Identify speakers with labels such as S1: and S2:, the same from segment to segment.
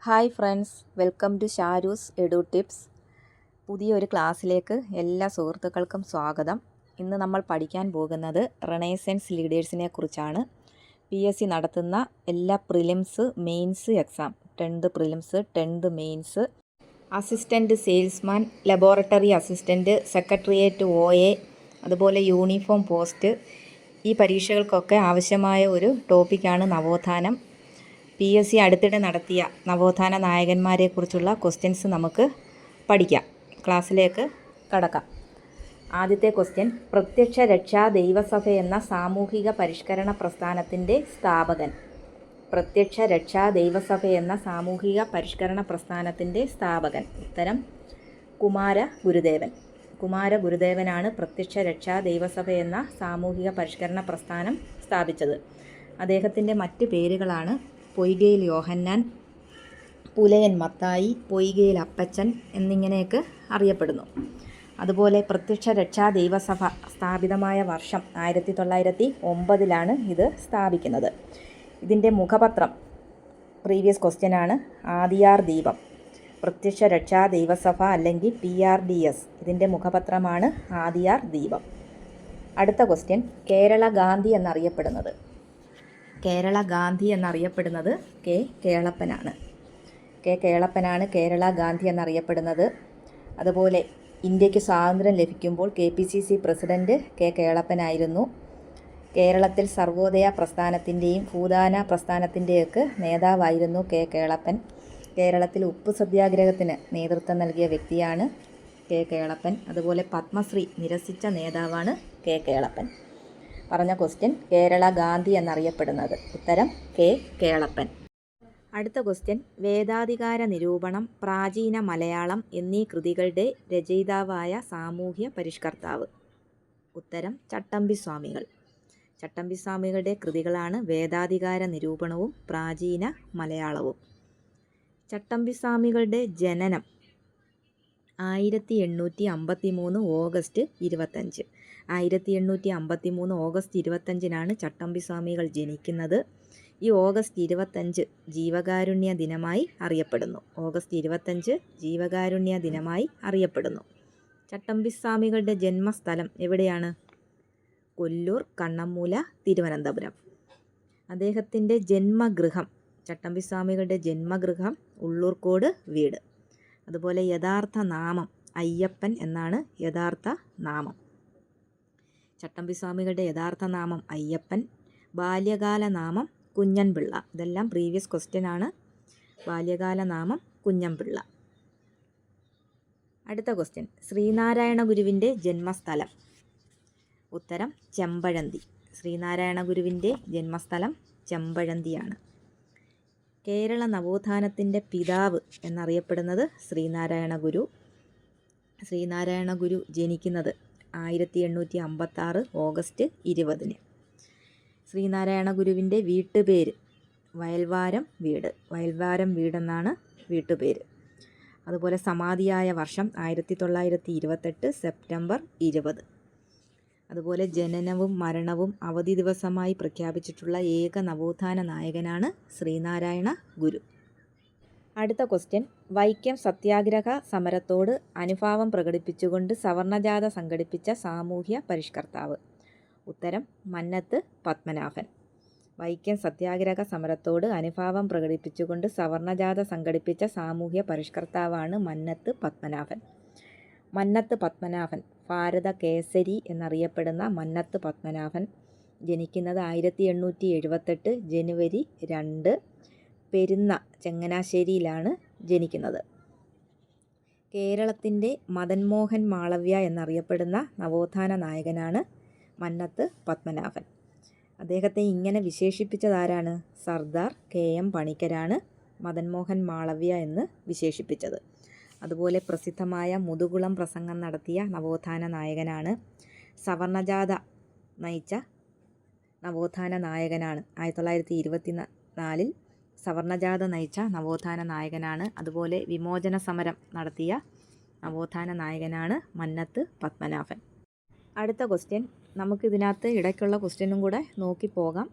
S1: Hi friends, welcome to ഷാരൂസ് എഡു tips. പുതിയൊരു ക്ലാസ്സിലേക്ക് എല്ലാ സുഹൃത്തുക്കൾക്കും സ്വാഗതം. ഇന്ന് നമ്മൾ പഠിക്കാൻ പോകുന്നത് റെനൈസൻസ് ലീഡേഴ്സിനെ കുറിച്ചാണ്. PSC നടത്തുന്ന എല്ലാ prelims, mains exam, 10th prelims, 10th mains, assistant salesman, laboratory assistant, secretariat OA, അതുപോലെ യൂണിഫോം പോസ്റ്റ്, ഈ പരീക്ഷകൾക്കൊക്കെ ആവശ്യമായ ഒരു ടോപ്പിക്കാണ് നവോത്ഥാനം. PSC അടുത്തിടെ നടത്തിയ നവോത്ഥാന നായകന്മാരെക്കുറിച്ചുള്ള ക്വസ്റ്റ്യൻസ് നമുക്ക് പഠിക്കാം. ക്ലാസ്സിലേക്ക് കടക്കാം. ആദ്യത്തെ ക്വസ്റ്റ്യൻ: പ്രത്യക്ഷ രക്ഷാ ദൈവസഭ എന്ന സാമൂഹിക പരിഷ്കരണ പ്രസ്ഥാനത്തിൻ്റെ സ്ഥാപകൻ. പ്രത്യക്ഷ രക്ഷാ ദൈവസഭ എന്ന സാമൂഹിക പരിഷ്കരണ പ്രസ്ഥാനത്തിൻ്റെ സ്ഥാപകൻ. ഉത്തരം: കുമാരഗുരുദേവൻ. കുമാരഗുരുദേവനാണ് പ്രത്യക്ഷ രക്ഷാ ദൈവസഭ എന്ന സാമൂഹിക പരിഷ്കരണ പ്രസ്ഥാനം സ്ഥാപിച്ചത്. അദ്ദേഹത്തിൻ്റെ മറ്റ് പേരുകളാണ് പൊയ്കയിൽ യോഹന്നാൻ, പുലയൻ മത്തായി, പൊയ്കയിൽ അപ്പച്ചൻ എന്നിങ്ങനെയൊക്കെ അറിയപ്പെടുന്നു. അതുപോലെ പ്രത്യക്ഷ രക്ഷാ ദൈവസഭ സ്ഥാപിതമായ വർഷം 1909 ഇത് സ്ഥാപിക്കുന്നത്. ഇതിൻ്റെ മുഖപത്രം പ്രീവിയസ് ക്വസ്റ്റ്യനാണ്. ആദിയാർ ദീപം. പ്രത്യക്ഷ രക്ഷാ ദൈവസഭ അല്ലെങ്കിൽ PRDS, ഇതിൻ്റെ മുഖപത്രമാണ് ആദിയാർ ദീപം. അടുത്ത ക്വസ്റ്റ്യൻ: കേരള ഗാന്ധി എന്നറിയപ്പെടുന്നത്. കേരള ഗാന്ധി എന്നറിയപ്പെടുന്നത് K. കേളപ്പനാണ്. K. കേളപ്പനാണ് കേരള ഗാന്ധി എന്നറിയപ്പെടുന്നത്. അതുപോലെ ഇന്ത്യക്ക് സ്വാതന്ത്ര്യം ലഭിക്കുമ്പോൾ KPCC പ്രസിഡൻറ്റ് K. കേളപ്പനായിരുന്നു. കേരളത്തിൽ സർവോദയ പ്രസ്ഥാനത്തിൻ്റെയും ഭൂദാന പ്രസ്ഥാനത്തിൻ്റെയൊക്കെ നേതാവായിരുന്നു K. കേളപ്പൻ. കേരളത്തിൽ ഉപ്പ് സത്യാഗ്രഹത്തിന് നേതൃത്വം നൽകിയ വ്യക്തിയാണ് K. കേളപ്പൻ. അതുപോലെ പത്മശ്രീ നിരസിച്ച നേതാവാണ് K. കേളപ്പൻ. പറഞ്ഞ ക്വസ്റ്റ്യൻ: കേരള ഗാന്ധി എന്നറിയപ്പെടുന്നത്. ഉത്തരം: K. കേളപ്പൻ. അടുത്ത ക്വസ്റ്റ്യൻ: വേദാധികാര നിരൂപണം, പ്രാചീന മലയാളം എന്നീ കൃതികളുടെ രചയിതാവായ സാമൂഹ്യ പരിഷ്കർത്താവ്. ഉത്തരം: ചട്ടമ്പിസ്വാമികൾ. ചട്ടമ്പിസ്വാമികളുടെ കൃതികളാണ് വേദാധികാര നിരൂപണവും പ്രാചീന മലയാളവും. ചട്ടമ്പിസ്വാമികളുടെ ജനനം 1853 ഓഗസ്റ്റ് 25. 1853 ഓഗസ്റ്റ് 25 ചട്ടമ്പിസ്വാമികൾ ജനിക്കുന്നത്. ഈ ഓഗസ്റ്റ് 25 ജീവകാരുണ്യ ദിനമായി അറിയപ്പെടുന്നു. ഓഗസ്റ്റ് 25 ജീവകാരുണ്യ ദിനമായി അറിയപ്പെടുന്നു. ചട്ടമ്പിസ്വാമികളുടെ ജന്മസ്ഥലം എവിടെയാണ്? കൊല്ലൂർ, കണ്ണമ്മൂല, തിരുവനന്തപുരം. അദ്ദേഹത്തിൻ്റെ ജന്മഗൃഹം, ചട്ടമ്പിസ്വാമികളുടെ ജന്മഗൃഹം ഉള്ളൂർക്കോട് വീട്. അതുപോലെ യഥാർത്ഥ നാമം അയ്യപ്പൻ എന്നാണ് യഥാർത്ഥ നാമം. ചട്ടമ്പിസ്വാമികളുടെ യഥാർത്ഥ നാമം അയ്യപ്പൻ. ബാല്യകാല നാമം കുഞ്ഞൻപിള്ള. ഇതെല്ലാം പ്രീവിയസ് ക്വസ്റ്റ്യനാണ്. ബാല്യകാല നാമം കുഞ്ഞൻപിള്ള. അടുത്ത ക്വസ്റ്റ്യൻ: ശ്രീനാരായണ ഗുരുവിൻ്റെ ജന്മസ്ഥലം. ഉത്തരം: ചെമ്പഴന്തി. ശ്രീനാരായണ ഗുരുവിൻ്റെ ജന്മസ്ഥലം ചെമ്പഴന്തിയാണ്. കേരള നവോത്ഥാനത്തിൻ്റെ പിതാവ് എന്നറിയപ്പെടുന്നത് ശ്രീനാരായണ ഗുരു. ശ്രീനാരായണ ഗുരു ജനിക്കുന്നത് 1856 ഓഗസ്റ്റ് 20. ശ്രീനാരായണ ഗുരുവിൻ്റെ വീട്ടുപേര് വയൽവാരം വീട്. വയൽവാരം വീടെന്നാണ് വീട്ടുപേര്. അതുപോലെ സമാധിയായ വർഷം 1928 സെപ്റ്റംബർ 20. അതുപോലെ ജനനവും മരണവും അവധി ദിവസമായി പ്രഖ്യാപിച്ചിട്ടുള്ള ഏക നവോത്ഥാന നായകനാണ് ശ്രീനാരായണ ഗുരു. അടുത്ത ക്വസ്റ്റ്യൻ: വൈക്കം സത്യാഗ്രഹ സമരത്തോട് അനുഭാവം പ്രകടിപ്പിച്ചുകൊണ്ട് സവർണജാഥ സംഘടിപ്പിച്ച സാമൂഹ്യ പരിഷ്കർത്താവ്. ഉത്തരം: മന്നത്ത് പത്മനാഭൻ. വൈക്കം സത്യാഗ്രഹ സമരത്തോട് അനുഭാവം പ്രകടിപ്പിച്ചുകൊണ്ട് സവർണജാഥ സംഘടിപ്പിച്ച സാമൂഹ്യ പരിഷ്കർത്താവാണ് മന്നത്ത് പത്മനാഭൻ. മന്നത്ത് പത്മനാഭൻ, ഭാരത കേസരി എന്നറിയപ്പെടുന്ന മന്നത്ത് പത്മനാഭൻ ജനിക്കുന്നത് 1878 ജനുവരി 2 പെരുന്ന, ചങ്ങനാശ്ശേരിയിലാണ് ജനിക്കുന്നത്. കേരളത്തിൻ്റെ മദൻ മോഹൻ മാളവ്യ എന്നറിയപ്പെടുന്ന നവോത്ഥാന നായകനാണ് മന്നത്ത് പത്മനാഭൻ. അദ്ദേഹത്തെ ഇങ്ങനെ വിശേഷിപ്പിച്ചതാരാണ്? സർദാർ KM പണിക്കരാണ് മദൻ മോഹൻ മാളവ്യ എന്ന് വിശേഷിപ്പിച്ചത്. അതുപോലെ പ്രസിദ്ധമായ മുതുകുളം പ്രസംഗം നടത്തിയ നവോത്ഥാന നായകനാണ്. സവർണജാഥ നയിച്ച നവോത്ഥാന നായകനാണ്. 1924 സവർണജാഥ നയിച്ച നവോത്ഥാന നായകനാണ്. അതുപോലെ വിമോചന സമരം നടത്തിയ നവോത്ഥാന നായകനാണ് മന്നത്ത് പത്മനാഭൻ. അടുത്ത ക്വസ്റ്റ്യൻ: നമുക്കിതിനകത്ത് ഇടയ്ക്കുള്ള ക്വസ്റ്റ്യനും കൂടെ നോക്കി പോകാം.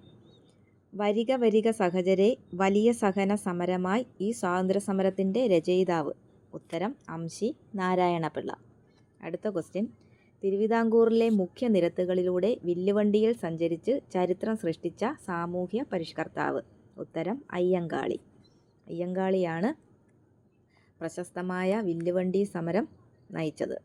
S1: വരിക വരിക സഹചരെ വലിയ സഹന സമരമായി ഈ സ്വാതന്ത്ര്യ സമരത്തിൻ്റെ രചയിതാവ്. ഉത്തരം അംശി നാരായണപിള്ള. അടുത്ത ക്വസ്റ്റ്യൻ. തിരുവിതാംകൂറിലെ മുഖ്യ നിരത്തുകളിലൂടെ വില്ലുവണ്ടിയിൽ സഞ്ചരിച്ച് ചരിത്രം സൃഷ്ടിച്ച സാമൂഹ്യ പരിഷ്കർത്താവ്. ഉത്തരം അയ്യങ്കാളി. അയ്യങ്കാളിയാണ് പ്രശസ്തമായ വില്ലുവണ്ടി സമരം നയിച്ചത്.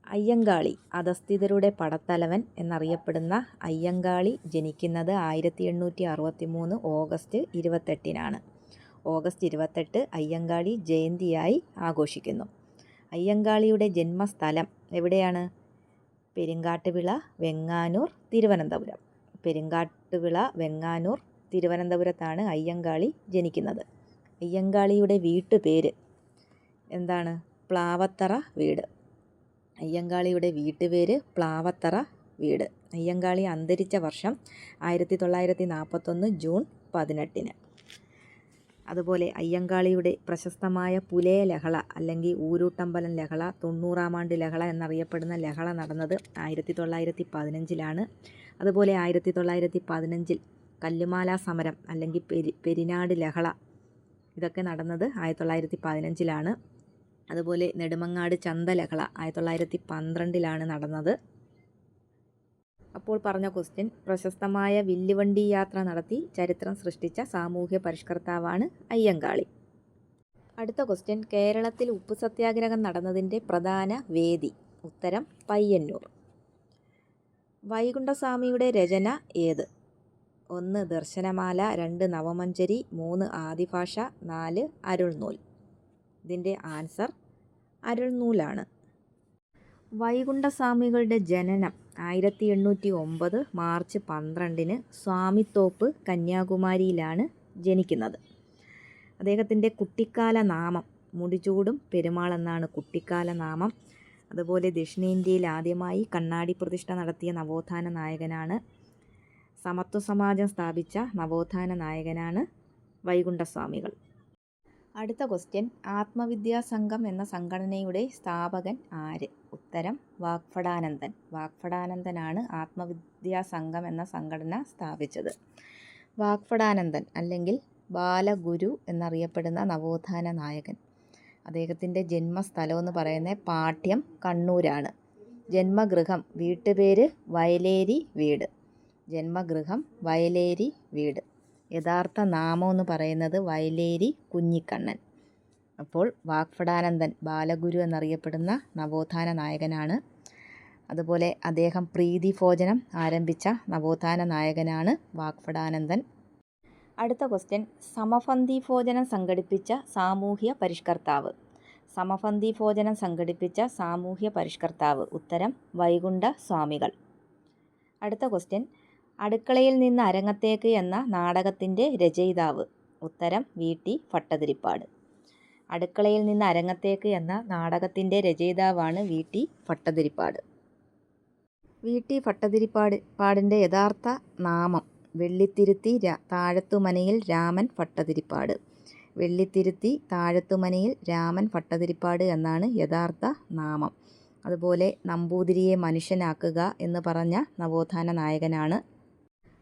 S1: അയ്യങ്കാളി അധസ്ഥിതരുടെ പടത്തലവൻ എന്നറിയപ്പെടുന്ന അയ്യങ്കാളി ജനിക്കുന്നത് 1863 ഓഗസ്റ്റ് 28-നാണ്. ഓഗസ്റ്റ് 28 അയ്യങ്കാളി ജയന്തിയായി ആഘോഷിക്കുന്നു. അയ്യങ്കാളിയുടെ ജന്മസ്ഥലം എവിടെയാണ്? പെരിങ്ങാട്ടുവിള, വെങ്ങാനൂർ, തിരുവനന്തപുരം. പെരിങ്ങാട്ടുവിള, വെങ്ങാനൂർ, തിരുവനന്തപുരത്താണ് അയ്യങ്കാളി ജനിക്കുന്നത്. അയ്യങ്കാളിയുടെ വീട്ടുപേര് എന്താണ്? പ്ലാവത്തറ വീട്. അയ്യങ്കാളിയുടെ വീട്ടുപേര് പ്ലാവത്തറ വീട്. അയ്യങ്കാളി അന്തരിച്ച വർഷം 1941 ജൂൺ 18. അതുപോലെ അയ്യങ്കാളിയുടെ പ്രശസ്തമായ പുലയ ലഹള അല്ലെങ്കിൽ ഊരൂട്ടമ്പലം ലഹള, 90-ാം ആണ്ട് ലഹള എന്നറിയപ്പെടുന്ന ലഹള നടന്നത് 1915-ലാണ്. അതുപോലെ 1915 കല്ലുമാല സമരം അല്ലെങ്കിൽ പെരിനാട് ലഹള ഇതൊക്കെ നടന്നത് 1915-ലാണ്. അതുപോലെ നെടുമങ്ങാട് ചന്തലഹള 1912-ലാണ് നടന്നത്. അപ്പോൾ പറഞ്ഞ ക്വസ്റ്റ്യൻ, പ്രശസ്തമായ വില്ലുവണ്ടി യാത്ര നടത്തി ചരിത്രം സൃഷ്ടിച്ച സാമൂഹ്യ പരിഷ്കർത്താവാണ് അയ്യങ്കാളി. അടുത്ത ക്വസ്റ്റ്യൻ, കേരളത്തിൽ ഉപ്പു സത്യാഗ്രഹം നടന്നതിൻ്റെ പ്രധാന വേദി. ഉത്തരം പയ്യന്നൂർ. വൈകുണ്ഠസ്വാമിയുടെ രചന ഏത്? 1 ദർശനമാല, 2 നവമഞ്ചരി, 3 ആദിഭാഷ, 4 അരുൾനൂൽ. ഇതിൻ്റെ ആൻസർ അരുൾനൂലാണ്. വൈകുണ്ഠസ്വാമികളുടെ ജനനം 1809 മാർച്ച് 12 സ്വാമിത്തോപ്പ്, കന്യാകുമാരിയിലാണ് ജനിക്കുന്നത്. അദ്ദേഹത്തിൻ്റെ കുട്ടിക്കാല നാമം മുടിചൂടും പെരുമാൾ എന്നാണ് കുട്ടിക്കാല നാമം. അതുപോലെ ദക്ഷിണേന്ത്യയിൽ ആദ്യമായി കണ്ണാടി പ്രതിഷ്ഠ നടത്തിയ നവോത്ഥാന നായകനാണ്. സമത്വ സമാജം സ്ഥാപിച്ച നവോത്ഥാന നായകനാണ് വൈകുണ്ഠസ്വാമികൾ. അടുത്ത ക്വസ്റ്റ്യൻ, ആത്മവിദ്യാ സംഘം എന്ന സംഘടനയുടെ സ്ഥാപകൻ ആര്? ഉത്തരം വാഗ്ഭടാനന്ദൻ. വാഗ്ഭടാനന്ദനാണ് ആത്മവിദ്യാ സംഘം എന്ന സംഘടന സ്ഥാപിച്ചത്. വാഗ്ഭടാനന്ദൻ അല്ലെങ്കിൽ ബാലഗുരു എന്നറിയപ്പെടുന്ന നവോത്ഥാന നായകൻ. അദ്ദേഹത്തിൻ്റെ ജന്മസ്ഥലം എന്ന് പറയുന്നത് പാട്യം, കണ്ണൂരാണ്. ജന്മഗൃഹം വീട്ടുപേര് വയലേരി വീട്. ജന്മഗൃഹം വയലേരി വീട്. യഥാർത്ഥ നാമം എന്ന് പറയുന്നത് വയലേരി കുഞ്ഞിക്കണ്ണൻ. അപ്പോൾ വാഗ്ഭടാനന്ദൻ ബാലഗുരു എന്നറിയപ്പെടുന്ന നവോത്ഥാന നായകനാണ്. അതുപോലെ അദ്ദേഹം പ്രീതിഭോജനം ആരംഭിച്ച നവോത്ഥാന നായകനാണ് വാഗ്ഭടാനന്ദൻ. അടുത്ത ക്വസ്റ്റ്യൻ, സമപന്തി ഭോജനം സംഘടിപ്പിച്ച സാമൂഹ്യ പരിഷ്കർത്താവ്. സമപന്തി ഭോജനം സംഘടിപ്പിച്ച സാമൂഹ്യ പരിഷ്കർത്താവ്. ഉത്തരം വൈകുണ്ഠ സ്വാമികൾ. അടുത്ത ക്വസ്റ്റ്യൻ, അടുക്കളയിൽ നിന്ന് അരങ്ങത്തേക്ക് എന്ന നാടകത്തിൻ്റെ രചയിതാവ്. ഉത്തരം വി.ടി. ഭട്ടതിരിപ്പാട്. അടുക്കളയിൽ നിന്ന് അരങ്ങത്തേക്ക് എന്ന നാടകത്തിൻ്റെ രചയിതാവാണ് വി.ടി. ഭട്ടതിരിപ്പാട്. വി.ടി. ഭട്ടതിരിപ്പാടിൻ്റെ യഥാർത്ഥ നാമം വെള്ളിത്തിരുത്തി താഴത്തുമനയിൽ രാമൻ ഭട്ടതിരിപ്പാട്. വെള്ളിത്തിരുത്തി താഴത്തുമനയിൽ രാമൻ ഭട്ടതിരിപ്പാട് എന്നാണ് യഥാർത്ഥ നാമം. അതുപോലെ നമ്പൂതിരിയെ മനുഷ്യനാക്കുക എന്ന് പറഞ്ഞ നവോത്ഥാന നായകനാണ്.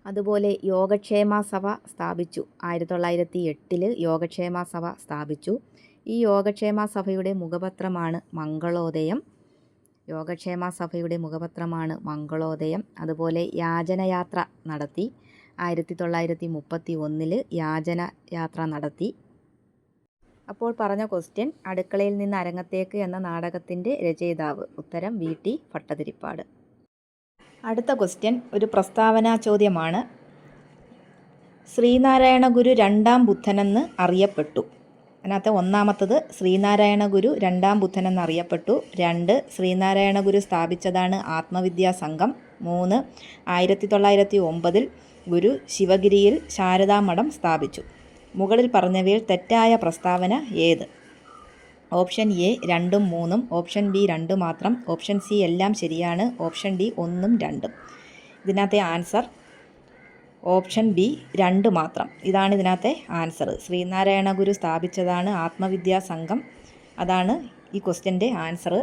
S1: അതുപോലെ യോഗക്ഷേമ സഭ സ്ഥാപിച്ചു. 1908 യോഗക്ഷേമ സഭ സ്ഥാപിച്ചു. ഈ യോഗക്ഷേമ സഭയുടെ മുഖപത്രമാണ് മംഗളോദയം. യോഗക്ഷേമ സഭയുടെ മുഖപത്രമാണ് മംഗളോദയം. അതുപോലെ യാചനയാത്ര നടത്തി. 1931 യാചനയാത്ര നടത്തി. അപ്പോൾ പറഞ്ഞ ക്വസ്റ്റ്യൻ, അടുക്കളയിൽ നിന്ന് അരങ്ങത്തേക്ക് എന്ന നാടകത്തിൻ്റെ രചയിതാവ്. ഉത്തരം വി.ടി. ഭട്ടതിരിപ്പാട്. അടുത്ത ക്വസ്റ്റ്യൻ ഒരു പ്രസ്താവനാ ചോദ്യമാണ്. ശ്രീനാരായണ ഗുരു രണ്ടാം ബുദ്ധനെന്ന് അറിയപ്പെട്ടു. അതിനകത്ത് ഒന്നാമത്തത് ശ്രീനാരായണ ഗുരു രണ്ടാം ബുദ്ധനെന്ന് അറിയപ്പെട്ടു. 2 ശ്രീനാരായണ ഗുരു സ്ഥാപിച്ചതാണ് ആത്മവിദ്യാ സംഘം. 3 1909 ഗുരു ശിവഗിരിയിൽ ശാരദാമഠം സ്ഥാപിച്ചു. മുകളിൽ പറഞ്ഞവയിൽ തെറ്റായ പ്രസ്താവന ഏത്? ഓപ്ഷൻ എ 2ഉം 3ഉം, ഓപ്ഷൻ ബി 2 മാത്രം, ഓപ്ഷൻ സി എല്ലാം ശരിയാണ്, ഓപ്ഷൻ ഡി 1ഉം 2ഉം. ഇതിനകത്തെ ആൻസർ ഓപ്ഷൻ ബി 2 മാത്രം. ഇതാണ് ഇതിനകത്തെ ആൻസർ. ശ്രീനാരായണ ഗുരു സ്ഥാപിച്ചതാണ് ആത്മവിദ്യാ സംഘം. അതാണ് ഈ ക്വസ്റ്റ്യൻ്റെ ആൻസർ.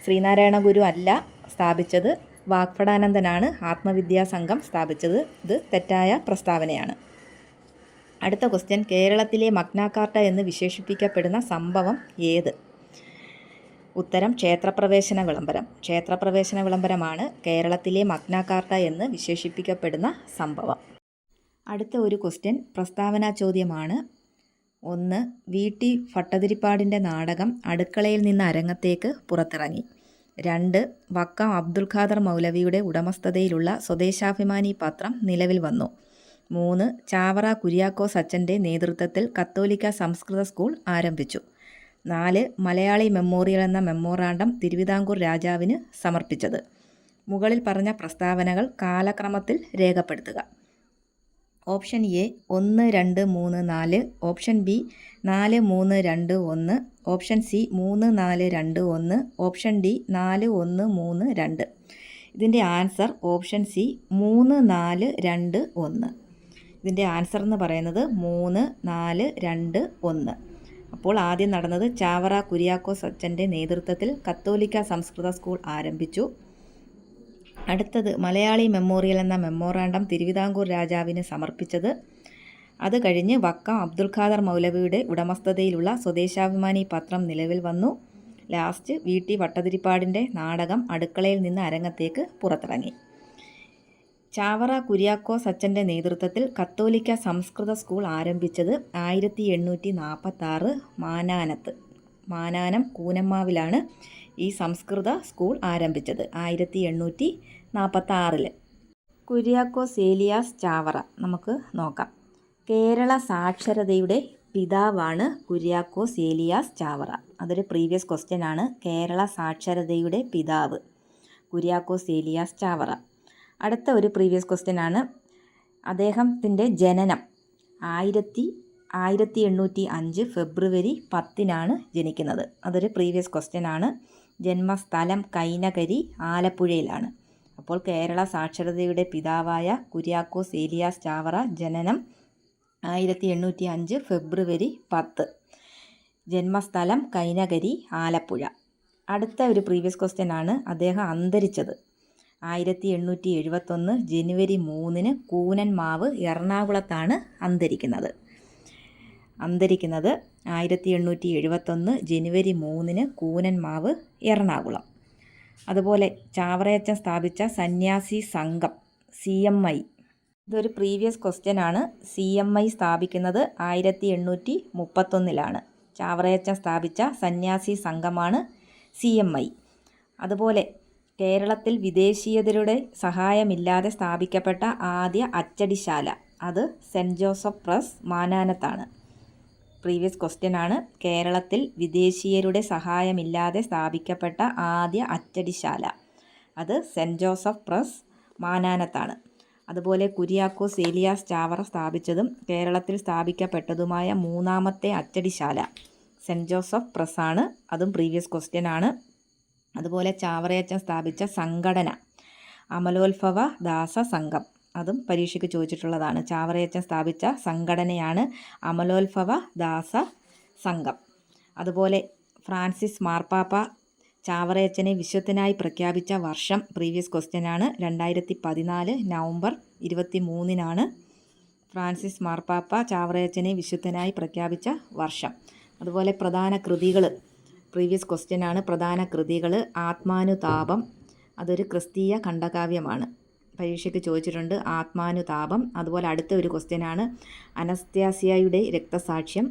S1: ശ്രീനാരായണ ഗുരു അല്ല സ്ഥാപിച്ചത്, വാഗ്ഭടാനന്ദനാണ് ആത്മവിദ്യാസംഘം സ്ഥാപിച്ചത്. ഇത് തെറ്റായ പ്രസ്താവനയാണ്. അടുത്ത ക്വസ്റ്റ്യൻ, കേരളത്തിലെ മഗ്നാ കാർട്ട എന്ന് വിശേഷിപ്പിക്കപ്പെടുന്ന സംഭവം ഏത്? ഉത്തരം ക്ഷേത്രപ്രവേശന വിളംബരം. ക്ഷേത്രപ്രവേശന വിളംബരമാണ് കേരളത്തിലെ മഗ്നാ കാർട്ട എന്ന് വിശേഷിപ്പിക്കപ്പെടുന്ന സംഭവം. അടുത്ത ഒരു ക്വസ്റ്റ്യൻ പ്രസ്താവനാ ചോദ്യമാണ്. 1. വി.ടി. ഭട്ടതിരിപ്പാടിൻ്റെ നാടകം അടുക്കളയിൽ നിന്ന് അരങ്ങത്തേക്ക് പുറത്തിറങ്ങി. 2. വക്കം അബ്ദുൽ ഖാദർ മൗലവിയുടെ ഉടമസ്ഥതയിലുള്ള സ്വദേശാഭിമാനി പത്രം നിലവിൽ വന്നു. 3. ചാവറ കുര്യാക്കോസ് അച്ചൻ്റെ നേതൃത്വത്തിൽ കത്തോലിക്ക സംസ്കൃത സ്കൂൾ ആരംഭിച്ചു. 4. മലയാളി മെമ്മോറിയൽ എന്ന മെമ്മോറാണ്ടം തിരുവിതാംകൂർ രാജാവിന് സമർപ്പിച്ചത്. മുകളിൽ പറഞ്ഞ പ്രസ്താവനകൾ കാലക്രമത്തിൽ രേഖപ്പെടുത്തുക. Option A 1, 2, 3, 4. Option B 4, 3, 2, 1. Option C 3, 4, 2, 1. Option D 4, 1, 3, 2. ഇതിൻ്റെ ആൻസർ ഓപ്ഷൻ സി 3, 4, 2, 1. ഇതിൻ്റെ ആൻസർ എന്ന് പറയുന്നത് 3, 4, 2, 1. അപ്പോൾ ആദ്യം നടന്നത് ചാവറ കുര്യാക്കോസ് അച്ചൻ്റെ നേതൃത്വത്തിൽ കത്തോലിക്ക സംസ്കൃത സ്കൂൾ ആരംഭിച്ചു. അടുത്തത് മലയാളി മെമ്മോറിയൽ എന്ന മെമ്മോറാണ്ടം തിരുവിതാംകൂർ രാജാവിന് സമർപ്പിച്ചത്. അത് കഴിഞ്ഞ് വക്കം അബ്ദുൽ ഖാദർ മൗലവിയുടെ ഉടമസ്ഥതയിലുള്ള സ്വദേശാഭിമാനി പത്രം നിലവിൽ വന്നു. ലാസ്റ്റ് വി.ടി. ഭട്ടതിരിപ്പാടിൻ്റെ നാടകം അടുക്കളയിൽ നിന്ന് അരങ്ങത്തേക്ക് പുറത്തിറങ്ങി. ചാവറ കുര്യാക്കോസ് അച്ചൻ്റെ നേതൃത്വത്തിൽ കത്തോലിക്ക സംസ്കൃത സ്കൂൾ ആരംഭിച്ചത് 1846 മാനാനത്ത്. മാനാനം കൂനമ്മാവിലാണ് ഈ സംസ്കൃത സ്കൂൾ ആരംഭിച്ചത് 1846. കുര്യാക്കോസ് ഏലിയാസ് ചാവറ നമുക്ക് നോക്കാം. കേരള സാക്ഷരതയുടെ പിതാവാണ് കുര്യാക്കോസ് ഏലിയാസ് ചാവറ. അതൊരു പ്രീവിയസ് ക്വസ്റ്റ്യൻ ആണ്. കേരള സാക്ഷരതയുടെ പിതാവ് കുര്യാക്കോസ് ഏലിയാസ് ചാവറ. അടുത്ത ഒരു പ്രീവിയസ് ക്വസ്റ്റ്യൻ ആണ്. അദ്ദേഹത്തിൻ്റെ ജനനം 1805 ഫെബ്രുവരി 10 ജനിക്കുന്നത്. അതൊരു പ്രീവിയസ് ക്വസ്റ്റ്യൻ ആണ്. ജന്മസ്ഥലം കൈനകരി, ആലപ്പുഴയിലാണ്. അപ്പോൾ കേരള സാക്ഷരതയുടെ പിതാവായ കുര്യാക്കോസ് ഏലിയാസ് ചാവറ, ജനനം 1805 ഫെബ്രുവരി 10. ജന്മസ്ഥലം കൈനകരി, ആലപ്പുഴ. അടുത്ത ഒരു പ്രീവിയസ് ക്വസ്റ്റ്യൻ ആണ്. അദ്ദേഹം അന്തരിച്ചത് 1871 ജനുവരി 3 കൂനൻമാവ്, എറണാകുളത്താണ് അന്തരിക്കുന്നത്. 1871 ജനുവരി 3 കൂനൻമാവ്, എറണാകുളം. അതുപോലെ ചാവറയച്ചൻ സ്ഥാപിച്ച സന്യാസി സംഘം CMI. ഇതൊരു പ്രീവിയസ് ക്വസ്റ്റ്യൻ ആണ്. CMI സ്ഥാപിക്കുന്നത് 1831. ചാവറയച്ചൻ സ്ഥാപിച്ച സന്യാസി സംഘമാണ് CMI. അതുപോലെ കേരളത്തിൽ വിദേശീയതരുടെ സഹായമില്ലാതെ സ്ഥാപിക്കപ്പെട്ട ആദ്യ അച്ചടിശാല, അത് cent Joseph press, മാനാനത്താണ്. Previous question ആണ്. കേരളത്തിൽ വിദേശീയരുടെ സഹായമില്ലാതെ സ്ഥാപിക്കപ്പെട്ട ആദ്യ അച്ചടിശാല, അത് സെൻറ്റ് ജോസഫ് പ്രസ്, മാനാനത്താണ്. അതുപോലെ കുര്യാക്കോസ് ഏലിയാസ് ചാവറ സ്ഥാപിച്ചതും കേരളത്തിൽ സ്ഥാപിക്കപ്പെട്ടതുമായ മൂന്നാമത്തെ അച്ചടിശാല സെൻറ്റ് ജോസഫ് പ്രസ്സാണ്. അതും പ്രീവിയസ് ക്വസ്റ്റ്യൻ ആണ്. അതുപോലെ ചാവറയച്ചൻ സ്ഥാപിച്ച സംഘടന അമലോത്ഭവ ദാസ സംഘം, അതും പരീക്ഷയ്ക്ക് ചോദിച്ചിട്ടുള്ളതാണ്. ചാവറയച്ചൻ സ്ഥാപിച്ച സംഘടനയാണ് അമലോത്ഭവ ദാസ സംഘം. അതുപോലെ ഫ്രാൻസിസ് മാർപ്പാപ്പ ചാവറയച്ചനെ വിശുദ്ധനായി പ്രഖ്യാപിച്ച വർഷം പ്രീവിയസ് ക്വസ്റ്റ്യൻ ആണ്. 2014 നവംബർ 23 ഫ്രാൻസിസ് മാർപ്പാപ്പ ചാവറയച്ചനെ വിശുദ്ധനായി പ്രഖ്യാപിച്ച വർഷം. അതുപോലെ പ്രധാന കൃതികൾ പ്രീവിയസ് ക്വസ്റ്റ്യൻ ആണ്. പ്രധാന കൃതികൾ ആത്മാനുതാപം, അതൊരു ക്രിസ്തീയ ഖണ്ഡകാവ്യമാണ്. പരീക്ഷയ്ക്ക് ചോദിച്ചിട്ടുണ്ട് ആത്മാനുതാപം. അതുപോലെ അടുത്ത ഒരു ക്വസ്റ്റ്യൻ ആണ് അനസ്ത്യാസിയയുടെ രക്തസാക്ഷ്യം.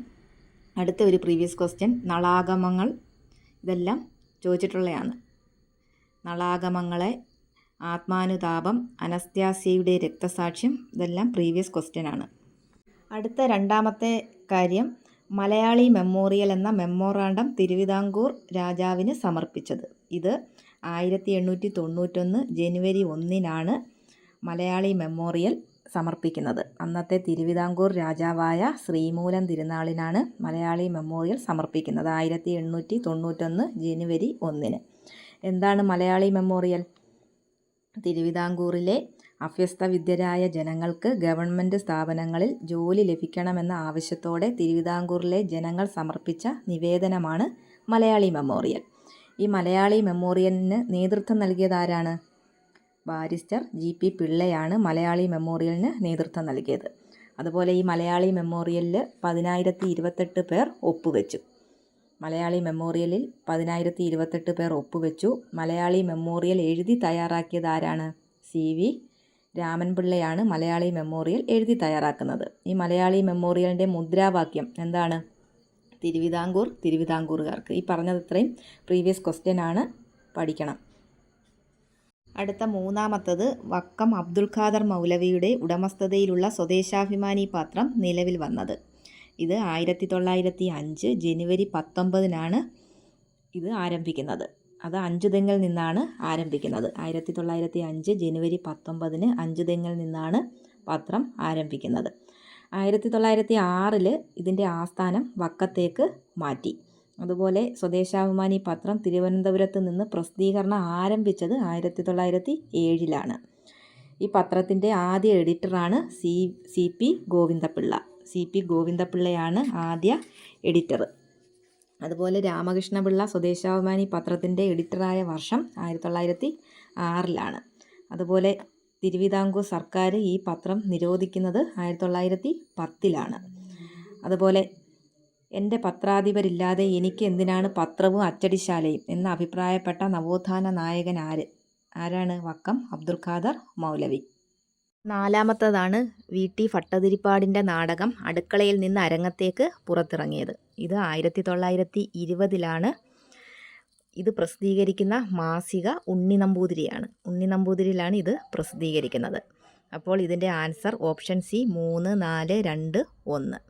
S1: അടുത്ത ഒരു പ്രീവിയസ് ക്വസ്റ്റ്യൻ നളാഗമങ്ങൾ. ഇതെല്ലാം ചോദിച്ചിട്ടുള്ളതാണ്. നളാഗമങ്ങളെ, ആത്മാനുതാപം, അനസ്ത്യാസിയയുടെ രക്തസാക്ഷ്യം, ഇതെല്ലാം പ്രീവിയസ് ക്വസ്റ്റ്യൻ ആണ്. അടുത്ത രണ്ടാമത്തെ കാര്യം, മലയാളി മെമ്മോറിയൽ എന്ന മെമ്മോറാണ്ടം തിരുവിതാംകൂർ രാജാവിന് സമർപ്പിച്ചത്. ഇത് 1891 ജനുവരി 1 മലയാളി മെമ്മോറിയൽ സമർപ്പിക്കുന്നത്. അന്നത്തെ തിരുവിതാംകൂർ രാജാവായ ശ്രീമൂലം തിരുനാളിനാണ് മലയാളി മെമ്മോറിയൽ സമർപ്പിക്കുന്നത് 1891 ജനുവരി 1. എന്താണ് മലയാളി മെമ്മോറിയൽ? തിരുവിതാംകൂറിലെ അഭ്യസ്തവിദ്യരായ ജനങ്ങൾക്ക് ഗവൺമെൻറ് സ്ഥാപനങ്ങളിൽ ജോലി ലഭിക്കണമെന്ന ആവശ്യത്തോടെ തിരുവിതാംകൂറിലെ ജനങ്ങൾ സമർപ്പിച്ച നിവേദനമാണ് മലയാളി മെമ്മോറിയൽ. ഈ മലയാളി മെമ്മോറിയലിന് നേതൃത്വം നൽകിയത് ആരാണ്? ബാരിസ്റ്റർ GP പിള്ളയാണ് മലയാളി മെമ്മോറിയലിന് നേതൃത്വം നൽകിയത്. അതുപോലെ ഈ മലയാളി മെമ്മോറിയലിൽ 10,028 പേർ ഒപ്പുവെച്ചു. മലയാളി മെമ്മോറിയലിൽ 10,028 പേർ ഒപ്പുവെച്ചു. മലയാളി മെമ്മോറിയൽ എഴുതി തയ്യാറാക്കിയത് ആരാണ്? CV രാമൻപിള്ളയാണ് മലയാളി മെമ്മോറിയൽ എഴുതി തയ്യാറാക്കുന്നത്. ഈ മലയാളി മെമ്മോറിയലിൻ്റെ മുദ്രാവാക്യം എന്താണ്? തിരുവിതാംകൂർ തിരുവിതാംകൂറുകാർക്ക്. ഈ പറഞ്ഞതത്രയും പ്രീവിയസ് ക്വസ്റ്റ്യൻ ആണ്, പഠിക്കണം. അടുത്ത മൂന്നാമത്തത് വക്കം അബ്ദുൽ ഖാദർ മൗലവിയുടെ ഉടമസ്ഥതയിലുള്ള സ്വദേശാഭിമാനി പത്രം നിലവിൽ വന്നത്. ഇത് 1905 ജനുവരി 19 ഇത് ആരംഭിക്കുന്നത്. അത് അഞ്ചുതെങ്ങിൽ നിന്നാണ് ആരംഭിക്കുന്നത്. 1905 ജനുവരി 19 അഞ്ചുതെങ്ങിൽ നിന്നാണ് പത്രം ആരംഭിക്കുന്നത്. 1906 ഇതിൻ്റെ ആസ്ഥാനം വക്കത്തേക്ക് മാറ്റി. അതുപോലെ സ്വദേശാഭിമാനി പത്രം തിരുവനന്തപുരത്ത് നിന്ന് പ്രസിദ്ധീകരണം ആരംഭിച്ചത് 1907 ഈ പത്രത്തിൻ്റെ ആദ്യ എഡിറ്ററാണ് CP ഗോവിന്ദപിള്ള. CP ഗോവിന്ദപിള്ളയാണ് ആദ്യ എഡിറ്റർ. അതുപോലെ രാമകൃഷ്ണപിള്ള സ്വദേശാഭിമാനി പത്രത്തിൻ്റെ എഡിറ്ററായ വർഷം 1906 അതുപോലെ തിരുവിതാംകൂർ സർക്കാർ ഈ പത്രം നിരോധിക്കുന്നത് 1910 അതുപോലെ എൻ്റെ പത്രാധിപരില്ലാതെ എനിക്ക് എന്തിനാണ് പത്രവും അച്ചടിശാലയും എന്ന് അഭിപ്രായപ്പെട്ട നവോത്ഥാന നായകൻ ആരാണ്? വക്കം അബ്ദുൽ ഖാദർ മൗലവി. നാലാമത്തതാണ് VT ഭട്ടതിരിപ്പാടിൻ്റെ നാടകം അടുക്കളയിൽ നിന്ന് അരങ്ങത്തേക്ക് പുറത്തിറങ്ങിയത്. ഇത് 1920 ഇത് പ്രസിദ്ധീകരിക്കുന്ന മാസിക ഉണ്ണി നമ്പൂതിരിയാണ്. ഉണ്ണി നമ്പൂതിരിയിലാണ് ഇത് പ്രസിദ്ധീകരിക്കുന്നത്. അപ്പോൾ ഇതിൻ്റെ ആൻസർ ഓപ്ഷൻ C 3, 4, 2, 1.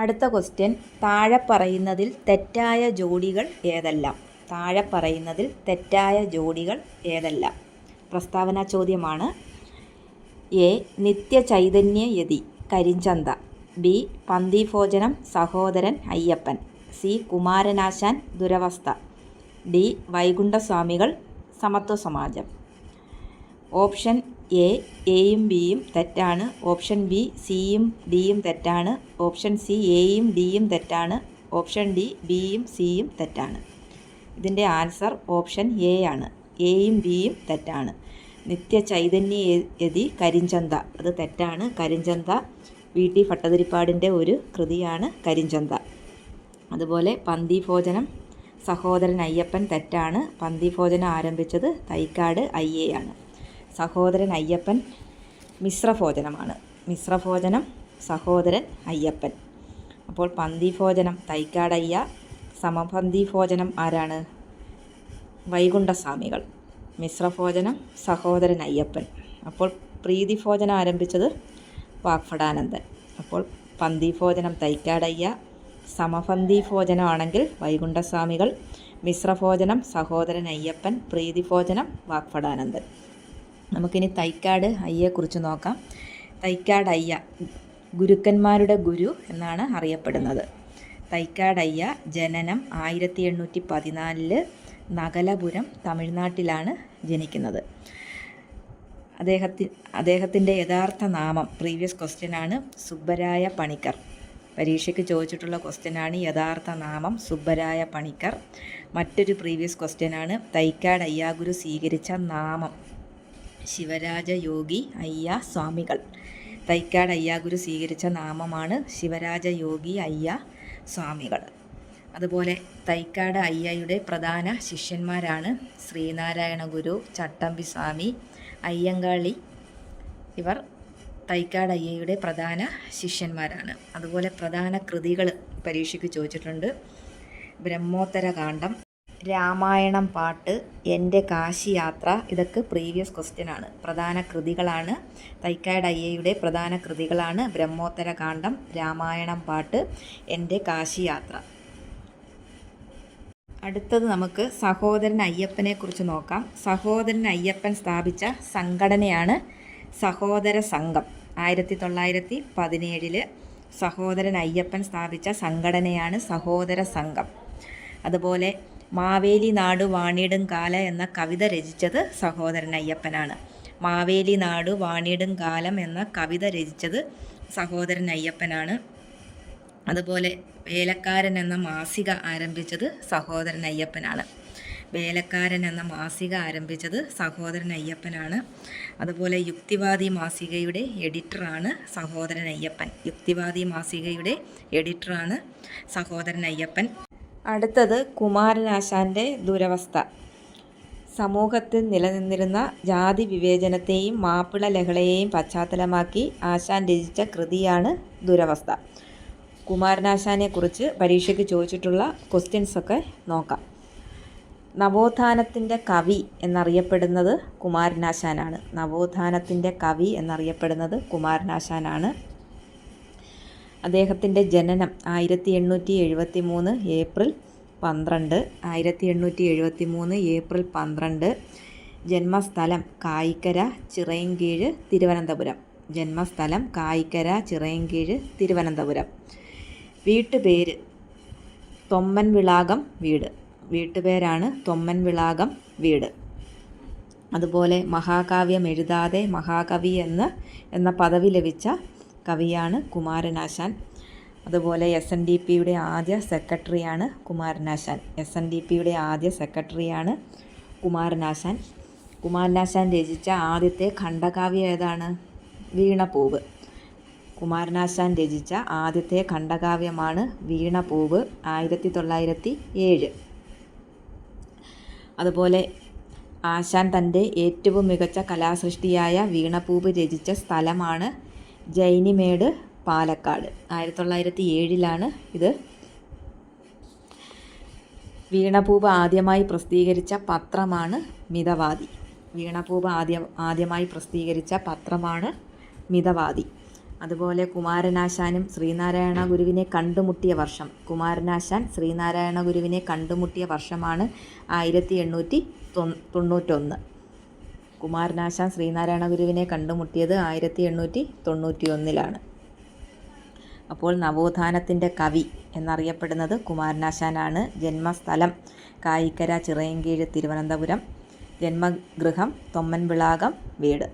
S1: അടുത്ത ക്വസ്റ്റ്യൻ, താഴെ പറയുന്നതിൽ തെറ്റായ ജോഡികൾ ഏതെല്ലാം? താഴെ പറയുന്നതിൽ തെറ്റായ ജോഡികൾ ഏതെല്ലാം? പ്രസ്താവന ചോദ്യമാണ്. A. Nitya Chaitanya Yati കരിഞ്ചന്ത. B. പന്തിഭോജനം Sahodaran Ayyappan. C. Kumaranasan ദുരവസ്ഥ. D. വൈകുണ്ഠസ്വാമികൾ സമത്വ സമാജം. ഓപ്ഷൻ A Aയും Bയും തെറ്റാണ്. ഓപ്ഷൻ B Cയും Dയും തെറ്റാണ്. ഓപ്ഷൻ C Aയും Dയും തെറ്റാണ്. ഓപ്ഷൻ D Bയും Cയും തെറ്റാണ്. ഇതിൻ്റെ ആൻസർ ഓപ്ഷൻ A ആണ്. Aയും Bയും തെറ്റാണ്. നിത്യചൈതന്യയതി കരിഞ്ചന്ത അത് തെറ്റാണ്. കരിഞ്ചന്ത VT ഭട്ടതിരിപ്പാടിൻ്റെ ഒരു കൃതിയാണ് കരിഞ്ചന്ത. അതുപോലെ പന്തിഭോജനം സഹോദരൻ അയ്യപ്പൻ തെറ്റാണ്. പന്തിഭോജനം ആരംഭിച്ചത് തൈക്കാട് അയ്യയാണ്. സഹോദരൻ അയ്യപ്പൻ മിശ്രഭോജനമാണ്. മിശ്രഭോജനം സഹോദരൻ അയ്യപ്പൻ. അപ്പോൾ പന്തിഭോജനം തൈക്കാടയ്യ, സമപന്തിഭോജനം ആരാണ്? വൈകുണ്ഠസ്വാമികൾ. മിശ്രഭോജനം സഹോദരൻ അയ്യപ്പൻ. അപ്പോൾ പ്രീതിഭോജനം ആരംഭിച്ചത് വാഗ്ഭടാനന്ദൻ. അപ്പോൾ പന്തിഭോജനം തൈക്കാടയ്യ, സമപന്തിഭോജനമാണെങ്കിൽ വൈകുണ്ഠസ്വാമികൾ, മിശ്രഭോജനം സഹോദരൻ അയ്യപ്പൻ, പ്രീതിഭോജനം വാഗ്ഭടാനന്ദൻ. നമുക്കിനി തൈക്കാട് അയ്യയെക്കുറിച്ച് നോക്കാം. തൈക്കാട് അയ്യ ഗുരുക്കന്മാരുടെ ഗുരു എന്നാണ് അറിയപ്പെടുന്നത്. തൈക്കാട് അയ്യ ജനനം 1814 നഗലപുരം തമിഴ്നാട്ടിലാണ് ജനിക്കുന്നത്. അദ്ദേഹത്തിൻ്റെ യഥാർത്ഥ നാമം പ്രീവിയസ് ക്വസ്റ്റ്യനാണ് സുബ്ബരായ പണിക്കർ. പരീക്ഷയ്ക്ക് ചോദിച്ചിട്ടുള്ള ക്വസ്റ്റ്യനാണ് യഥാർത്ഥ നാമം സുബ്ബരായ പണിക്കർ. മറ്റൊരു പ്രീവിയസ് ക്വസ്റ്റ്യനാണ് തൈക്കാട് അയ്യാഗുരു സ്വീകരിച്ച നാമം ശിവരാജയോഗി അയ്യ സ്വാമികൾ. തൈക്കാട് അയ്യാഗുരു സ്വീകരിച്ച നാമമാണ് ശിവരാജയോഗി അയ്യ സ്വാമികൾ. അതുപോലെ തൈക്കാട് അയ്യയുടെ പ്രധാന ശിഷ്യന്മാരാണ് ശ്രീനാരായണ ഗുരു, ചട്ടമ്പി സ്വാമി, അയ്യങ്കാളി. ഇവർ തൈക്കാട് അയ്യയുടെ പ്രധാന ശിഷ്യന്മാരാണ്. അതുപോലെ പ്രധാന കൃതികൾ പരീക്ഷയ്ക്ക് ചോദിച്ചിട്ടുണ്ട്. ബ്രഹ്മോത്തര കാണ്ഡം, രാമായണം പാട്ട്, എൻ്റെ കാശി യാത്ര. ഇതൊക്കെ പ്രീവിയസ് ക്വസ്റ്റ്യനാണ്. പ്രധാന കൃതികളാണ്. തൈക്കാട് അയ്യയുടെ പ്രധാന കൃതികളാണ് ബ്രഹ്മോത്തര കാണ്ഡം, രാമായണം പാട്ട്, എൻ്റെ കാശി യാത്ര. അടുത്തത് നമുക്ക് സഹോദരൻ അയ്യപ്പനെ കുറിച്ച് നോക്കാം. സഹോദരൻ അയ്യപ്പൻ സ്ഥാപിച്ച സംഘടനയാണ് സഹോദര സംഘം. 1917 സഹോദരൻ അയ്യപ്പൻ സ്ഥാപിച്ച സംഘടനയാണ് സഹോദര സംഘം. അതുപോലെ മാവേലി നാടു വാണിടും കാല എന്ന കവിത രചിച്ചത് സഹോദരൻ അയ്യപ്പനാണ്. മാവേലി നാടു വാണിടും കാലം എന്ന കവിത രചിച്ചത് സഹോദരൻ അയ്യപ്പനാണ്. അതുപോലെ വേലക്കാരൻ എന്ന മാസിക ആരംഭിച്ചത് സഹോദരൻ അയ്യപ്പനാണ്. വേലക്കാരൻ എന്ന മാസിക ആരംഭിച്ചത് സഹോദരൻ അയ്യപ്പനാണ്. അതുപോലെ യുക്തിവാദി മാസികയുടെ എഡിറ്ററാണ് സഹോദരൻ അയ്യപ്പൻ. യുക്തിവാദി മാസികയുടെ എഡിറ്ററാണ് സഹോദരൻ അയ്യപ്പൻ. അടുത്തത് കുമാരനാശാൻ്റെ ദുരവസ്ഥ. സമൂഹത്തിൽ നിലനിന്നിരുന്ന ജാതി വിവേചനത്തെയും മാപ്പിള ലഹളയെയും പശ്ചാത്തലമാക്കി ആശാൻ രചിച്ച കൃതിയാണ് ദുരവസ്ഥ. കുമാരനാശാനെക്കുറിച്ച് പരീക്ഷയ്ക്ക് ചോദിച്ചിട്ടുള്ള ക്വസ്റ്റ്യൻസൊക്കെ നോക്കാം. നവോത്ഥാനത്തിൻ്റെ കവി എന്നറിയപ്പെടുന്നത് കുമാരനാശാനാണ്. നവോത്ഥാനത്തിൻ്റെ കവി എന്നറിയപ്പെടുന്നത് കുമാരനാശാനാണ്. അദ്ദേഹത്തിൻ്റെ ജനനം 1873 ഏപ്രിൽ 12. 1873 ഏപ്രിൽ 12. ജന്മസ്ഥലം കായിക്കര ചിറയൻകീഴ് തിരുവനന്തപുരം. ജന്മസ്ഥലം കായിക്കര ചിറയൻകീഴ് തിരുവനന്തപുരം. വീട്ടുപേര് തൊമ്മൻവിളാകം വീട്. വീട്ടുപേരാണ് തൊമ്മൻവിളാകം വീട്. അതുപോലെ മഹാകാവ്യം എഴുതാതെ മഹാകവി എന്ന പദവി ലഭിച്ച കവിയാണ് കുമാരനാശാൻ. അതുപോലെ SNDPയുടെ ആദ്യ സെക്രട്ടറിയാണ് കുമാരനാശാൻ. SNDPയുടെ ആദ്യ സെക്രട്ടറിയാണ് കുമാരനാശാൻ. കുമാരനാശാൻ രചിച്ച ആദ്യത്തെ ഖണ്ഡകാവ്യം ഏതാണ്? വീണപ്പൂവ്. കുമാരനാശാൻ രചിച്ച ആദ്യത്തെ ഖണ്ഡകാവ്യമാണ് വീണപ്പൂവ്, 1907. അതുപോലെ ആശാൻ തൻ്റെ ഏറ്റവും മികച്ച കലാസൃഷ്ടിയായ വീണപ്പൂവ് രചിച്ച സ്ഥലമാണ് ജൈനിമേട്, പാലക്കാട്. 1907 ഇത്. വീണപ്പൂവ് ആദ്യമായി പ്രസിദ്ധീകരിച്ച പത്രമാണ് മിതവാദി. വീണപ്പൂവ് ആദ്യമായി പ്രസിദ്ധീകരിച്ച പത്രമാണ് മിതവാദി. അതുപോലെ കുമാരനാശാനും ശ്രീനാരായണ ഗുരുവിനെ കണ്ടുമുട്ടിയ വർഷം. കുമാരനാശാൻ ശ്രീനാരായണ ഗുരുവിനെ കണ്ടുമുട്ടിയ വർഷമാണ് 1891. കുമാരനാശാൻ ശ്രീനാരായണ ഗുരുവിനെ കണ്ടുമുട്ടിയത് 1891. അപ്പോൾ നവോത്ഥാനത്തിൻ്റെ കവി എന്നറിയപ്പെടുന്നത് കുമാരനാശാനാണ്. ജന്മസ്ഥലം കായിക്കര ചിറയൻകീഴ് തിരുവനന്തപുരം. ജന്മഗൃഹം തൊമ്മൻവിളാകം വീട്.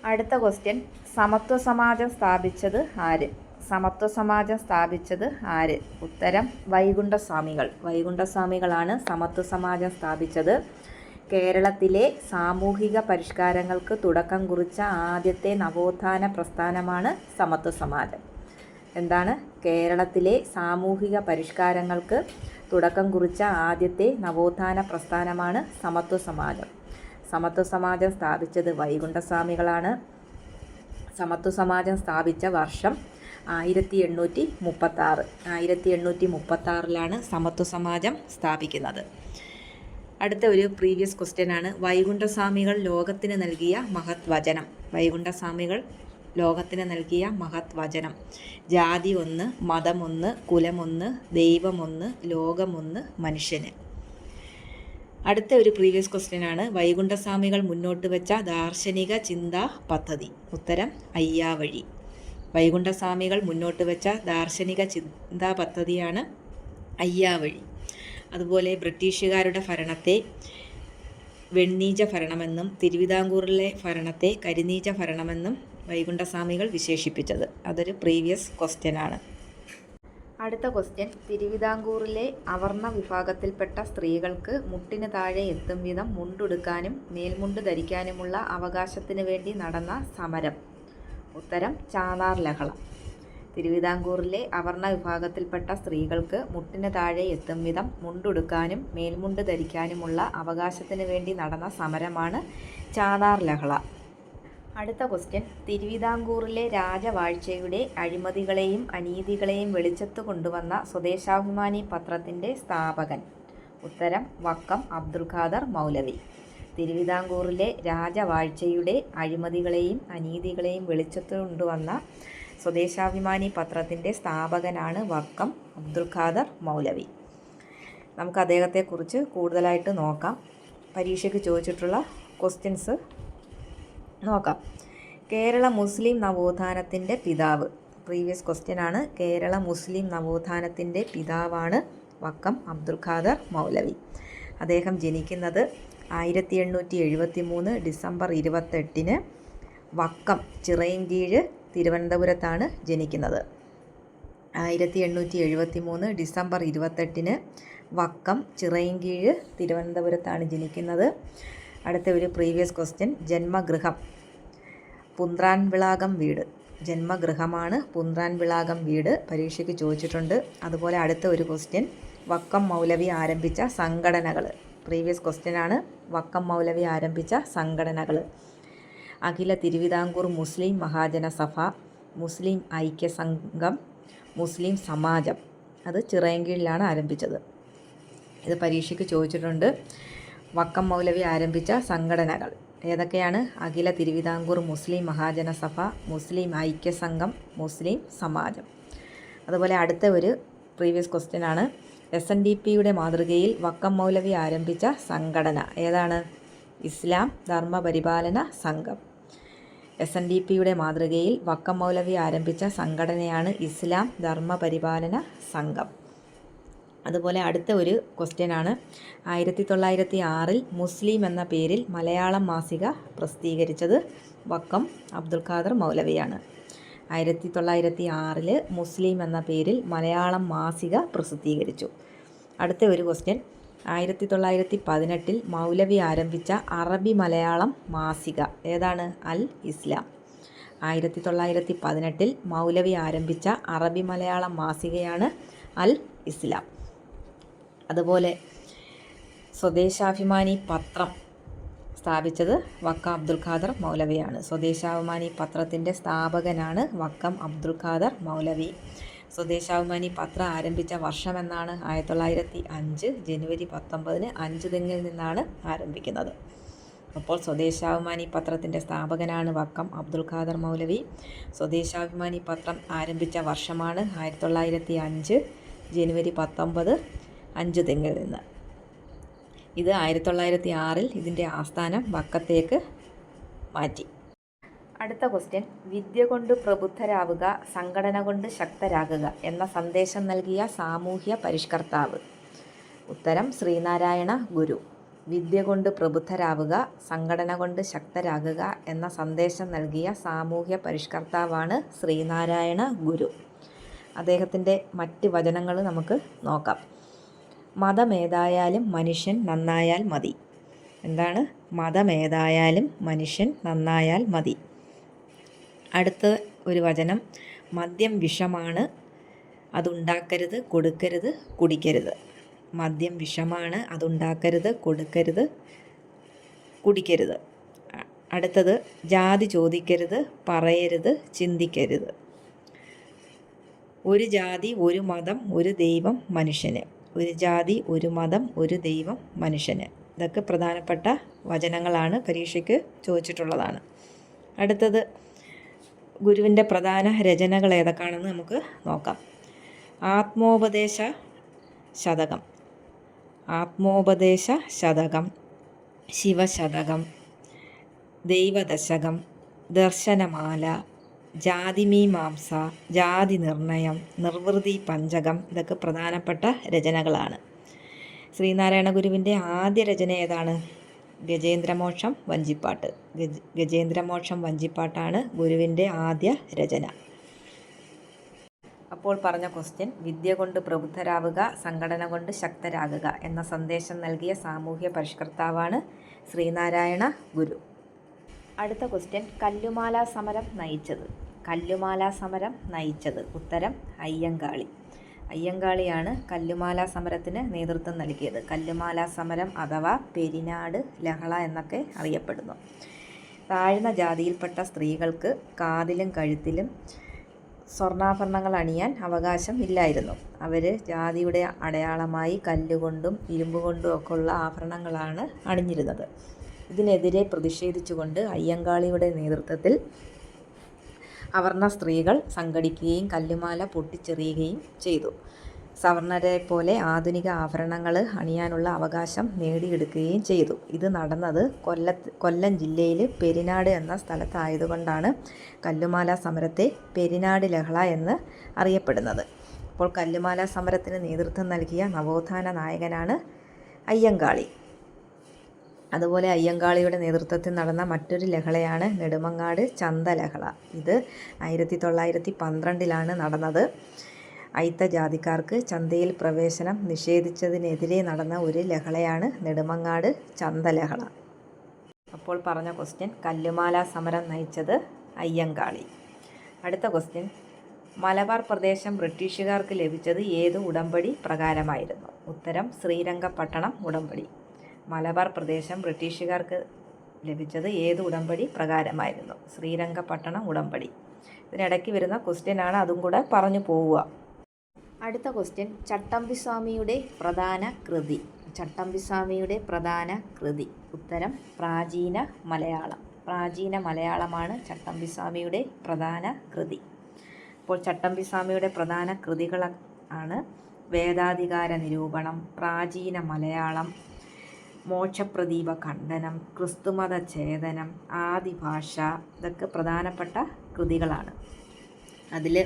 S1: അടുത്ത ക്വസ്റ്റ്യൻ, സമത്വ സമാജം സ്ഥാപിച്ചത് ആര്? സമത്വ സമാജം സ്ഥാപിച്ചത് ആര്? ഉത്തരം വൈകുണ്ഠസ്വാമികൾ. വൈകുണ്ഠസ്വാമികളാണ് സമത്വ സമാജം സ്ഥാപിച്ചത്. കേരളത്തിലെ സാമൂഹിക പരിഷ്കാരങ്ങൾക്ക് തുടക്കം കുറിച്ച ആദ്യത്തെ നവോത്ഥാന പ്രസ്ഥാനമാണ് സമത്വ സമാജം. എന്താണ്? കേരളത്തിലെ സാമൂഹിക പരിഷ്കാരങ്ങൾക്ക് തുടക്കം കുറിച്ച ആദ്യത്തെ നവോത്ഥാന പ്രസ്ഥാനമാണ് സമത്വ സമാജം. സമത്വ സമാജം സ്ഥാപിച്ചത് വൈകുണ്ഠസ്വാമികളാണ്. സമത്വ സമാജം സ്ഥാപിച്ച വർഷം 1836. 1836 സമത്വ സമാജം സ്ഥാപിക്കുന്നത്. അടുത്ത ഒരു പ്രീവിയസ് ക്വസ്റ്റ്യനാണ്, വൈകുണ്ഠസ്വാമികൾ ലോകത്തിന് നൽകിയ മഹത് വചനം. വൈകുണ്ഠസ്വാമികൾ ലോകത്തിന് നൽകിയ മഹത് വചനം. ജാതി ഒന്ന്, മതമൊന്ന്, കുലമൊന്ന്, ദൈവമൊന്ന്, ലോകമൊന്ന്, മനുഷ്യന്. അടുത്ത ഒരു പ്രീവിയസ് ക്വസ്റ്റ്യനാണ്, വൈകുണ്ഠസ്വാമികൾ മുന്നോട്ട് വെച്ച ദാർശനിക ചിന്താ പദ്ധതി. ഉത്തരം അയ്യാവഴി. വൈകുണ്ഠസ്വാമികൾ മുന്നോട്ട് വെച്ച ദാർശനിക ചിന്താ പദ്ധതിയാണ് അയ്യാവഴി. അതുപോലെ ബ്രിട്ടീഷുകാരുടെ ഭരണത്തെ വെണ്ണീച ഭരണമെന്നും തിരുവിതാംകൂറിലെ ഭരണത്തെ കരിനീച ഭരണമെന്നും വൈകുണ്ഠസ്വാമികൾ വിശേഷിപ്പിച്ചത്. അതൊരു പ്രീവിയസ് ക്വസ്റ്റ്യനാണ്. അടുത്ത ക്വസ്റ്റ്യൻ, തിരുവിതാംകൂറിലെ അവർണ വിഭാഗത്തിൽപ്പെട്ട സ്ത്രീകൾക്ക് മുട്ടിന് താഴെ എത്തും വിധം മുണ്ടുടുക്കാനും മേൽമുണ്ട് ധരിക്കാനുമുള്ള അവകാശത്തിന് വേണ്ടി നടന്ന സമരം. ഉത്തരം ചാന്നാർ ലഹള. തിരുവിതാംകൂറിലെ അവർണ വിഭാഗത്തിൽപ്പെട്ട സ്ത്രീകൾക്ക് മുട്ടിന് താഴെ എത്തും വിധം മുണ്ടുടുക്കാനും മേൽമുണ്ട് ധരിക്കാനുമുള്ള അവകാശത്തിന് വേണ്ടി നടന്ന സമരമാണ് ചാന്നാർ ലഹള. അടുത്ത ക്വസ്റ്റ്യൻ, തിരുവിതാംകൂറിലെ രാജവാഴ്ചയുടെ അഴിമതികളെയും അനീതികളെയും വെളിച്ചത്ത് കൊണ്ടുവന്ന സ്വദേശാഭിമാനി പത്രത്തിൻ്റെ സ്ഥാപകൻ. ഉത്തരം വക്കം അബ്ദുൽ ഖാദർ മൗലവി. തിരുവിതാംകൂറിലെ രാജവാഴ്ചയുടെ അഴിമതികളെയും അനീതികളെയും വെളിച്ചത്ത് കൊണ്ടുവന്ന സ്വദേശാഭിമാനി പത്രത്തിൻ്റെ സ്ഥാപകനാണ് വക്കം അബ്ദുൽ ഖാദർ മൗലവി. നമുക്ക് അദ്ദേഹത്തെക്കുറിച്ച് കൂടുതലായിട്ട് നോക്കാം. പരീക്ഷയ്ക്ക് ചോദിച്ചിട്ടുള്ള ക്വസ്റ്റ്യൻസ് നോക്കാം. കേരള മുസ്ലിം നവോത്ഥാനത്തിൻ്റെ പിതാവ്. പ്രീവിയസ് ക്വസ്റ്റ്യനാണ്. കേരള മുസ്ലിം നവോത്ഥാനത്തിൻ്റെ പിതാവാണ് വക്കം അബ്ദുൽ ഖാദർ മൗലവി. അദ്ദേഹം ജനിക്കുന്നത് 1873 ഡിസംബർ 28 വക്കം ചിറയൻകീഴ് തിരുവനന്തപുരത്താണ് ജനിക്കുന്നത്. 1873 ഡിസംബർ 28 വക്കം ചിറയിൻകീഴ് തിരുവനന്തപുരത്താണ് ജനിക്കുന്നത്. അടുത്ത ഒരു പ്രീവിയസ് ക്വസ്റ്റ്യൻ. ജന്മഗൃഹം പുന്ത്രാൻവിളാകം വീട്. ജന്മഗൃഹമാണ് പുന്ത്രാൻവിളാകം വീട്. പരീക്ഷയ്ക്ക് ചോദിച്ചിട്ടുണ്ട്. അതുപോലെ അടുത്ത ഒരു ക്വസ്റ്റ്യൻ. വക്കം മൗലവി ആരംഭിച്ച സംഘടനകൾ. പ്രീവിയസ് ക്വസ്റ്റ്യനാണ്. വക്കം മൗലവി ആരംഭിച്ച സംഘടനകൾ: അഖില തിരുവിതാംകൂർ മുസ്ലിം മഹാജന സഭ, മുസ്ലിം ഐക്യസംഘം, മുസ്ലിം സമാജം. അത് ചിറയൻകീഴിലാണ് ആരംഭിച്ചത്. ഇത് പരീക്ഷയ്ക്ക് ചോദിച്ചിട്ടുണ്ട്. വക്കം മൗലവി ആരംഭിച്ച സംഘടനകൾ ഏതൊക്കെയാണ്? അഖില തിരുവിതാംകൂർ മുസ്ലിം മഹാജന സഭ, മുസ്ലിം ഐക്യസംഘം, മുസ്ലിം സമാജം. അതുപോലെ അടുത്ത ഒരു പ്രീവിയസ് ക്വസ്റ്റ്യനാണ്. SNDPയുടെ മാതൃകയിൽ വക്കം മൗലവി ആരംഭിച്ച സംഘടന ഏതാണ്? ഇസ്ലാം ധർമ്മപരിപാലന സംഘം. SNDPയുടെ മാതൃകയിൽ വക്കം മൗലവി ആരംഭിച്ച സംഘടനയാണ് ഇസ്ലാം ധർമ്മപരിപാലന സംഘം. അതുപോലെ അടുത്ത ഒരു ക്വസ്റ്റ്യനാണ്. 1906 മുസ്ലിം എന്ന പേരിൽ മലയാളം മാസിക പ്രസിദ്ധീകരിച്ചത് വക്കം അബ്ദുൽ ഖാദർ മൗലവിയാണ്. 1906 മുസ്ലിം എന്ന പേരിൽ മലയാളം മാസിക പ്രസിദ്ധീകരിച്ചു. അടുത്ത ഒരു ക്വസ്റ്റ്യൻ. 1918 മൗലവി ആരംഭിച്ച അറബി മലയാളം മാസിക ഏതാണ്? അൽ ഇസ്ലാം. 1918 മൗലവി ആരംഭിച്ച അറബി മലയാളം മാസികയാണ് അൽ ഇസ്ലാം. അതുപോലെ സ്വദേശാഭിമാനി പത്രം സ്ഥാപിച്ചത് വക്കം അബ്ദുൽ ഖാദർ മൗലവിയാണ്. സ്വദേശാഭിമാനി പത്രത്തിൻ്റെ സ്ഥാപകനാണ് വക്കം അബ്ദുൽ ഖാദർ മൗലവി. സ്വദേശാഭിമാനി പത്രം ആരംഭിച്ച വർഷമെന്നാണ്? 1905 ജനുവരി 19 അഞ്ചുതെങ്ങിൽ നിന്നാണ് ആരംഭിക്കുന്നത്. അപ്പോൾ സ്വദേശാഭിമാനി പത്രത്തിൻ്റെ സ്ഥാപകനാണ് വക്കം അബ്ദുൽ ഖാദർ മൗലവി. സ്വദേശാഭിമാനി പത്രം ആരംഭിച്ച വർഷമാണ് 1905 ജനുവരി 19 അഞ്ചുതെങ്ങിൽ നിന്ന്. ഇത് 1906 ഇതിൻ്റെ ആസ്ഥാനം വക്കത്തേക്ക് മാറ്റി. അടുത്ത ക്വസ്റ്റ്യൻ. വിദ്യ കൊണ്ട് പ്രബുദ്ധരാവുക, സംഘടന കൊണ്ട് ശക്തരാകുക എന്ന സന്ദേശം നൽകിയ സാമൂഹ്യ പരിഷ്കർത്താവ്. ഉത്തരം ശ്രീനാരായണ ഗുരു. വിദ്യ കൊണ്ട് പ്രബുദ്ധരാവുക, സംഘടന കൊണ്ട് ശക്തരാകുക എന്ന സന്ദേശം നൽകിയ സാമൂഹ്യ പരിഷ്കർത്താവാണ് ശ്രീനാരായണ ഗുരു. അദ്ദേഹത്തിൻ്റെ മറ്റ് വചനങ്ങൾ നമുക്ക് നോക്കാം. മതമേതായാലും മനുഷ്യൻ നന്നായാൽ മതി. എന്താണ്? മതമേതായാലും മനുഷ്യൻ നന്നായാൽ മതി. അടുത്ത ഒരു വചനം. മദ്യം വിഷമാണ്, അതുണ്ടാക്കരുത്, കൊടുക്കരുത്, കുടിക്കരുത്. മദ്യം വിഷമാണ്, അതുണ്ടാക്കരുത്, കൊടുക്കരുത്, കുടിക്കരുത്. അടുത്തത്. ജാതി ചോദിക്കരുത്, പറയരുത്, ചിന്തിക്കരുത്. ഒരു ജാതി, ഒരു മതം, ഒരു ദൈവം മനുഷ്യന്. ഒരു ജാതി, ഒരു മതം, ഒരു ദൈവം മനുഷ്യന്. ഇതൊക്കെ പ്രധാനപ്പെട്ട വചനങ്ങളാണ്, പരീക്ഷയ്ക്ക് ചോദിച്ചിട്ടുള്ളതാണ്. അടുത്തത്. ഗുരുവിൻ്റെ പ്രധാന രചനകൾ ഏതൊക്കെയാണെന്ന് നമുക്ക് നോക്കാം. ആത്മോപദേശ ശതകം, ആത്മോപദേശ ശതകം, ശിവശതകം, ദൈവദശകം, ദർശനമാല, ജാതിമീമാംസ, ജാതി നിർണയം, നിർവൃതി പഞ്ചകം. ഇതൊക്കെ പ്രധാനപ്പെട്ട രചനകളാണ്. ശ്രീനാരായണ ഗുരുവിൻ്റെ ആദ്യ രചന ഏതാണ്? ഗജേന്ദ്രമോക്ഷം വഞ്ചിപ്പാട്ട്. ഗജേന്ദ്രമോക്ഷം വഞ്ചിപ്പാട്ടാണ് ഗുരുവിൻ്റെ ആദ്യ രചന. അപ്പോൾ പറഞ്ഞ ക്വസ്റ്റ്യൻ. വിദ്യ കൊണ്ട് പ്രബുദ്ധരാവുക, സംഘടന കൊണ്ട് ശക്തരാകുക എന്ന സന്ദേശം നൽകിയ സാമൂഹ്യ പരിഷ്കർത്താവാണ് ശ്രീനാരായണ ഗുരു. അടുത്ത ക്വസ്റ്റ്യൻ. കല്ലുമാല സമരം നയിച്ചത്. കല്ലുമാല സമരം നയിച്ചത്. ഉത്തരം അയ്യങ്കാളി. അയ്യങ്കാളിയാണ് കല്ലുമാല സമരത്തിന് നേതൃത്വം നൽകിയത്. കല്ലുമാല സമരം അഥവാ പെരിനാട് ലഹള എന്നൊക്കെ അറിയപ്പെടുന്നു. താഴ്ന്ന ജാതിയിൽപ്പെട്ട സ്ത്രീകൾക്ക് കാതിലും കഴുത്തിലും സ്വർണ്ണാഭരണങ്ങൾ അണിയാൻ അവകാശം ഇല്ലായിരുന്നു. അവർ ജാതിയുടെ അടയാളമായി കല്ലുകൊണ്ടും ഇരുമ്പ് കൊണ്ടും ഒക്കെ ഉള്ള ആഭരണങ്ങളാണ് അണിഞ്ഞിരുന്നത്. ഇതിനെതിരെ പ്രതിഷേധിച്ചുകൊണ്ട് അയ്യങ്കാളിയുടെ നേതൃത്വത്തിൽ അവർണ സ്ത്രീകൾ സംഘടിക്കുകയും കല്ലുമാല പൊട്ടിച്ചെറിയുകയും ചെയ്തു. സവർണരെ പോലെ ആധുനിക ആഭരണങ്ങൾ അണിയാനുള്ള അവകാശം നേടിയെടുക്കുകയും ചെയ്തു. ഇത് നടന്നത് കൊല്ലം ജില്ലയിൽ പെരിനാട് എന്ന സ്ഥലത്തായതുകൊണ്ടാണ് കല്ലുമാല സമരത്തെ പെരിനാട് ലഹള എന്ന് അറിയപ്പെടുന്നത്. അപ്പോൾ കല്ലുമാല സമരത്തിന് നേതൃത്വം നൽകിയ നവോത്ഥാന നായകനാണ് അയ്യങ്കാളി. അതുപോലെ അയ്യങ്കാളിയുടെ നേതൃത്വത്തിൽ നടന്ന മറ്റൊരു ലഹളയാണ് നെടുമങ്ങാട് ചന്തലഹള. ഇത് 1912 നടന്നത്. അയിത്ത ജാതിക്കാർക്ക് ചന്തയിൽ പ്രവേശനം നിഷേധിച്ചതിനെതിരെ നടന്ന ഒരു ലഹളയാണ് നെടുമങ്ങാട് ചന്തലഹള. അപ്പോൾ പറഞ്ഞ ക്വസ്റ്റ്യൻ, കല്ലുമാല സമരം നയിച്ചത് അയ്യങ്കാളി. അടുത്ത ക്വസ്റ്റ്യൻ, മലബാർ പ്രദേശം ബ്രിട്ടീഷുകാർക്ക് ലഭിച്ചത് ഏത് ഉടമ്പടി പ്രകാരമായിരുന്നു? ഉത്തരം ശ്രീരംഗപട്ടണം ഉടമ്പടി. മലബാർ പ്രദേശം ബ്രിട്ടീഷുകാർക്ക് ലഭിച്ചത് ഏത് ഉടമ്പടി പ്രകാരമായിരുന്നു? ശ്രീരംഗപട്ടണം ഉടമ്പടി. ഇതിനിടയ്ക്ക് വരുന്ന ക്വസ്റ്റ്യനാണ്, അതും കൂടെ പറഞ്ഞു പോവുക. അടുത്ത ക്വസ്റ്റ്യൻ, ചട്ടമ്പിസ്വാമിയുടെ പ്രധാന കൃതി. ചട്ടമ്പിസ്വാമിയുടെ പ്രധാന കൃതി. ഉത്തരം പ്രാചീന മലയാളം. പ്രാചീന മലയാളമാണ് ചട്ടമ്പിസ്വാമിയുടെ പ്രധാന കൃതി. അപ്പോൾ ചട്ടമ്പിസ്വാമിയുടെ പ്രധാന കൃതികൾ ആണ് വേദാധികാര നിരൂപണം, പ്രാചീന മലയാളം, മോക്ഷപ്രദീപ ഖണ്ഡനം, ക്രിസ്തുമത ഛേദനം, ആദിഭാഷ. ഇതൊക്കെ പ്രധാനപ്പെട്ട കൃതികളാണ്. അതിൽ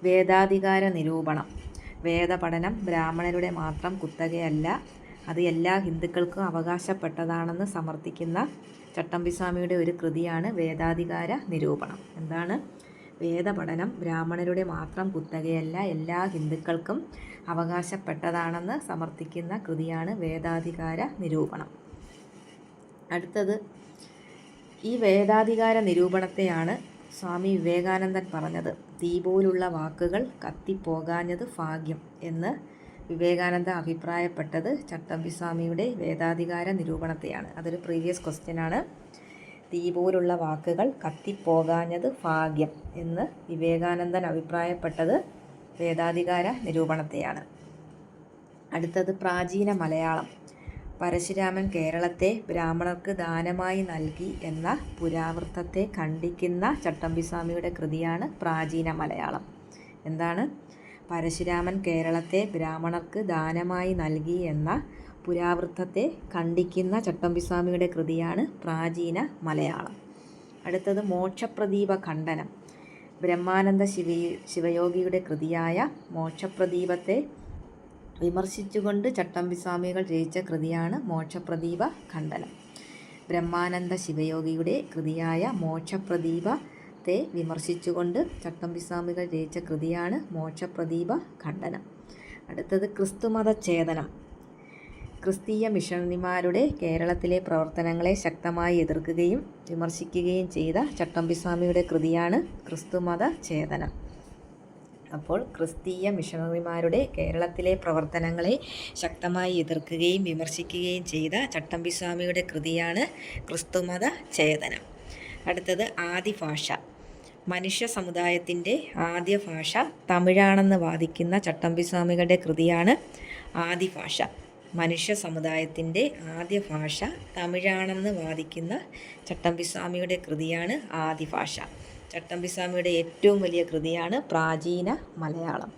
S1: വേദാധികാര നിരൂപണം, വേദപഠനം ബ്രാഹ്മണരുടെ മാത്രം കുത്തകയല്ല, അത് എല്ലാ ഹിന്ദുക്കൾക്കും അവകാശപ്പെട്ടതാണെന്ന് സമർത്ഥിക്കുന്ന ചട്ടമ്പിസ്വാമിയുടെ ഒരു കൃതിയാണ് വേദാധികാര നിരൂപണം. എന്താണ്? വേദപഠനം ബ്രാഹ്മണരുടെ മാത്രം കുത്തകയല്ല, എല്ലാ ഹിന്ദുക്കൾക്കും അവകാശപ്പെട്ടതാണെന്ന് സമർത്ഥിക്കുന്ന കൃതിയാണ് വേദാധികാര നിരൂപണം. അടുത്തത്, ഈ വേദാധികാര നിരൂപണത്തെയാണ് സ്വാമി വിവേകാനന്ദൻ പറഞ്ഞത്, തീ പോലുള്ള വാക്കുകൾ കത്തിപ്പോകാഞ്ഞത് ഭാഗ്യം എന്ന് വിവേകാനന്ദ അഭിപ്രായപ്പെട്ടത് ചട്ടമ്പിസ്വാമിയുടെ വേദാധികാര നിരൂപണത്തെയാണ്. അതൊരു പ്രീവിയസ് ക്വസ്റ്റ്യനാണ്. തീ പോലുള്ള വാക്കുകൾ കത്തിപ്പോകാഞ്ഞത് ഭാഗ്യം എന്ന് വിവേകാനന്ദൻ അഭിപ്രായപ്പെട്ടത് വേദാധികാര നിരൂപണത്തെയാണ്. അടുത്തത്, പ്രാചീന മലയാളം. പരശുരാമൻ കേരളത്തെ ബ്രാഹ്മണർക്ക് ദാനമായി നൽകി എന്ന പുരാവൃത്തത്തെ ఖണ്ഡിക്കുന്ന ചട്ടമ്പിസ്വാമിയുടെ കൃതിയാണ് പ്രാചീന മലയാളം. എന്താണ്? പരശുരാമൻ കേരളത്തെ ബ്രാഹ്മണർക്ക് ദാനമായി നൽകി എന്ന പുരാവൃത്തത്തെ ഖണ്ഡിക്കുന്ന ചട്ടമ്പിസ്വാമിയുടെ കൃതിയാണ് പ്രാചീന മലയാളം. അടുത്തത്, മോക്ഷപ്രദീപ ഖണ്ഡനം. ബ്രഹ്മാനന്ദ ശിവയോഗിയുടെ കൃതിയായ മോക്ഷപ്രദീപത്തെ വിമർശിച്ചുകൊണ്ട് ചട്ടമ്പിസ്വാമികൾ രചിച്ച കൃതിയാണ് മോക്ഷപ്രദീപ ഖണ്ഡനം. ബ്രഹ്മാനന്ദ ശിവയോഗിയുടെ കൃതിയായ മോക്ഷപ്രദീപത്തെ വിമർശിച്ചുകൊണ്ട് ചട്ടമ്പിസ്വാമികൾ രചിച്ച കൃതിയാണ് മോക്ഷപ്രദീപ ഖണ്ഡനം. അടുത്തത്, ക്രിസ്തുമത ഛേദനം. ക്രിസ്തീയ മിഷണറിമാരുടെ കേരളത്തിലെ പ്രവർത്തനങ്ങളെ ശക്തമായി എതിർക്കുകയും വിമർശിക്കുകയും ചെയ്ത ചട്ടമ്പിസ്വാമിയുടെ കൃതിയാണ് ക്രിസ്തുമത ഛേദനം. അപ്പോൾ ക്രിസ്തീയ മിഷണറിമാരുടെ കേരളത്തിലെ പ്രവർത്തനങ്ങളെ ശക്തമായി എതിർക്കുകയും വിമർശിക്കുകയും ചെയ്ത ചട്ടമ്പിസ്വാമിയുടെ കൃതിയാണ് ക്രിസ്തുമത ഛേദനം. അടുത്തത്, ആദിഭാഷ. മനുഷ്യ സമുദായത്തിൻ്റെ ആദ്യ ഭാഷ തമിഴാണെന്ന് വാദിക്കുന്ന ചട്ടമ്പിസ്വാമികളുടെ കൃതിയാണ് ആദിഭാഷ. മനുഷ്യ സമുദായത്തിൻ്റെ ആദ്യ ഭാഷ തമിഴാണെന്ന് വാദിക്കുന്ന ചട്ടമ്പിസ്വാമിയുടെ കൃതിയാണ് ആദിഭാഷ. ചട്ടമ്പിസ്വാമിയുടെ ഏറ്റവും വലിയ കൃതിയാണ് പ്രാചീന മലയാളം.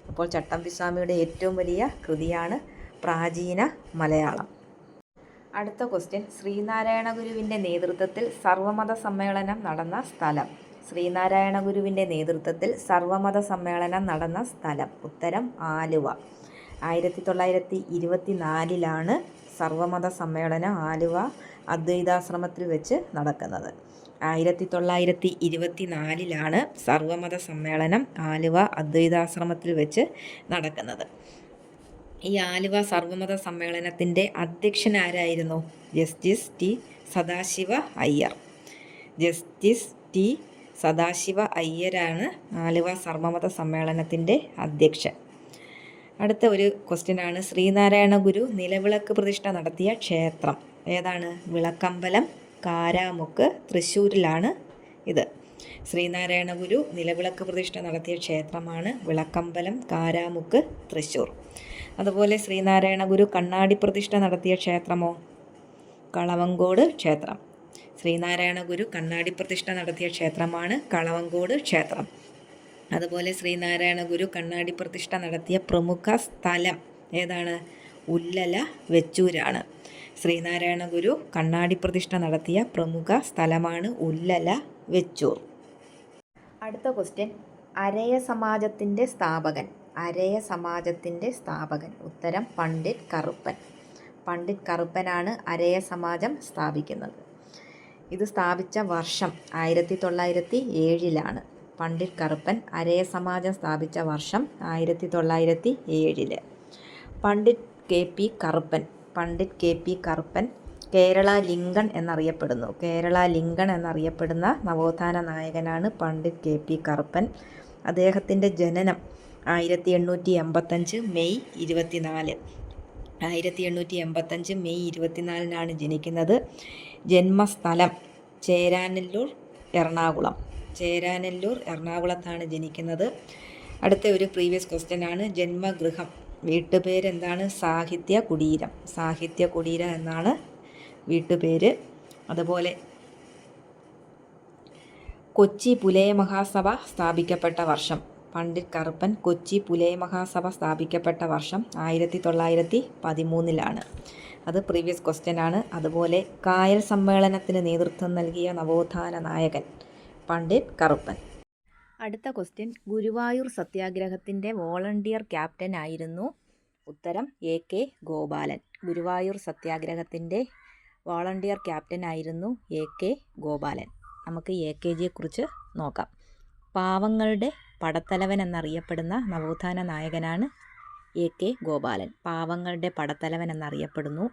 S1: അപ്പോൾ ചട്ടമ്പിസ്വാമിയുടെ ഏറ്റവും വലിയ കൃതിയാണ് പ്രാചീന മലയാളം. അടുത്ത ക്വസ്റ്റ്യൻ, ശ്രീനാരായണ ഗുരുവിൻ്റെ നേതൃത്വത്തിൽ സർവമത സമ്മേളനം നടന്ന സ്ഥലം. ശ്രീനാരായണ ഗുരുവിൻ്റെ നേതൃത്വത്തിൽ സർവമത സമ്മേളനം നടന്ന സ്ഥലം. ഉത്തരം ആലുവ. 1924 സർവമത സമ്മേളനം ആലുവ അദ്വൈതാശ്രമത്തിൽ വെച്ച് നടക്കുന്നത്. 1924 സർവമത സമ്മേളനം ആലുവ അദ്വൈതാശ്രമത്തിൽ വെച്ച് നടക്കുന്നത്. ഈ ആലുവ സർവമത സമ്മേളനത്തിൻ്റെ അധ്യക്ഷൻ ആരായിരുന്നു? Justice T Sadashiva Iyer. Justice T Sadashiva അയ്യരാണ് Aluva സർവമത സമ്മേളനത്തിൻ്റെ അധ്യക്ഷൻ. അടുത്ത ഒരു ക്വസ്റ്റ്യനാണ്, ശ്രീനാരായണ ഗുരു നിലവിളക്ക് പ്രതിഷ്ഠ നടത്തിയ ക്ഷേത്രം ഏതാണ്? വിളക്കമ്പലം, കാരാമുക്ക്, തൃശ്ശൂരിലാണ് ഇത്. ശ്രീനാരായണ ഗുരു നിലവിളക്ക് പ്രതിഷ്ഠ നടത്തിയ ക്ഷേത്രമാണ് വിളക്കമ്പലം, കാരാമുക്ക്, തൃശ്ശൂർ. അതുപോലെ ശ്രീനാരായണ ഗുരു കണ്ണാടി പ്രതിഷ്ഠ നടത്തിയ ക്ഷേത്രമോ? കളവങ്കോട് ക്ഷേത്രം. ശ്രീനാരായണ ഗുരു കണ്ണാടി പ്രതിഷ്ഠ നടത്തിയ ക്ഷേത്രമാണ് കളവങ്കോട് ക്ഷേത്രം. അതുപോലെ ശ്രീനാരായണ ഗുരു കണ്ണാടി പ്രതിഷ്ഠ നടത്തിയ പ്രമുഖ സ്ഥലം ഏതാണ്? ഉല്ലല, വെച്ചൂരാണ്. ശ്രീനാരായണ ഗുരു കണ്ണാടി പ്രതിഷ്ഠ നടത്തിയ പ്രമുഖ സ്ഥലമാണ് ഉല്ലല, വെച്ചൂർ. അടുത്ത ക്വസ്റ്റ്യൻ, അരയ സമാജത്തിൻ്റെ സ്ഥാപകൻ. അരയ സമാജത്തിൻ്റെ സ്ഥാപകൻ. ഉത്തരം പണ്ഡിറ്റ് കറുപ്പൻ. പണ്ഡിറ്റ് കറുപ്പനാണ് അരയ സമാജം സ്ഥാപിക്കുന്നത്. ഇത് സ്ഥാപിച്ച വർഷം 1907. പണ്ഡിറ്റ് കറുപ്പൻ അരയ സമാജം സ്ഥാപിച്ച വർഷം 1907. Pandit K P Karuppan Kerala Lincoln എന്നറിയപ്പെടുന്ന നവോത്ഥാന നായകനാണ് പണ്ഡിറ്റ് കെ പി കറുപ്പൻ. അദ്ദേഹത്തിൻ്റെ ജനനം 1885 മെയ് 24. 1885 മെയ് 24 ജനിക്കുന്നത്. ജന്മസ്ഥലം ചേരാനെല്ലൂർ, എറണാകുളത്താണ് ജനിക്കുന്നത്. അടുത്ത ഒരു പ്രീവിയസ് ക്വസ്റ്റ്യൻ ആണ്. ജന്മഗൃഹം, വീട്ടുപേരെന്താണ്? സാഹിത്യ കുടീരം എന്നാണ് വീട്ടുപേര്. അതുപോലെ കൊച്ചി പുലയ മഹാസഭ സ്ഥാപിക്കപ്പെട്ട വർഷം. പണ്ഡിറ്റ് കറുപ്പൻ കൊച്ചി പുലയ മഹാസഭ സ്ഥാപിക്കപ്പെട്ട വർഷം 1913. അത് പ്രീവിയസ് ക്വസ്റ്റ്യൻ ആണ്. അതുപോലെ കായൽ സമ്മേളനത്തിന് നേതൃത്വം നൽകിയ നവോത്ഥാന നായകൻ പണ്ഡിറ്റ് കറുപ്പൻ. അടുത്ത ക്വസ്റ്റ്യൻ, ഗുരുവായൂർ സത്യാഗ്രഹത്തിൻ്റെ വോളണ്ടിയർ ക്യാപ്റ്റൻ ആയിരുന്നു. ഉത്തരം AK Gopalan. Guruvayur സത്യാഗ്രഹത്തിൻ്റെ volunteer captain ആയിരുന്നു AK ഗോപാലൻ. നമുക്ക് AKജിയെക്കുറിച്ച് നോക്കാം. പാവങ്ങളുടെ പടത്തലവൻ എന്നറിയപ്പെടുന്ന നവോത്ഥാന നായകനാണ് AK ഗോപാലൻ. പാവങ്ങളുടെ പടത്തലവൻ എന്നറിയപ്പെടുന്നു.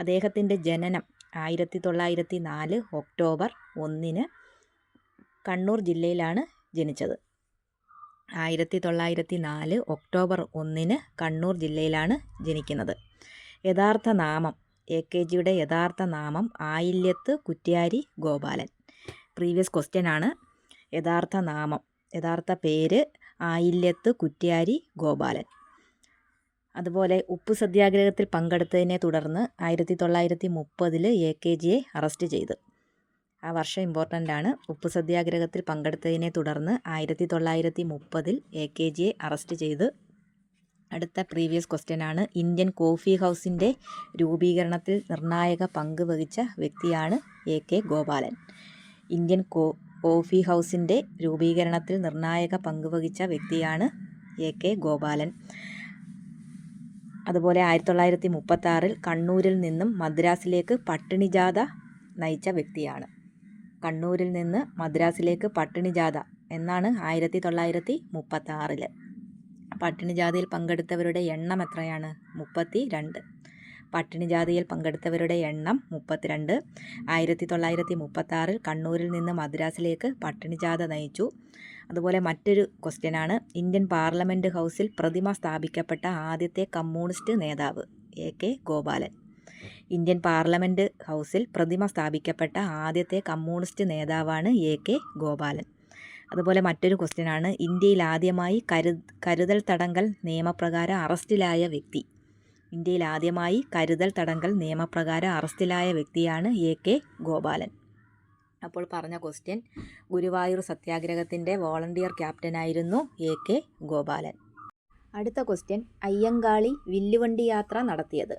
S1: അദ്ദേഹത്തിൻ്റെ ജനനം 1904 ഒക്ടോബർ 1 കണ്ണൂർ ജില്ലയിലാണ് ജനിച്ചത്. 1904 ഒക്ടോബർ 1 കണ്ണൂർ ജില്ലയിലാണ് ജനിക്കുന്നത്. യഥാർത്ഥ നാമം, AKജിയുടെ യഥാർത്ഥ നാമം ആയില്യത്ത് കുറ്റ്യാരി ഗോപാലൻ. പ്രീവിയസ് ക്വസ്റ്റ്യൻ ആണ്. യഥാർത്ഥ പേര് ആയില്യത്ത് കുറ്റ്യാരി ഗോപാലൻ. അതുപോലെ ഉപ്പു സത്യാഗ്രഹത്തിൽ പങ്കെടുത്തതിനെ തുടർന്ന് 1930 AKജിയെ അറസ്റ്റ് ചെയ്തു. ആ വർഷം ഇമ്പോർട്ടൻ്റ് ആണ്. ഉപ്പു സത്യാഗ്രഹത്തിൽ പങ്കെടുത്തതിനെ തുടർന്ന് 1930 AKജിയെ അറസ്റ്റ് ചെയ്തു. അടുത്ത പ്രീവിയസ് ക്വസ്റ്റ്യൻ ആണ്. ഇന്ത്യൻ കോഫി ഹൗസിൻ്റെ രൂപീകരണത്തിൽ നിർണായക പങ്ക് വഹിച്ച വ്യക്തിയാണ് AK ഗോപാലൻ. ഇന്ത്യൻ കോഫി ഹൗസിൻ്റെ രൂപീകരണത്തിൽ നിർണായക പങ്ക് വഹിച്ച വ്യക്തിയാണ് AK ഗോപാലൻ. അതുപോലെ 1936 കണ്ണൂരിൽ നിന്നും മദ്രാസിലേക്ക് പട്ടിണിജാഥ നയിച്ച വ്യക്തിയാണ്. കണ്ണൂരിൽ നിന്ന് മദ്രാസിലേക്ക് പട്ടിണിജാഥ എന്നാണ് 1936. പട്ടിണിജാഥയിൽ പങ്കെടുത്തവരുടെ എണ്ണം എത്രയാണ്? 32. പട്ടിണിജാഥയിൽ പങ്കെടുത്തവരുടെ എണ്ണം 32. 1936 കണ്ണൂരിൽ നിന്ന് മദ്രാസിലേക്ക് പട്ടിണിജാഥ നയിച്ചു. അതുപോലെ മറ്റൊരു ക്വസ്റ്റ്യൻ ആണ്. ഇന്ത്യൻ പാർലമെൻറ്റ് ഹൗസിൽ പ്രതിമ സ്ഥാപിക്കപ്പെട്ട ആദ്യത്തെ കമ്മ്യൂണിസ്റ്റ് നേതാവ് AK ഗോപാലൻ. ഇന്ത്യൻ പാർലമെൻറ്റ് ഹൗസിൽ പ്രതിമ സ്ഥാപിക്കപ്പെട്ട ആദ്യത്തെ കമ്മ്യൂണിസ്റ്റ് നേതാവാണ് AK ഗോപാലൻ. അതുപോലെ മറ്റൊരു ക്വസ്റ്റ്യൻ ആണ്. ഇന്ത്യയിൽ ആദ്യമായി കരുതൽ തടങ്കൽ നിയമപ്രകാരം അറസ്റ്റിലായ വ്യക്തി. ഇന്ത്യയിൽ ആദ്യമായി കരുതൽ തടങ്കൽ നിയമപ്രകാരം അറസ്റ്റിലായ വ്യക്തിയാണ് AK ഗോപാലൻ. അപ്പോൾ പറഞ്ഞ question, Guruvayur സത്യാഗ്രഹത്തിൻ്റെ volunteer ക്യാപ്റ്റനായിരുന്നു AK Gopalan. അടുത്ത ക്വസ്റ്റ്യൻ, അയ്യങ്കാളി വില്ലുവണ്ടി യാത്ര നടത്തിയത്.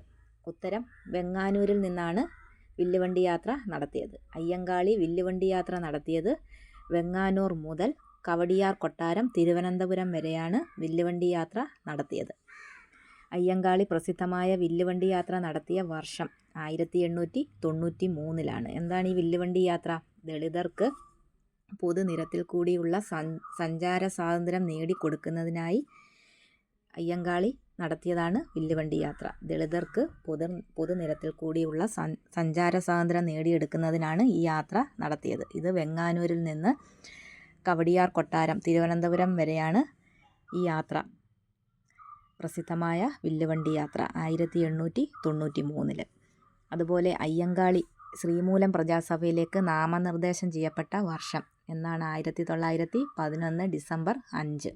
S1: ഉത്തരം വെങ്ങാനൂരിൽ നിന്നാണ് വില്ലുവണ്ടി യാത്ര നടത്തിയത്. അയ്യങ്കാളി വില്ലുവണ്ടി യാത്ര നടത്തിയത് വെങ്ങാനൂർ മുതൽ കവടിയാർ കൊട്ടാരം തിരുവനന്തപുരം വരെയാണ് വില്ലുവണ്ടി യാത്ര നടത്തിയത്. അയ്യങ്കാളി പ്രസിദ്ധമായ വില്ലുവണ്ടി യാത്ര നടത്തിയ വർഷം 1893. എന്താണ് ഈ വില്ലുവണ്ടി യാത്ര? ദളിതർക്ക് പൊതുനിരത്തിൽ കൂടിയുള്ള സഞ്ചാര സ്വാതന്ത്ര്യം നേടിക്കൊടുക്കുന്നതിനായി അയ്യങ്കാളി നടത്തിയതാണ് വില്ലുവണ്ടി യാത്ര. ദളിതർക്ക് പൊതുനിരത്തിൽ കൂടിയുള്ള സഞ്ചാര സ്വാതന്ത്ര്യം നേടിയെടുക്കുന്നതിനാണ് ഈ യാത്ര നടത്തിയത്. ഇത് വെങ്ങാനൂരിൽ നിന്ന് കവടിയാർ കൊട്ടാരം തിരുവനന്തപുരം വരെയാണ് ഈ യാത്ര. പ്രസിദ്ധമായ വില്ലുവണ്ടി യാത്ര 1893. അതുപോലെ അയ്യങ്കാളി ശ്രീമൂലം പ്രജാസഭയിലേക്ക് നാമനിർദ്ദേശം ചെയ്യപ്പെട്ട വർഷം എന്നാണ്? 1911 ഡിസംബർ 5.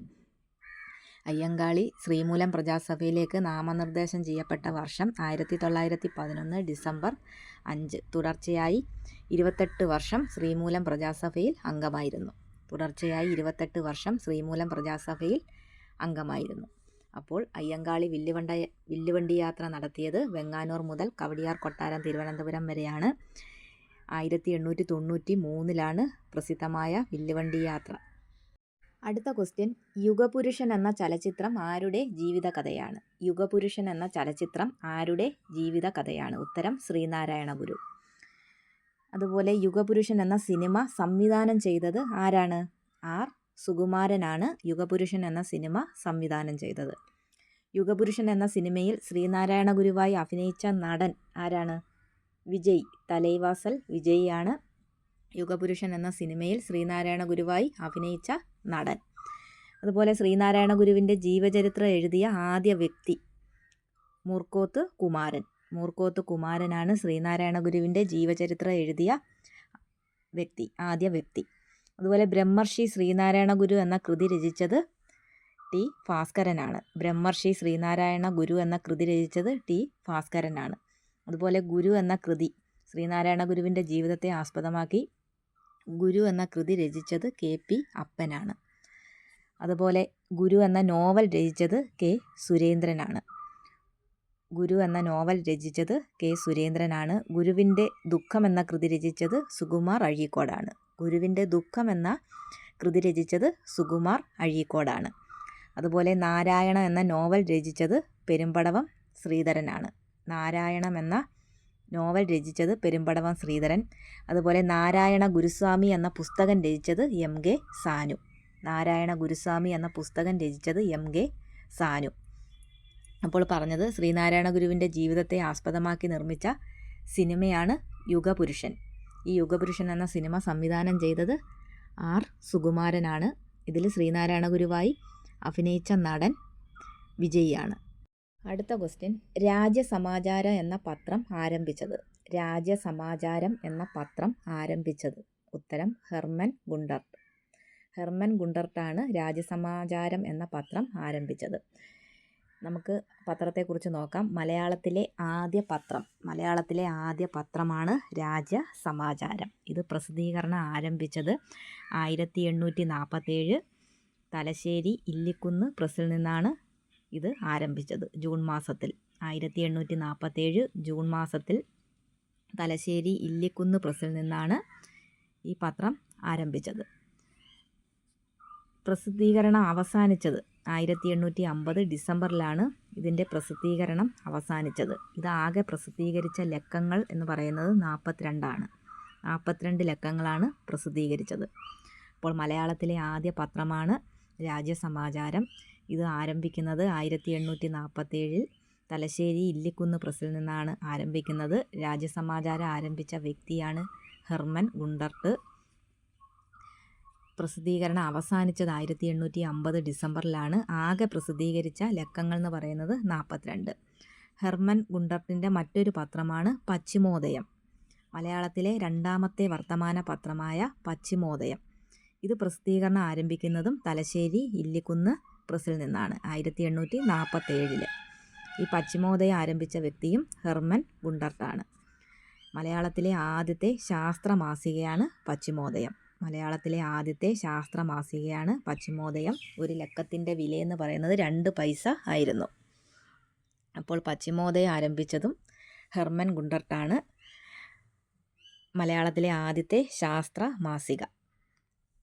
S1: അയ്യങ്കാളി ശ്രീമൂലം പ്രജാസഭയിലേക്ക് നാമനിർദ്ദേശം ചെയ്യപ്പെട്ട വർഷം 1911 ഡിസംബർ 5. തുടർച്ചയായി 28 വർഷം ശ്രീമൂലം പ്രജാസഭയിൽ അംഗമായിരുന്നു. അപ്പോൾ അയ്യങ്കാളി വില്ലുവണ്ടി യാത്ര നടത്തിയത് വെങ്ങാനൂർ മുതൽ കവടിയാർ കൊട്ടാരം തിരുവനന്തപുരം വരെയാണ്. 1893 പ്രസിദ്ധമായ വില്ലുവണ്ടി യാത്ര. അടുത്ത ക്വസ്റ്റ്യൻ, യുഗപുരുഷൻ എന്ന ചലച്ചിത്രം ആരുടെ ജീവിതകഥയാണ്? യുഗപുരുഷൻ എന്ന ചലച്ചിത്രം ആരുടെ ജീവിതകഥയാണ്? ഉത്തരം ശ്രീനാരായണ ഗുരു. അതുപോലെ യുഗപുരുഷൻ എന്ന സിനിമ സംവിധാനം ചെയ്തത് ആരാണ്? R സുകുമാരനാണ് യുഗപുരുഷൻ എന്ന സിനിമ സംവിധാനം ചെയ്തത്. യുഗപുരുഷൻ എന്ന സിനിമയിൽ ശ്രീനാരായണ ഗുരുവായി അഭിനയിച്ച നടൻ ആരാണ്? വിജയ്. തലൈവാസൽ വിജയിയാണ് യുഗപുരുഷൻ എന്ന സിനിമയിൽ ശ്രീനാരായണ ഗുരുവായി അഭിനയിച്ച നടൻ. അതുപോലെ ശ്രീനാരായണ ഗുരുവിൻ്റെ ജീവചരിത്രം എഴുതിയ ആദ്യ വ്യക്തി മൂർക്കോത്ത് കുമാരൻ. മൂർക്കോത്ത് കുമാരനാണ് ശ്രീനാരായണ ഗുരുവിൻ്റെ ജീവചരിത്രം എഴുതിയ ആദ്യ വ്യക്തി. അതുപോലെ ബ്രഹ്മർഷി ശ്രീനാരായണ ഗുരു എന്ന കൃതി രചിച്ചത് ടി ഭാസ്കരനാണ്. ബ്രഹ്മർഷി ശ്രീനാരായണ ഗുരു എന്ന കൃതി രചിച്ചത് ടി ഭാസ്കരനാണ്. അതുപോലെ ഗുരു എന്ന കൃതി ശ്രീനാരായണ ഗുരുവിൻ്റെ ജീവിതത്തെ ആസ്പദമാക്കി ഗുരു എന്ന കൃതി രചിച്ചത് കെ പി അപ്പനാണ്. അതുപോലെ ഗുരു എന്ന നോവൽ രചിച്ചത് കെ സുരേന്ദ്രനാണ്. ഗുരു എന്ന നോവൽ രചിച്ചത് കെ സുരേന്ദ്രനാണ്. ഗുരുവിൻ്റെ ദുഃഖം എന്ന കൃതി രചിച്ചത് സുകുമാർ അഴീക്കോടാണ്. ഗുരുവിൻ്റെ ദുഃഖം എന്ന കൃതി രചിച്ചത് സുകുമാർ അഴീക്കോടാണ്. അതുപോലെ നാരായണ എന്ന നോവൽ രചിച്ചത് പെരുമ്പടവം ശ്രീധരനാണ്. നാരായണം എന്ന നോവൽ രചിച്ചത് പെരുമ്പടവം ശ്രീധരൻ. അതുപോലെ നാരായണ ഗുരുസ്വാമി എന്ന പുസ്തകം രചിച്ചത് എം കെ സാനു. നാരായണ ഗുരുസ്വാമി എന്ന പുസ്തകം രചിച്ചത് എം കെ സാനു. അപ്പോൾ പറഞ്ഞത് ശ്രീനാരായണ ഗുരുവിൻ്റെ ജീവിതത്തെ ആസ്പദമാക്കി നിർമ്മിച്ച സിനിമയാണ് യുഗപുരുഷൻ. ഈ യുഗപുരുഷൻ എന്ന സിനിമ സംവിധാനം ചെയ്തത് ആർ സുകുമാരനാണ്. ഇതിൽ ശ്രീനാരായണ ഗുരുവായി അഭിനയിച്ച നടൻ വിജയിയാണ്. അടുത്ത ക്വസ്റ്റ്യൻ, രാജ്യസമാചാരം എന്ന പത്രം ആരംഭിച്ചത്. രാജ്യസമാചാരം എന്ന പത്രം ആരംഭിച്ചത്. ഉത്തരം ഹെർമൻ ഗുണ്ടർട്ട്. ഹെർമൻ ഗുണ്ടർട്ടാണ് രാജ്യസമാചാരം എന്ന പത്രം ആരംഭിച്ചത്. നമുക്ക് പത്രത്തെക്കുറിച്ച് നോക്കാം. മലയാളത്തിലെ ആദ്യ പത്രമാണ് രാജ്യസമാചാരം. ഇത് പ്രസിദ്ധീകരണം ആരംഭിച്ചത് 1847 തലശ്ശേരി ഇല്ലിക്കുന്ന് പ്രസ്സിൽ നിന്നാണ് ഇത് ആരംഭിച്ചത്. ജൂൺ മാസത്തിൽ 1847 ജൂൺ മാസത്തിൽ തലശ്ശേരി ഇല്ലിക്കുന്ന് പ്രസ്സിൽ നിന്നാണ് ഈ പത്രം ആരംഭിച്ചത്. പ്രസിദ്ധീകരണം അവസാനിച്ചത് 1850 ഡിസംബറിലാണ് ഇതിൻ്റെ പ്രസിദ്ധീകരണം അവസാനിച്ചത്. ഇതാകെ പ്രസിദ്ധീകരിച്ച ലക്കങ്ങൾ എന്ന് പറയുന്നത് 42 42 ലക്കങ്ങളാണ് പ്രസിദ്ധീകരിച്ചത്. അപ്പോൾ മലയാളത്തിലെ ആദ്യ പത്രമാണ് രാജ്യസമാചാരം. ഇത് ആരംഭിക്കുന്നത് 1847 തലശ്ശേരി ഇല്ലിക്കുന്ന് പ്രസ്സിൽ നിന്നാണ് ആരംഭിക്കുന്നത്. രാജ്യസമാചാരം ആരംഭിച്ച വ്യക്തിയാണ് ഹെർമൻ ഗുണ്ടർട്ട്. പ്രസിദ്ധീകരണം അവസാനിച്ചത് 1850 ഡിസംബറിലാണ്. ആകെ പ്രസിദ്ധീകരിച്ച ലക്കങ്ങൾ എന്ന് പറയുന്നത് 42. ഹെർമൻ ഗുണ്ടർട്ടിൻ്റെ മറ്റൊരു പത്രമാണ് പശ്ചിമോദയം. മലയാളത്തിലെ രണ്ടാമത്തെ വർത്തമാന പത്രമായ പശ്ചിമോദയം. ഇത് പ്രസിദ്ധീകരണം ആരംഭിക്കുന്നതും തലശ്ശേരി ഇല്ലിക്കുന്ന് പ്രസ്സിൽ നിന്നാണ് 1847. ഈ പശ്ചിമോദയം ആരംഭിച്ച വ്യക്തിയും ഹെർമൻ ഗുണ്ടർട്ടാണ്. മലയാളത്തിലെ ആദ്യത്തെ ശാസ്ത്ര മാസികയാണ് പശ്ചിമോദയം. ഒരു ലക്കത്തിൻ്റെ വിലയെന്ന് പറയുന്നത് 2 പൈസ ആയിരുന്നു. അപ്പോൾ പശ്ചിമോദയം ആരംഭിച്ചതും ഹെർമൻ ഗുണ്ടർട്ടാണ്. മലയാളത്തിലെ ആദ്യത്തെ ശാസ്ത്ര മാസിക.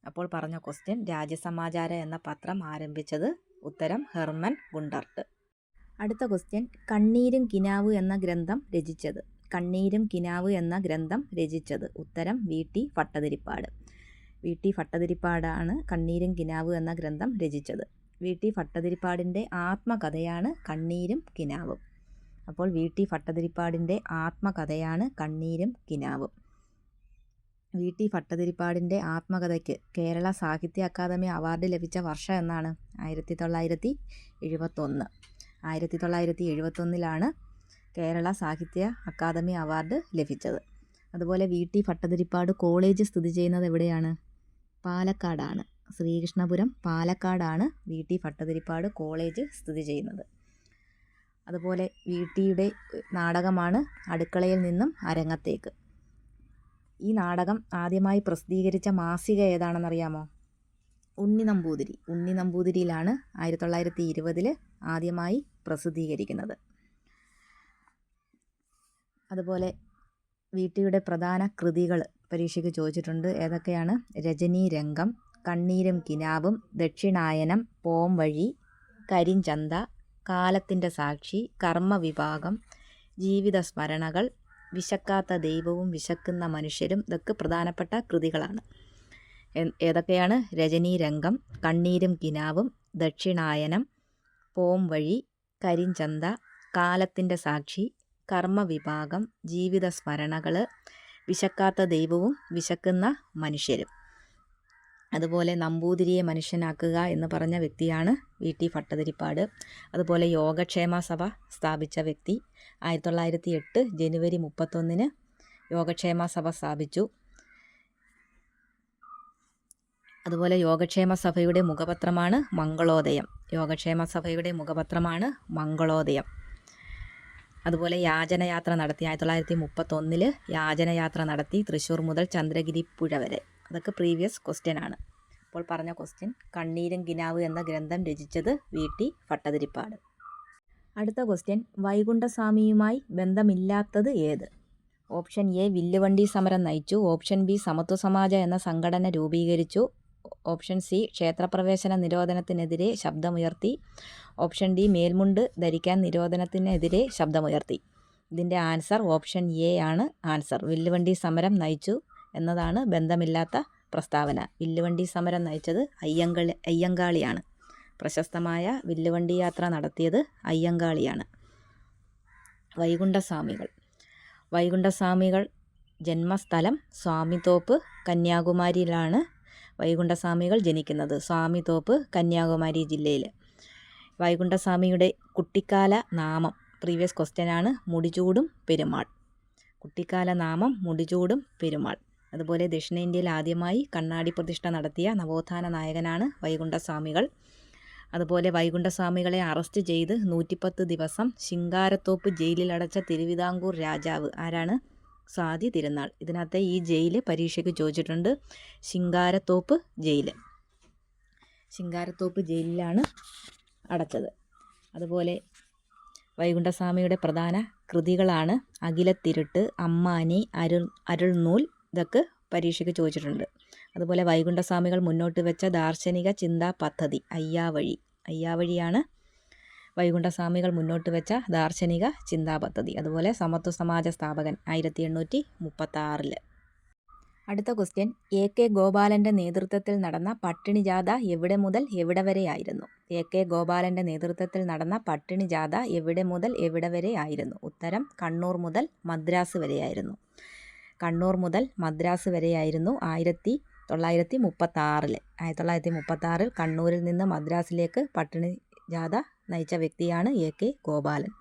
S1: അപ്പോൾ പറഞ്ഞ ക്വസ്റ്റ്യൻ, രാജ്യസമാചാരം എന്ന പത്രം ആരംഭിച്ചത്. ഉത്തരം ഹെർമൻ ഗുണ്ടർട്ട്. അടുത്ത ക്വസ്റ്റ്യൻ, കണ്ണീരും കിനാവ് എന്ന ഗ്രന്ഥം രചിച്ചത്. ഉത്തരം V T Bhattathiripad. V T ഭട്ടതിരിപ്പാടാണ് കണ്ണീരും കിനാവ് എന്ന ഗ്രന്ഥം രചിച്ചത്. വി ടി ഭട്ടതിരിപ്പാടിൻ്റെ ആത്മകഥയാണ് കണ്ണീരും കിനാവും. അപ്പോൾ വി ടി ഭട്ടതിരിപ്പാടിൻ്റെ ആത്മകഥയാണ് കണ്ണീരും കിനാവും. വി ടി ഭട്ടതിരിപ്പാടിൻ്റെ ആത്മകഥയ്ക്ക് കേരള സാഹിത്യ അക്കാദമി അവാർഡ് ലഭിച്ച വർഷം എന്നാണ്? 1971. 1971 കേരള സാഹിത്യ അക്കാദമി അവാർഡ് ലഭിച്ചത്. അതുപോലെ വി ടി ഭട്ടതിരിപ്പാട് കോളേജ് സ്ഥിതി ചെയ്യുന്നത് എവിടെയാണ്? പാലക്കാടാണ്. ശ്രീകൃഷ്ണപുരം പാലക്കാടാണ് വി ടി ഭട്ടതിരിപ്പാട് കോളേജ് സ്ഥിതി ചെയ്യുന്നത്. അതുപോലെ വി ടിയുടെ നാടകമാണ് അടുക്കളയിൽ നിന്നും അരങ്ങത്തേക്ക്. ഈ നാടകം ആദ്യമായി പ്രസിദ്ധീകരിച്ച മാസിക ഏതാണെന്നറിയാമോ? ഉണ്ണി നമ്പൂതിരിയിലാണ് 1920 ആദ്യമായി പ്രസിദ്ധീകരിക്കുന്നത്. അതുപോലെ വി ടിയുടെ പ്രധാന കൃതികൾ പരീക്ഷയ്ക്ക് ചോദിച്ചിട്ടുണ്ട്. ഏതൊക്കെയാണ്? രജനീരംഗം, കണ്ണീരും കിനാവും, ദക്ഷിണായനം, പോംവഴി, കരിഞ്ചന്ത, കാലത്തിൻ്റെ സാക്ഷി, കർമ്മവിഭാഗം, ജീവിത സ്മരണകൾ, വിശക്കാത്ത ദൈവവും വിശക്കുന്ന മനുഷ്യരും. ഇതൊക്കെ പ്രധാനപ്പെട്ട കൃതികളാണ്. ഏതൊക്കെയാണ്? രജനീരംഗം, കണ്ണീരും കിനാവും, ദക്ഷിണായനം, പോം വഴി, കരിഞ്ചന്ത, കാലത്തിൻ്റെ സാക്ഷി, കർമ്മവിഭാഗം, ജീവിത സ്മരണകൾ, വിശക്കാത്ത ദൈവവും വിശക്കുന്ന മനുഷ്യരും. അതുപോലെ നമ്പൂതിരിയെ മനുഷ്യനാക്കുക എന്ന് പറഞ്ഞ വ്യക്തിയാണ് വി.ടി. ഭട്ടതിരിപ്പാട്. അതുപോലെ യോഗക്ഷേമ സഭ സ്ഥാപിച്ച വ്യക്തി 1908 ജനുവരി 31 യോഗക്ഷേമ സഭ സ്ഥാപിച്ചു. അതുപോലെ യോഗക്ഷേമ സഭയുടെ മുഖപത്രമാണ് മംഗളോദയം. യോഗക്ഷേമ സഭയുടെ മുഖപത്രമാണ് മംഗളോദയം. അതുപോലെ യാചനയാത്ര നടത്തി 1931 യാചനയാത്ര നടത്തി തൃശ്ശൂർ മുതൽ ചന്ദ്രഗിരി പുഴ വരെ. അതൊക്കെ പ്രീവിയസ് ക്വസ്റ്റ്യൻ ആണ്. അപ്പോൾ പറഞ്ഞ ക്വസ്റ്റ്യൻ കണ്ണീരും കിനാവ് എന്ന ഗ്രന്ഥം രചിച്ചത് വി.ടി. ഭട്ടതിരിപ്പാട്. അടുത്ത ക്വസ്റ്റ്യൻ വൈകുണ്ഠസ്വാമിയുമായി ബന്ധമില്ലാത്തത് ഏത്? ഓപ്ഷൻ എ വില്ലുവണ്ടി സമരം നയിച്ചു. ഓപ്ഷൻ ബി സമത്വ സമാജ എന്ന സംഘടന രൂപീകരിച്ചു. ഓപ്ഷൻ സി ക്ഷേത്രപ്രവേശന നിരോധനത്തിനെതിരെ ശബ്ദമുയർത്തി. ഓപ്ഷൻ ഡി മേൽമുണ്ട് ധരിക്കാൻ നിരോധനത്തിനെതിരെ ശബ്ദമുയർത്തി. ഇതിൻ്റെ ആൻസർ ഓപ്ഷൻ എ ആണ് ആൻസർ. വില്ലുവണ്ടി സമരം നയിച്ചു എന്നതാണ് ബന്ധമില്ലാത്ത പ്രസ്താവന. വില്ലുവണ്ടി സമരം നയിച്ചത് അയ്യങ്കാളിയാണ്. പ്രശസ്തമായ വില്ലുവണ്ടി യാത്ര നടത്തിയത് അയ്യങ്കാളിയാണ്. വൈകുണ്ഠസ്വാമികൾ ജന്മസ്ഥലം സ്വാമിത്തോപ്പ് കന്യാകുമാരിയിലാണ് വൈകുണ്ഠസ്വാമികൾ ജനിക്കുന്നത്. സ്വാമിത്തോപ്പ് കന്യാകുമാരി ജില്ലയിൽ. വൈകുണ്ഠസ്വാമിയുടെ കുട്ടിക്കാല നാമം പ്രീവിയസ് ക്വസ്റ്റ്യൻ ആണ് മുടിചൂടും പെരുമാൾ. കുട്ടിക്കാല നാമം മുടിചൂടും പെരുമാൾ. അതുപോലെ ദക്ഷിണേന്ത്യയിൽ ആദ്യമായി കണ്ണാടി പ്രതിഷ്ഠ നടത്തിയ നവോത്ഥാന നായകനാണ് വൈകുണ്ഠസ്വാമികൾ. അതുപോലെ വൈകുണ്ഠസ്വാമികളെ അറസ്റ്റ് ചെയ്ത് 110 ദിവസം ശിങ്കാരത്തോപ്പ് ജയിലിലടച്ച തിരുവിതാംകൂർ രാജാവ് ആരാണ്? സ്വാതി തിരുനാൾ. ഇതിനകത്തെ ഈ ജയിൽ പരീക്ഷയ്ക്ക് ചോദിച്ചിട്ടുണ്ട്. ശിങ്കാരത്തോപ്പ് ജയിലിലാണ് അടച്ചത്. അതുപോലെ വൈകുണ്ഠസ്വാമിയുടെ പ്രധാന കൃതികളാണ് അഖിലത്തിരുട്ട്, അമ്മാനി, അരുൾനൂൽ. ഇതൊക്കെ പരീക്ഷയ്ക്ക് ചോദിച്ചിട്ടുണ്ട്. അതുപോലെ വൈകുണ്ഠസ്വാമികൾ മുന്നോട്ട് വെച്ച ദാർശനിക ചിന്താ പദ്ധതി അയ്യാവഴിയാണ് വൈകുണ്ഠസ്വാമികൾ മുന്നോട്ട് വെച്ച ദാർശനിക ചിന്താ പദ്ധതി. അതുപോലെ സമത്വ സമാജ സ്ഥാപകൻ 1836. അടുത്ത ക്വസ്റ്റ്യൻ എ.കെ. ഗോപാലൻ്റെ നേതൃത്വത്തിൽ നടന്ന പട്ടിണി ജാഥ എവിടെ മുതൽ എവിടെ വരെയായിരുന്നു? എ.കെ. ഗോപാലൻ്റെ നേതൃത്വത്തിൽ നടന്ന പട്ടിണി ജാഥ എവിടെ മുതൽ എവിടെ വരെയായിരുന്നു? ഉത്തരം കണ്ണൂർ മുതൽ മദ്രാസ് വരെയായിരുന്നു. കണ്ണൂർ മുതൽ മദ്രാസ് വരെയായിരുന്നു 1936. 1936 കണ്ണൂരിൽ നിന്ന് മദ്രാസിലേക്ക് പട്ടിണി ജാഥ നയിച്ച വ്യക്തിയാണ് എ.കെ. ഗോപാലൻ.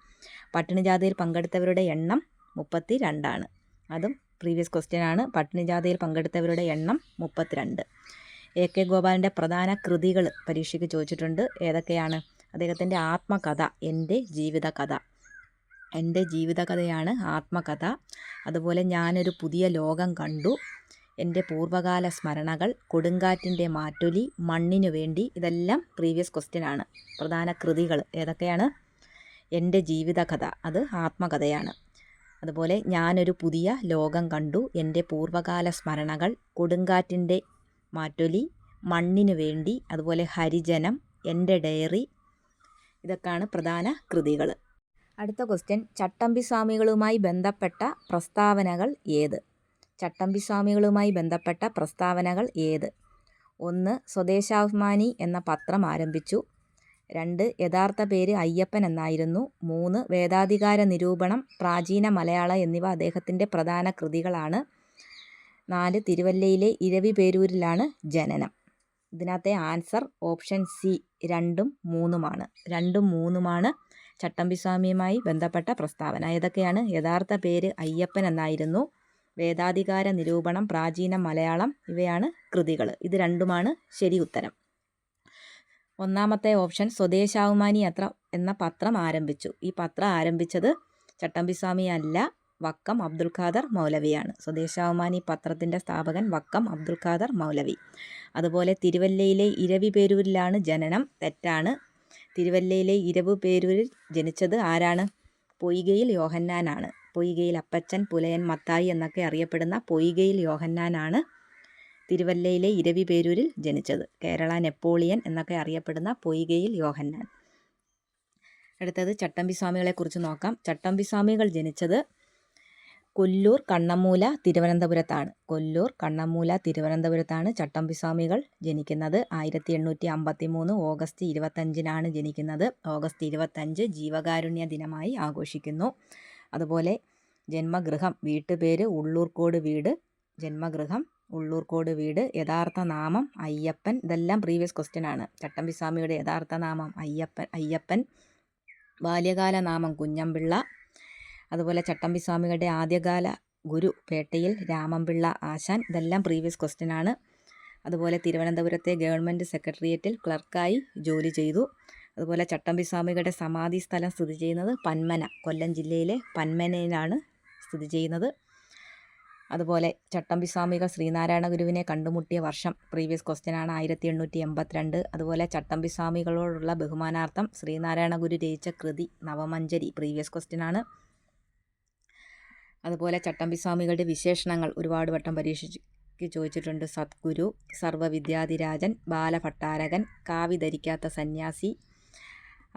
S1: പട്ടിണി ജാഥയിൽ പങ്കെടുത്തവരുടെ എണ്ണം 32. അതും പ്രീവിയസ് ക്വസ്റ്റ്യൻ ആണ്. പട്ടിണി ജാഥയിൽ പങ്കെടുത്തവരുടെ എണ്ണം 32. എ.കെ. ഗോപാലൻ്റെ പ്രധാന കൃതികൾ പരീക്ഷയ്ക്ക് ചോദിച്ചിട്ടുണ്ട്. ഏതൊക്കെയാണ്? അദ്ദേഹത്തിൻ്റെ ആത്മകഥ എൻ്റെ ജീവിതകഥയാണ് ആത്മകഥ. അതുപോലെ ഞാനൊരു പുതിയ ലോകം കണ്ടു, എൻ്റെ പൂർവ്വകാല സ്മരണകൾ, കൊടുങ്കാറ്റിൻ്റെ മാറ്റൊലി, മണ്ണിനു വേണ്ടി. ഇതെല്ലാം പ്രീവിയസ് ക്വസ്റ്റ്യൻ ആണ്. പ്രധാന കൃതികൾ ഏതൊക്കെയാണ്? എൻ്റെ ജീവിതകഥ അത് ആത്മകഥയാണ്. അതുപോലെ ഞാനൊരു പുതിയ ലോകം കണ്ടു, എൻ്റെ പൂർവ്വകാല സ്മരണകൾ, കൊടുങ്കാറ്റിൻ്റെ മാറ്റൊലി, മണ്ണിനു വേണ്ടി. അതുപോലെ ഹരിജനം, എൻ്റെ ഡയറി. ഇതൊക്കെയാണ് പ്രധാന കൃതികൾ. അടുത്ത ക്വസ്റ്റ്യൻ ചട്ടമ്പിസ്വാമികളുമായി ബന്ധപ്പെട്ട പ്രസ്താവനകൾ ഏത്? ചട്ടമ്പിസ്വാമികളുമായി ബന്ധപ്പെട്ട പ്രസ്താവനകൾ ഏത്? 1 സ്വദേശാഭിമാനി എന്ന പത്രം ആരംഭിച്ചു. 2 യഥാർത്ഥ പേര് അയ്യപ്പൻ എന്നായിരുന്നു. 3 വേദാധികാര നിരൂപണം, പ്രാചീന മലയാള എന്നിവ അദ്ദേഹത്തിൻ്റെ പ്രധാന കൃതികളാണ്. 4 തിരുവല്ലയിലെ ഇരവിപേരൂരിലാണ് ജനനം. ഇതിനകത്തെ ആൻസർ ഓപ്ഷൻ സി 2ഉം 3ഉമാണ്. 2ഉം 3ഉമാണ് ചട്ടമ്പിസ്വാമിയുമായി ബന്ധപ്പെട്ട പ്രസ്താവന. ഏതൊക്കെയാണ്? യഥാർത്ഥ പേര് അയ്യപ്പൻ എന്നായിരുന്നു. വേദാധികാര നിരൂപണം, പ്രാചീന മലയാളം ഇവയാണ് കൃതികൾ. ഇത് 2ഉമാണ് ശരി ഉത്തരം. 1ാമത്തെ ഓപ്ഷൻ സ്വദേശാഭിമാനി എന്ന പത്രം ആരംഭിച്ചു. ഈ പത്രം ആരംഭിച്ചത് ചട്ടമ്പിസ്വാമി അല്ല, വക്കം അബ്ദുൽ ഖാദർ മൗലവിയാണ്. സ്വദേശാഭിമാനി പത്രത്തിൻ്റെ സ്ഥാപകൻ വക്കം അബ്ദുൽ ഖാദർ മൗലവി. അതുപോലെ തിരുവല്ലയിലെ ഇരവിപേരൂരിലാണ് ജനനം. തെറ്റാണ്. തിരുവല്ലയിലെ ഇരവിപേരൂരിൽ ജനിച്ചത് ആരാണ്? പൊയ്കയിൽ യോഹന്നാനാണ്. പൊയ്കയിൽ അപ്പച്ചൻ, പുലയൻ, മത്തായി എന്നൊക്കെ അറിയപ്പെടുന്ന പൊയ്കയിൽ യോഹന്നാനാണ് തിരുവല്ലയിലെ ഇരവിപേരൂരിൽ ജനിച്ചത്. കേരള നെപ്പോളിയൻ എന്നൊക്കെ അറിയപ്പെടുന്ന പൊയ്കയിൽ യോഹന്നാൻ. അടുത്തത് ചട്ടമ്പിസ്വാമികളെക്കുറിച്ച് നോക്കാം. ചട്ടമ്പിസ്വാമികൾ ജനിച്ചത് കൊല്ലൂർ കണ്ണമ്മൂല തിരുവനന്തപുരത്താണ്. കൊല്ലൂർ കണ്ണമ്മൂല തിരുവനന്തപുരത്താണ് ചട്ടമ്പിസ്വാമികൾ ജനിക്കുന്നത്. 1853 ഓഗസ്റ്റ് 25-നാണ് ജനിക്കുന്നത്. ഓഗസ്റ്റ് 25 ജീവകാരുണ്യ ദിനമായി ആഘോഷിക്കുന്നു. അതുപോലെ ജന്മഗൃഹം, വീട്ടുപേര് ഉള്ളൂർക്കോട് വീട്, ജന്മഗൃഹം ഉള്ളൂർക്കോട് വീട്, യഥാർത്ഥ നാമം അയ്യപ്പൻ. ഇതെല്ലാം പ്രീവിയസ് ക്വസ്റ്റ്യൻ ആണ്. ചട്ടമ്പിസ്വാമിയുടെ യഥാർത്ഥ നാമം അയ്യപ്പൻ, ബാല്യകാല നാമം കുഞ്ഞമ്പിള്ള. അതുപോലെ ചട്ടമ്പിസ്വാമികളുടെ ആദ്യകാല ഗുരു പേട്ടയിൽ രാമൻപിള്ള ആശാൻ. ഇതെല്ലാം പ്രീവിയസ് ക്വസ്റ്റ്യൻ ആണ്. അതുപോലെ തിരുവനന്തപുരത്തെ ഗവൺമെൻറ് സെക്രട്ടേറിയറ്റിൽ ക്ലർക്കായി ജോലി ചെയ്തു. അതുപോലെ ചട്ടമ്പിസ്വാമികളുടെ സമാധി സ്ഥലം സ്ഥിതി ചെയ്യുന്നത് പന്മന, കൊല്ലം ജില്ലയിലെ പന്മനയിലാണ് സ്ഥിതി ചെയ്യുന്നത്. അതുപോലെ ചട്ടമ്പിസ്വാമികൾ ശ്രീനാരായണ ഗുരുവിനെ കണ്ടുമുട്ടിയ വർഷം പ്രീവിയസ് ക്വസ്റ്റ്യൻ ആണ്, 1882. അതുപോലെ ചട്ടമ്പിസ്വാമികളോടുള്ള ബഹുമാനാർത്ഥം ശ്രീനാരായണ ഗുരു രചിച്ച കൃതി നവമഞ്ജരി, പ്രീവിയസ് ക്വസ്റ്റ്യൻ ആണ്. അതുപോലെ ചട്ടമ്പിസ്വാമികളുടെ വിശേഷണങ്ങൾ ഒരുപാട് വട്ടം പരീക്ഷയ്ക്ക് ചോദിച്ചിട്ടുണ്ട്. സദ്ഗുരു, സർവ്വവിദ്യാധിരാജൻ, ബാലഭട്ടാരകൻ, കാവി ധരിക്കാത്ത സന്യാസി,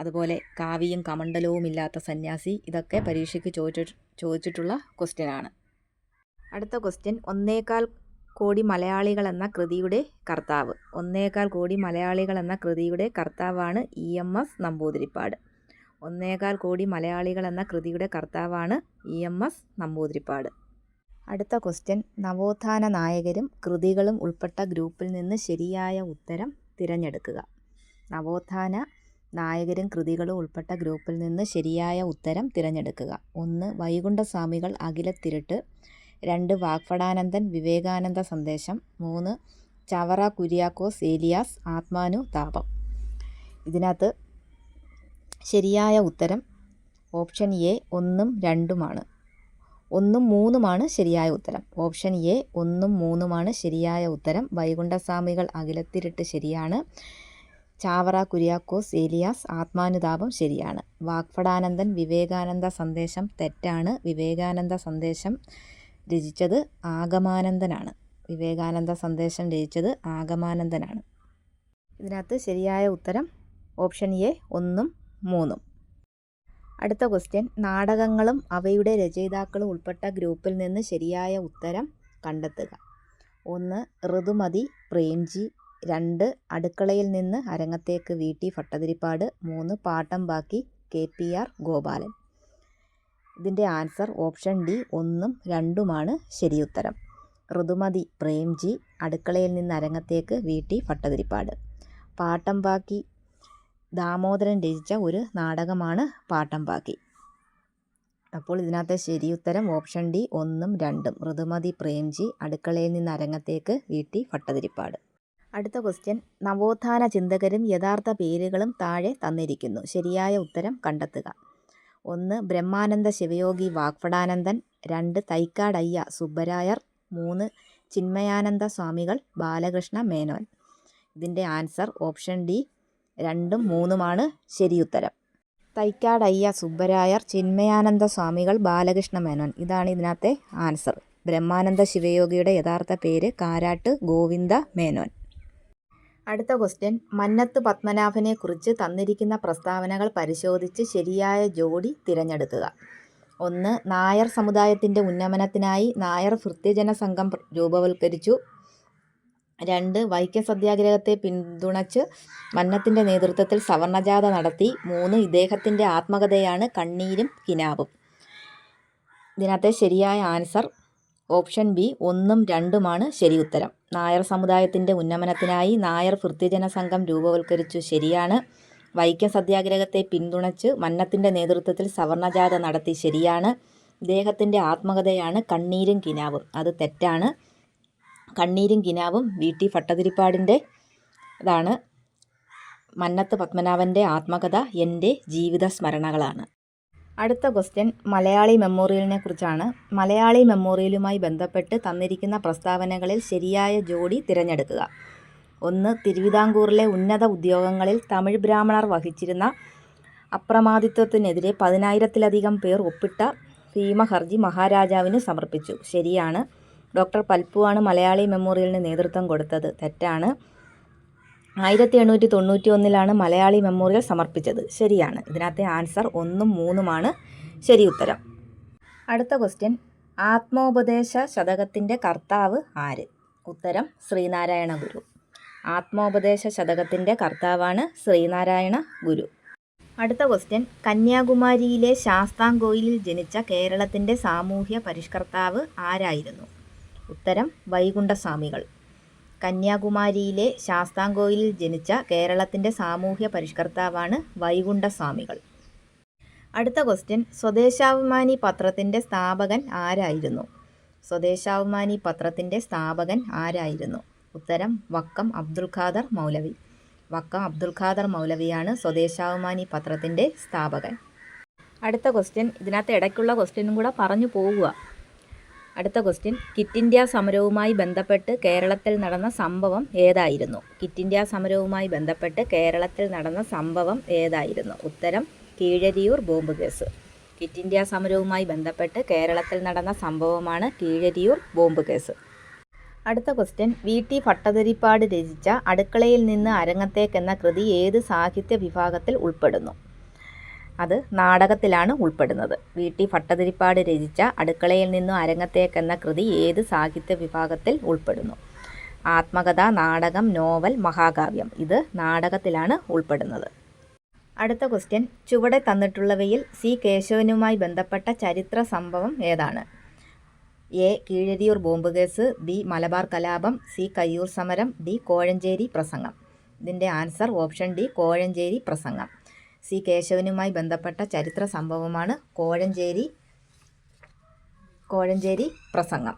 S1: അതുപോലെ കാവിയും കമണ്ഡലവുമില്ലാത്ത സന്യാസി. ഇതൊക്കെ പരീക്ഷയ്ക്ക് ചോദിച്ചിട്ടുള്ള ക്വസ്റ്റ്യൻ ആണ്. അടുത്ത ക്വസ്റ്റ്യൻ, 1.25 കോടി മലയാളികൾ എന്ന കൃതിയുടെ കർത്താവ്. 1.25 കോടി മലയാളികൾ എന്ന കൃതിയുടെ കർത്താവാണ് EMS നമ്പൂതിരിപ്പാട്. 1.25 കോടി മലയാളികൾ എന്ന കൃതിയുടെ കർത്താവാണ് EMS നമ്പൂതിരിപ്പാട്. അടുത്ത ക്വസ്റ്റ്യൻ, നവോത്ഥാന നായകരും കൃതികളും ഉൾപ്പെട്ട ഗ്രൂപ്പിൽ നിന്ന് ശരിയായ ഉത്തരം തിരഞ്ഞെടുക്കുക. നവോത്ഥാന നായകരും കൃതികളും ഉൾപ്പെട്ട ഗ്രൂപ്പിൽ നിന്ന് ശരിയായ ഉത്തരം തിരഞ്ഞെടുക്കുക. 1 വൈകുണ്ഠസ്വാമികൾ അഖിലത്തിരുട്ട്, 2 വാഗ്ഭടാനന്ദൻ വിവേകാനന്ദ സന്ദേശം, 3 ചവറ കുര്യാക്കോസ് ഏലിയാസ് ആത്മാനുതാപം. ഇതിനകത്ത് ശരിയായ ഉത്തരം ഓപ്ഷൻ എ 1ഉം 2ഉമാണ്. 1ഉം 3ഉമാണ് ശരിയായ ഉത്തരം. ഓപ്ഷൻ എ 1ഉം 3ഉമാണ് ശരിയായ ഉത്തരം. വൈകുണ്ഠസ്വാമികൾ അഖിലത്തിരുട്ട് ശരിയാണ്. ചാവറ കുര്യാക്കോസ് ഏലിയാസ് ആത്മാനുതാപം ശരിയാണ്. വാഗ്ഭടാനന്ദൻ വിവേകാനന്ദ സന്ദേശം തെറ്റാണ്. വിവേകാനന്ദ സന്ദേശം രചിച്ചത് ആഗമാനന്ദനാണ്. വിവേകാനന്ദ സന്ദേശം രചിച്ചത് ആഗമാനന്ദനാണ്. ഇതിനകത്ത് ശരിയായ ഉത്തരം ഓപ്ഷൻ എ 1ഉം 3ഉം. അടുത്ത ക്വസ്റ്റ്യൻ, നാടകങ്ങളും അവയുടെ രചയിതാക്കളും ഉൾപ്പെട്ട ഗ്രൂപ്പിൽ നിന്ന് ശരിയായ ഉത്തരം കണ്ടെത്തുക. 1 ഋതുമതി പ്രേംജി, 2 അടുക്കളയിൽ നിന്ന് അരങ്ങത്തേക്ക് VT ഭട്ടതിരിപ്പാട്, 3 പാട്ടം ബാക്കി KPR ഗോപാലൻ. ഇതിൻ്റെ ആൻസർ ഓപ്ഷൻ ഡി 1ഉം 2ഉമാണ് ശരിയുത്തരം. ഋതുമതി പ്രേംജി, അടുക്കളയിൽ നിന്ന് അരങ്ങത്തേക്ക് VT ഭട്ടതിരിപ്പാട്. പാട്ടം ബാക്കി ദാമോദരൻ രചിച്ച ഒരു നാടകമാണ് പാട്ടം ബാക്കി. അപ്പോൾ ഇതിനകത്ത് ശരിയുത്തരം ഓപ്ഷൻ ഡി 1ഉം 2ഉം. ഋതുമതി പ്രേംജി, അടുക്കളയിൽ നിന്ന് അരങ്ങത്തേക്ക് VT ഭട്ടതിരിപ്പാട്. അടുത്ത ക്വസ്റ്റ്യൻ, നവോത്ഥാന ചിന്തകരും യഥാർത്ഥ പേരുകളും താഴെ തന്നിരിക്കുന്നു. ശരിയായ ഉത്തരം കണ്ടെത്തുക. 1 ബ്രഹ്മാനന്ദ ശിവയോഗി വാഗ്ഭടാനന്ദൻ, 2 തൈക്കാടയ്യ സുബ്ബരായർ, 3 ചിന്മയാനന്ദ സ്വാമികൾ ബാലകൃഷ്ണ മേനോൻ. ഇതിൻ്റെ ആൻസർ ഓപ്ഷൻ ഡി 2ഉം 3ഉമാണ് ശരിയുത്തരം. തൈക്കാടയ്യ സുബ്ബരായർ, ചിന്മയാനന്ദ സ്വാമികൾ, ബാലകൃഷ്ണ മേനോൻ. ഇതാണ് ഇതിനകത്തെ ആൻസർ. ബ്രഹ്മാനന്ദ ശിവയോഗിയുടെ യഥാർത്ഥ പേര് കാരാട്ട് ഗോവിന്ദ മേനോൻ. അടുത്ത ക്വസ്റ്റ്യൻ, മന്നത്ത് പത്മനാഭനെക്കുറിച്ച് തന്നിരിക്കുന്ന പ്രസ്താവനകൾ പരിശോധിച്ച് ശരിയായ ജോഡി തിരഞ്ഞെടുക്കുക. 1 നായർ സമുദായത്തിൻ്റെ ഉന്നമനത്തിനായി നായർ ഭൃത്യജന സംഘം രൂപവൽക്കരിച്ചു. 2 വൈക്കം സത്യാഗ്രഹത്തെ പിന്തുണച്ച് മന്നത്തിൻ്റെ നേതൃത്വത്തിൽ സവർണജാഥ നടത്തി. 3 ഇദ്ദേഹത്തിൻ്റെ ആത്മകഥയാണ് കണ്ണീരും കിനാവും. ഇതിനകത്തെ ശരിയായ ആൻസർ ഓപ്ഷൻ ബി 1ഉം 2ഉമാണ് ശരിയുത്തരം. നായർ സമുദായത്തിൻ്റെ ഉന്നമനത്തിനായി നായർ ഭൃത്യജന സംഘം രൂപവൽക്കരിച്ചു ശരിയാണ്. വൈക്കം സത്യാഗ്രഹത്തെ പിന്തുണച്ച് മന്നത്തിൻ്റെ നേതൃത്വത്തിൽ സവർണജാഥ നടത്തി ശരിയാണ്. ഇദ്ദേഹത്തിൻ്റെ ആത്മകഥയാണ് കണ്ണീരും കിനാവും. അത് തെറ്റാണ്. കണ്ണീരും കിനാവും VT ഭട്ടതിരിപ്പാടിൻ്റെ ഇതാണ്. മന്നത്ത് പത്മനാഭൻ്റെ ആത്മകഥ എൻ്റെ ജീവിത സ്മരണകളാണ്. അടുത്ത ക്വസ്റ്റ്യൻ, മലയാളി മെമ്മോറിയലിനെ കുറിച്ചാണ്. മലയാളി മെമ്മോറിയലുമായി ബന്ധപ്പെട്ട് തന്നിരിക്കുന്ന പ്രസ്താവനകളിൽ ശരിയായ ജോഡി തിരഞ്ഞെടുക്കുക. 1 തിരുവിതാംകൂറിലെ ഉന്നത ഉദ്യോഗങ്ങളിൽ തമിഴ് ബ്രാഹ്മണർ വഹിച്ചിരുന്ന അപ്രമാദിത്വത്തിനെതിരെ 10,000-ലധികം പേർ ഒപ്പിട്ട ഭീമഹർജി മഹാരാജാവിന് സമർപ്പിച്ചു ശരിയാണ്. ഡോക്ടർ പൽപ്പുവാണ് മലയാളി മെമ്മോറിയലിന് നേതൃത്വം കൊടുത്തത് തെറ്റാണ്. 1891 മലയാളി മെമ്മോറിയൽ സമർപ്പിച്ചത് ശരിയാണ്. ഇതിനകത്തെ ആൻസർ 1ഉം 3ഉമാണ് ശരിയുത്തരം. അടുത്ത ക്വസ്റ്റ്യൻ, ആത്മോപദേശ ശതകത്തിൻ്റെ കർത്താവ് ആര്? ഉത്തരം ശ്രീനാരായണ ഗുരു. ആത്മോപദേശ ശതകത്തിൻ്റെ കർത്താവാണ് ശ്രീനാരായണ ഗുരു. അടുത്ത ക്വസ്റ്റ്യൻ, കന്യാകുമാരിയിലെ ശാസ്താംകോയിലിൽ ജനിച്ച കേരളത്തിൻ്റെ സാമൂഹ്യ പരിഷ്കർത്താവ് ആരായിരുന്നു? ഉത്തരം വൈകുണ്ഠസ്വാമികൾ. കന്യാകുമാരിയിലെ ശാസ്താംകോയിലിൽ ജനിച്ച കേരളത്തിൻ്റെ സാമൂഹ്യ പരിഷ്കർത്താവാണ് വൈകുണ്ഠസ്വാമികൾ. അടുത്ത ക്വസ്റ്റ്യൻ, സ്വദേശാഭിമാനി പത്രത്തിൻ്റെ സ്ഥാപകൻ ആരായിരുന്നു? സ്വദേശാഭിമാനി പത്രത്തിൻ്റെ സ്ഥാപകൻ ആരായിരുന്നു? ഉത്തരം വക്കം അബ്ദുൽ ഖാദർ മൗലവി. വക്കം അബ്ദുൽ ഖാദർ മൗലവിയാണ് സ്വദേശാഭിമാനി പത്രത്തിൻ്റെ സ്ഥാപകൻ. അടുത്ത ക്വസ്റ്റ്യൻ, ഇതിനകത്ത് ഇടയ്ക്കുള്ള ക്വസ്റ്റ്യനും കൂടെ പറഞ്ഞു പോവുക. അടുത്ത ക്വസ്റ്റ്യൻ, ക്വിറ്റ് ഇന്ത്യ സമരവുമായി ബന്ധപ്പെട്ട് കേരളത്തിൽ നടന്ന സംഭവം ഏതായിരുന്നു? ക്വിറ്റ് ഇന്ത്യ സമരവുമായി ബന്ധപ്പെട്ട് കേരളത്തിൽ നടന്ന സംഭവം ഏതായിരുന്നു? ഉത്തരം Keezhariyur bomb case. Quit India സമരവുമായി ബന്ധപ്പെട്ട് കേരളത്തിൽ നടന്ന സംഭവമാണ് കീഴരിയൂർ ബോംബ് കേസ്. അടുത്ത ക്വസ്റ്റ്യൻ, വി.ടി. ഭട്ടതിരിപ്പാട് രചിച്ച അടുക്കളയിൽ നിന്ന് അരങ്ങത്തേക്ക് എന്ന കൃതി ഏത് സാഹിത്യ വിഭാഗത്തിൽ ഉൾപ്പെടുന്നു? അത് നാടകത്തിലാണ് ഉൾപ്പെടുന്നത്. വി.ടി. ഭട്ടതിരിപ്പാട് രചിച്ച അടുക്കളയിൽ നിന്നും അരങ്ങത്തേക്ക് എന്ന കൃതി ഏത് സാഹിത്യ വിഭാഗത്തിൽ ഉൾപ്പെടുന്നു? ആത്മകഥ, നാടകം, നോവൽ, മഹാകാവ്യം. ഇത് നാടകത്തിലാണ് ഉൾപ്പെടുന്നത്. അടുത്ത ക്വസ്റ്റ്യൻ, ചുവടെ തന്നിട്ടുള്ളവയിൽ സി കേശവനുമായി ബന്ധപ്പെട്ട ചരിത്ര സംഭവം ഏതാണ്? A Keezhariyur bomb case, B Malabar കലാപം, സി കയ്യൂർ സമരം, ഡി കോഴഞ്ചേരി പ്രസംഗം. ഇതിൻ്റെ ആൻസർ ഓപ്ഷൻ ഡി കോഴഞ്ചേരി പ്രസംഗം. സി കേശവനുമായി ബന്ധപ്പെട്ട ചരിത്ര സംഭവമാണ് കോഴഞ്ചേരി പ്രസംഗം.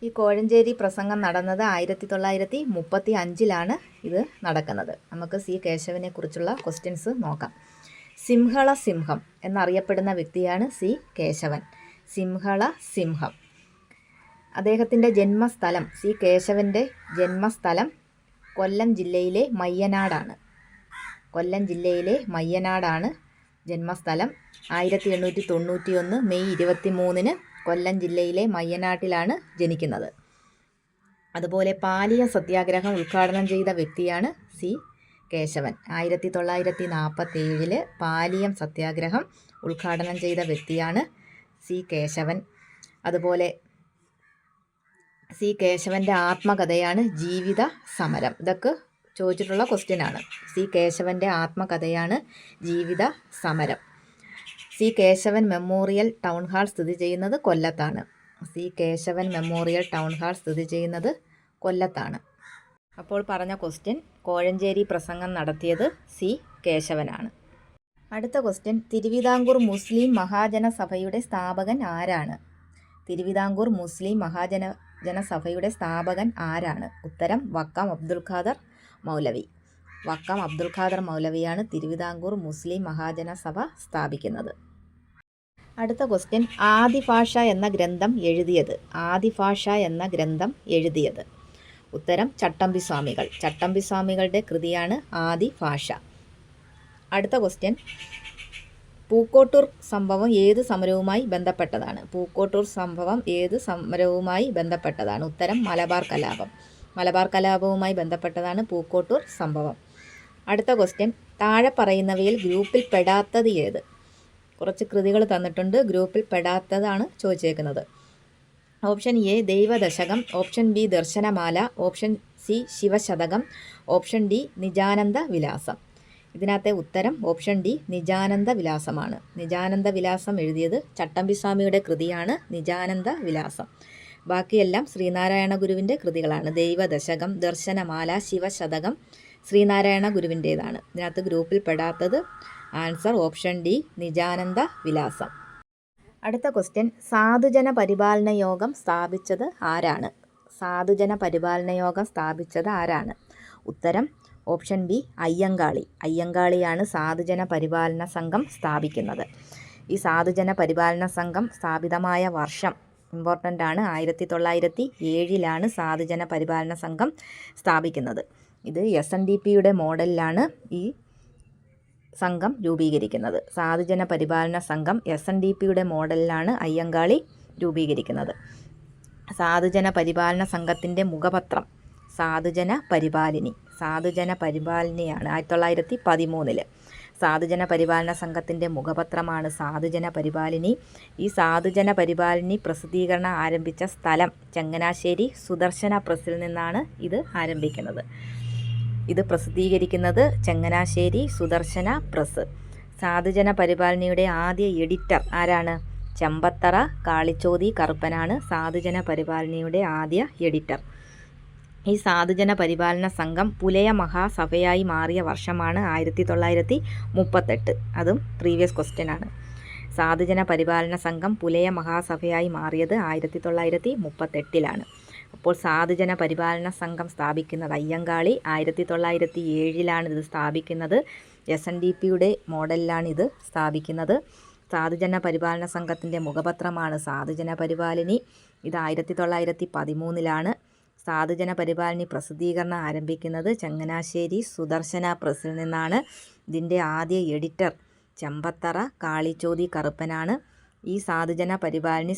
S1: ഈ കോഴഞ്ചേരി പ്രസംഗം നടന്നത് 1935 ഇത് നടക്കുന്നത്. നമുക്ക് സി കേശവനെ കുറിച്ചുള്ള ക്വസ്റ്റ്യൻസ് നോക്കാം. സിംഹള സിംഹം എന്നറിയപ്പെടുന്ന വ്യക്തിയാണ് സി കേശവൻ. സിംഹള സിംഹം. അദ്ദേഹത്തിൻ്റെ ജന്മസ്ഥലം, സി കേശവൻ്റെ ജന്മസ്ഥലം കൊല്ലം ജില്ലയിലെ മയ്യനാടാണ്. കൊല്ലം ജില്ലയിലെ മയ്യനാടാണ് ജന്മസ്ഥലം. 1891 മെയ് 23 കൊല്ലം ജില്ലയിലെ മയ്യനാട്ടിലാണ് ജനിക്കുന്നത്. അതുപോലെ പാലിയം സത്യാഗ്രഹം ഉദ്ഘാടനം ചെയ്ത വ്യക്തിയാണ് സി കേശവൻ. 1947 പാലിയം സത്യാഗ്രഹം ഉദ്ഘാടനം ചെയ്ത വ്യക്തിയാണ് സി കേശവൻ. അതുപോലെ സി കേശവൻ്റെ ആത്മകഥയാണ് ജീവിത സമരം. ഇതൊക്കെ ചോദിച്ചിട്ടുള്ള ക്വസ്റ്റ്യനാണ്. സി കേശവൻ്റെ ആത്മകഥയാണ് ജീവിത സമരം. C Keshavan memorial town hall സ്ഥിതി ചെയ്യുന്നത് കൊല്ലത്താണ്. C Keshavan memorial town hall സ്ഥിതി ചെയ്യുന്നത് കൊല്ലത്താണ്. അപ്പോൾ പറഞ്ഞ ക്വസ്റ്റ്യൻ, കോഴഞ്ചേരി പ്രസംഗം നടത്തിയത് സി കേശവനാണ്. അടുത്ത ക്വസ്റ്റ്യൻ, തിരുവിതാംകൂർ മുസ്ലിം മഹാജനസഭയുടെ സ്ഥാപകൻ ആരാണ്? തിരുവിതാംകൂർ മുസ്ലിം മഹാജനസഭയുടെ സ്ഥാപകൻ ആരാണ്? ഉത്തരം വക്കം അബ്ദുൽ ഖാദർ മൗലവി. വക്കം അബ്ദുൽ ഖാദർ മൗലവിയാണ് തിരുവിതാംകൂർ മുസ്ലിം മഹാജനസഭ സ്ഥാപിക്കുന്നത്. അടുത്ത ക്വസ്റ്റ്യൻ, ആദിഭാഷ എന്ന ഗ്രന്ഥം എഴുതിയത്? ആദിഭാഷ എന്ന ഗ്രന്ഥം എഴുതിയത്? ഉത്തരം ചട്ടമ്പി സ്വാമികൾ. ചട്ടമ്പി സ്വാമികളുടെ കൃതിയാണ് ആദിഭാഷ. അടുത്ത ക്വസ്റ്റ്യൻ, പൂക്കോട്ടൂർ സംഭവം ഏത് സമരവുമായി ബന്ധപ്പെട്ടതാണ്? പൂക്കോട്ടൂർ സംഭവം ഏത് സമരവുമായി ബന്ധപ്പെട്ടതാണ്? ഉത്തരം മലബാർ കലാപം. മലബാർ കലാപവുമായി ബന്ധപ്പെട്ടതാണ് പൂക്കോട്ടൂർ സംഭവം. അടുത്ത ക്വസ്റ്റ്യൻ, താഴെ പറയുന്നവയിൽ ഗ്രൂപ്പിൽ പെടാത്തത് ഏത്? കുറച്ച് കൃതികൾ തന്നിട്ടുണ്ട്. ഗ്രൂപ്പിൽ പെടാത്തതാണ് ചോദിച്ചേക്കുന്നത്. Option A Daivadasakam, option B Darsanamala, option C ശിവശതകം, option D നിജാനന്ദ വിലാസം. ഇതിനകത്തെ ഉത്തരം ഓപ്ഷൻ ഡി നിജാനന്ദ വിലാസമാണ്. നിജാനന്ദ വിലാസം എഴുതിയത് ചട്ടമ്പിസ്വാമിയുടെ കൃതിയാണ് നിജാനന്ദ വിലാസം. ബാക്കിയെല്ലാം ശ്രീനാരായണ ഗുരുവിൻ്റെ കൃതികളാണ്. ദൈവദശകം, ദർശനമാല, ശിവശതകം ശ്രീനാരായണ ഗുരുവിൻ്റേതാണ്. ഇതിനകത്ത് ഗ്രൂപ്പിൽ പെടാത്തത് ആൻസർ ഓപ്ഷൻ ഡി നിജാനന്ദ വിലാസം. അടുത്ത ക്വസ്റ്റ്യൻ, സാധുജന പരിപാലന യോഗം സ്ഥാപിച്ചത് ആരാണ്? സാധുജന പരിപാലന യോഗം സ്ഥാപിച്ചത് ആരാണ്? ഉത്തരം ഓപ്ഷൻ ബി അയ്യങ്കാളി. അയ്യങ്കാളിയാണ് സാധുജന പരിപാലന സംഘം സ്ഥാപിക്കുന്നത്. ഈ സാധുജന പരിപാലന സംഘം സ്ഥാപിതമായ വർഷം ഇമ്പോർട്ടൻ്റ് ആണ്. 1907 സാധുജന പരിപാലന സംഘം സ്ഥാപിക്കുന്നത്. ഇത് SNDPയുടെ മോഡലിലാണ് ഈ സംഘം രൂപീകരിക്കുന്നത്. സാധുജന പരിപാലന സംഘം SNDPയുടെ മോഡലിലാണ് അയ്യങ്കാളി രൂപീകരിക്കുന്നത്. സാധുജന പരിപാലന സംഘത്തിൻ്റെ മുഖപത്രം സാധുജന പരിപാലിനി. സാധുജന പരിപാലനിയാണ് 1913. സാധുജന പരിപാലന സംഘത്തിൻ്റെ മുഖപത്രമാണ് സാധുജന പരിപാലിനി. ഈ സാധുജന പരിപാലിനി പ്രസിദ്ധീകരണം ആരംഭിച്ച സ്ഥലം ചങ്ങനാശ്ശേരി സുദർശന പ്രസ്സിൽ നിന്നാണ് ഇത് ആരംഭിക്കുന്നത്. ഇത് പ്രസിദ്ധീകരിക്കുന്നത് ചങ്ങനാശ്ശേരി സുദർശന പ്രസ്. സാധുജന പരിപാലനിയുടെ ആദ്യ എഡിറ്റർ ആരാണ്? ചമ്പത്തറ കാളിച്ചോതി കറുപ്പനാണ് സാധുജന പരിപാലനിയുടെ ആദ്യ എഡിറ്റർ. ഈ സാധുജന പരിപാലന സംഘം പുലയ മഹാസഭയായി മാറിയ വർഷമാണ് 1938. അതും പ്രീവിയസ് ക്വസ്റ്റ്യൻ ആണ്. സാധുജന പരിപാലന സംഘം പുലയ മഹാസഭയായി മാറിയത് 1938. അപ്പോൾ സാധുജന പരിപാലന സംഘം സ്ഥാപിക്കുന്നത് അയ്യങ്കാളി 1907 ഇത് സ്ഥാപിക്കുന്നത്. SNDPയുടെ മോഡലിലാണ് ഇത് സ്ഥാപിക്കുന്നത്. സാധുജന പരിപാലന സംഘത്തിൻ്റെ മുഖപത്രമാണ് സാധുജന പരിപാലിനി. ഇത് 1913. സാധുജന പരിപാലനി പ്രസിദ്ധീകരണം ആരംഭിക്കുന്നത് ചങ്ങനാശ്ശേരി സുദർശന പ്രസ്സിൽ നിന്നാണ്. ഇതിൻ്റെ ആദ്യ എഡിറ്റർ ചമ്പത്തറ കാളിച്ചോതി കറുപ്പനാണ്. ഈ സാധുജന പരിപാലനി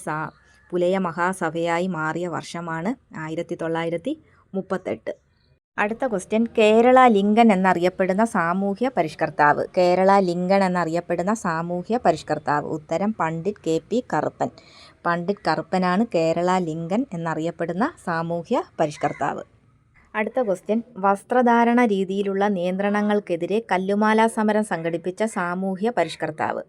S1: പുലയ മഹാസഭയായി മാറിയ വർഷമാണ് 1938. അടുത്ത ക്വസ്റ്റ്യൻ, കേരള ലിങ്കൻ എന്നറിയപ്പെടുന്ന സാമൂഹ്യ പരിഷ്കർത്താവ്. കേരള ലിങ്കൻ എന്നറിയപ്പെടുന്ന സാമൂഹ്യ പരിഷ്കർത്താവ്. ഉത്തരം പണ്ഡിറ്റ് KP കറുപ്പൻ. പണ്ഡിറ്റ് കറുപ്പനാണ് കേരള ലിങ്കൻ എന്നറിയപ്പെടുന്ന സാമൂഹ്യ പരിഷ്കർത്താവ്. അടുത്ത ക്വസ്റ്റ്യൻ, വസ്ത്രധാരണ രീതിയിലുള്ള നിയന്ത്രണങ്ങൾക്കെതിരെ കല്ലുമാല സമരം സംഘടിപ്പിച്ച സാമൂഹ്യ പരിഷ്കർത്താവ്.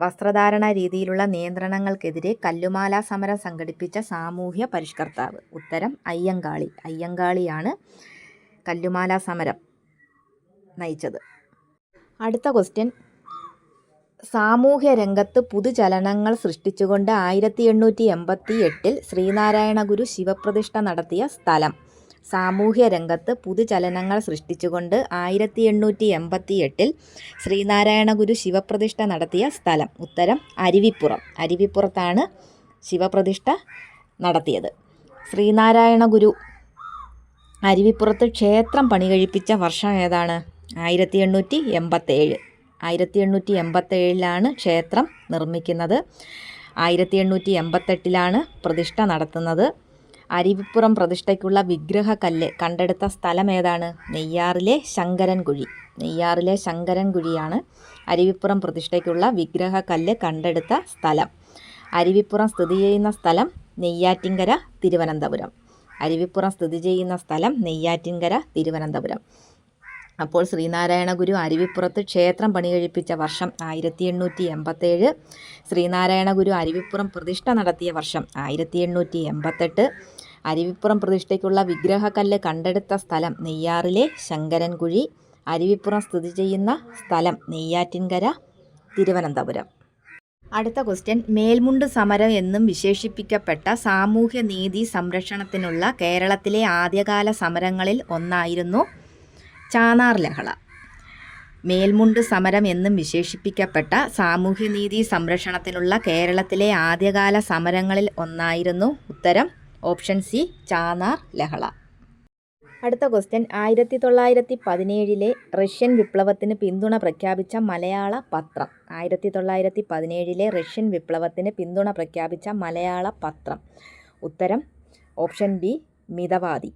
S1: വസ്ത്രധാരണ രീതിയിലുള്ള നിയന്ത്രണങ്ങൾക്കെതിരെ കല്ലുമാല സമരം സംഘടിപ്പിച്ച സാമൂഹ്യ പരിഷ്കർത്താവ്. ഉത്തരം അയ്യങ്കാളി. അയ്യങ്കാളിയാണ് കല്ലുമാല സമരം നയിച്ചത്. അടുത്ത ക്വസ്റ്റ്യൻ, സാമൂഹ്യ രംഗത്ത് പുതുചലനങ്ങൾ സൃഷ്ടിച്ചുകൊണ്ട് 1888 ശ്രീനാരായണ ഗുരു ശിവപ്രതിഷ്ഠ നടത്തിയ സ്ഥലം. സാമൂഹ്യ രംഗത്ത് പുതുചലനങ്ങൾ സൃഷ്ടിച്ചുകൊണ്ട് 1888 ശ്രീനാരായണ ഗുരു ശിവപ്രതിഷ്ഠ നടത്തിയ സ്ഥലം. ഉത്തരം അരുവിപ്പുറം. അരുവിപ്പുറത്താണ് ശിവപ്രതിഷ്ഠ നടത്തിയത്. ശ്രീനാരായണ ഗുരു അരുവിപ്പുറത്ത് ക്ഷേത്രം പണികഴിപ്പിച്ച വർഷം ഏതാണ്? 1887. 1887 ക്ഷേത്രം നിർമ്മിക്കുന്നത്. 1888 പ്രതിഷ്ഠ നടത്തുന്നത്. അരുവിപ്പുറം പ്രതിഷ്ഠയ്ക്കുള്ള വിഗ്രഹക്കല്ല് കണ്ടെടുത്ത സ്ഥലം ഏതാണ്? നെയ്യാറിലെ ശങ്കരൻകുഴി. നെയ്യാറിലെ ശങ്കരൻകുഴിയാണ് അരുവിപ്പുറം പ്രതിഷ്ഠയ്ക്കുള്ള വിഗ്രഹക്കല്ല് കണ്ടെടുത്ത സ്ഥലം. അരുവിപ്പുറം സ്ഥിതി ചെയ്യുന്ന സ്ഥലം നെയ്യാറ്റിൻകര, തിരുവനന്തപുരം. അരുവിപ്പുറം സ്ഥിതി ചെയ്യുന്ന സ്ഥലം നെയ്യാറ്റിൻകര, തിരുവനന്തപുരം. അപ്പോൾ ശ്രീനാരായണ ഗുരു അരുവിപ്പുറത്ത് ക്ഷേത്രം പണികഴിപ്പിച്ച വർഷം 1887. ശ്രീനാരായണ ഗുരു അരുവിപ്പുറം പ്രതിഷ്ഠ നടത്തിയ വർഷം 1888. അരുവിപ്പുറം പ്രതിഷ്ഠയ്ക്കുള്ള വിഗ്രഹക്കല്ല് കണ്ടെടുത്ത സ്ഥലം നെയ്യാറിലെ ശങ്കരൻകുഴി. അരുവിപ്പുറം സ്ഥിതി ചെയ്യുന്ന സ്ഥലം നെയ്യാറ്റിൻകര, തിരുവനന്തപുരം. അടുത്ത ക്വസ്റ്റ്യൻ, മേൽമുണ്ട് സമരം എന്നും വിശേഷിപ്പിക്കപ്പെട്ട സാമൂഹ്യ നീതി സംരക്ഷണത്തിനുള്ള കേരളത്തിലെ ആദ്യകാല സമരങ്ങളിൽ ഒന്നായിരുന്നു ചാന്നാർ ലഹള. മേൽമുണ്ട് സമരം എന്നും വിശേഷിപ്പിക്കപ്പെട്ട സാമൂഹ്യനീതി സംരക്ഷണത്തിനുള്ള കേരളത്തിലെ ആദ്യകാല സമരങ്ങളിൽ ഒന്നായിരുന്നു. ഉത്തരം ഓപ്ഷൻ സി, ചാന്നാർ ലഹള. അടുത്ത ക്വസ്റ്റ്യൻ, 1917 റഷ്യൻ വിപ്ലവത്തിന് പിന്തുണ പ്രഖ്യാപിച്ച മലയാള പത്രം. 1917 റഷ്യൻ വിപ്ലവത്തിന് പിന്തുണ പ്രഖ്യാപിച്ച മലയാള പത്രം. ഉത്തരം ഓപ്ഷൻ ബി, മിതവാദി.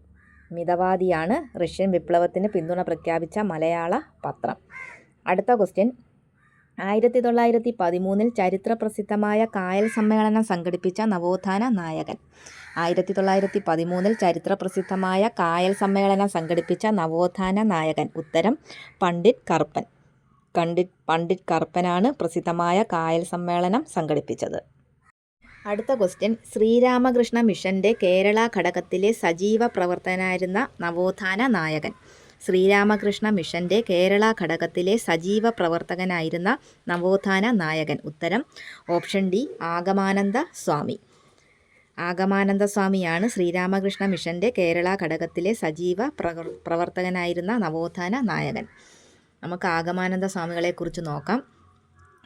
S1: മിതവാദിയാണ് റഷ്യൻ വിപ്ലവത്തിന് പിന്തുണ പ്രഖ്യാപിച്ച മലയാള പത്രം. അടുത്ത ക്വസ്റ്റ്യൻ, 1913 ചരിത്രപ്രസിദ്ധമായ കായൽ സമ്മേളനം സംഘടിപ്പിച്ച നവോത്ഥാന നായകൻ. 1913 ചരിത്രപ്രസിദ്ധമായ കായൽ സമ്മേളനം സംഘടിപ്പിച്ച നവോത്ഥാന നായകൻ. ഉത്തരം പണ്ഡിറ്റ് കറുപ്പൻ. പണ്ഡിറ്റ് കറുപ്പനാണ് പ്രസിദ്ധമായ കായൽ സമ്മേളനം സംഘടിപ്പിച്ചത്. അടുത്ത ക്വസ്റ്റ്യൻ, ശ്രീരാമകൃഷ്ണ മിഷൻ്റെ കേരള ഘടകത്തിലെ സജീവ പ്രവർത്തകനായിരുന്ന നവോത്ഥാന നായകൻ. ശ്രീരാമകൃഷ്ണ മിഷൻ്റെ കേരള ഘടകത്തിലെ സജീവ പ്രവർത്തകനായിരുന്ന നവോത്ഥാന നായകൻ. ഉത്തരം ഓപ്ഷൻ ഡി, ആഗമാനന്ദ സ്വാമി. ആഗമാനന്ദ സ്വാമിയാണ് ശ്രീരാമകൃഷ്ണ മിഷൻ്റെ കേരള ഘടകത്തിലെ സജീവ പ്രവർത്തകനായിരുന്ന നവോത്ഥാന നായകൻ. നമുക്ക് ആഗമാനന്ദ സ്വാമികളെക്കുറിച്ച് നോക്കാം.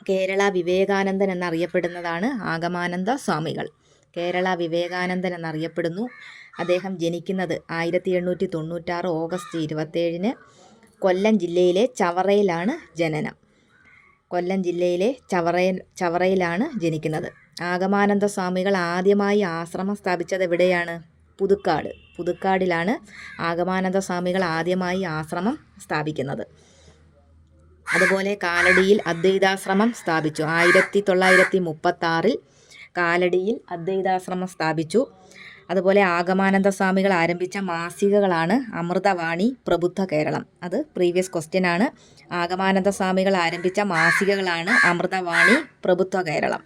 S1: കേരള വിവേകാനന്ദൻ എന്നറിയപ്പെടുന്നതാണ് ആഗമാനന്ദ സ്വാമികൾ. കേരള വിവേകാനന്ദൻ എന്നറിയപ്പെടുന്നു. അദ്ദേഹം ജനിക്കുന്നത് 1896 ഓഗസ്റ്റ് 27 കൊല്ലം ജില്ലയിലെ ചവറയിലാണ് ജനനം. കൊല്ലം ജില്ലയിലെ ചവറയിലാണ് ജനിക്കുന്നത്. ആഗമാനന്ദ സ്വാമികൾ ആദ്യമായി ആശ്രമം സ്ഥാപിച്ചത് എവിടെയാണ്? പുതുക്കാട്. പുതുക്കാടിലാണ് ആഗമാനന്ദ സ്വാമികൾ ആദ്യമായി ആശ്രമം സ്ഥാപിക്കുന്നത്. അതുപോലെ കാലടിയിൽ അദ്വൈതാശ്രമം സ്ഥാപിച്ചു. 1936 കാലടിയിൽ അദ്വൈതാശ്രമം സ്ഥാപിച്ചു. അതുപോലെ ആഗമാനന്ദ സ്വാമികൾ ആരംഭിച്ച മാസികകളാണ് അമൃതവാണി, പ്രബുദ്ധ കേരളം. അത് പ്രീവിയസ് ക്വസ്റ്റ്യൻ ആണ്. ആഗമാനന്ദ സ്വാമികൾ ആരംഭിച്ച മാസികകളാണ് അമൃതവാണി, പ്രബുദ്ധ കേരളം.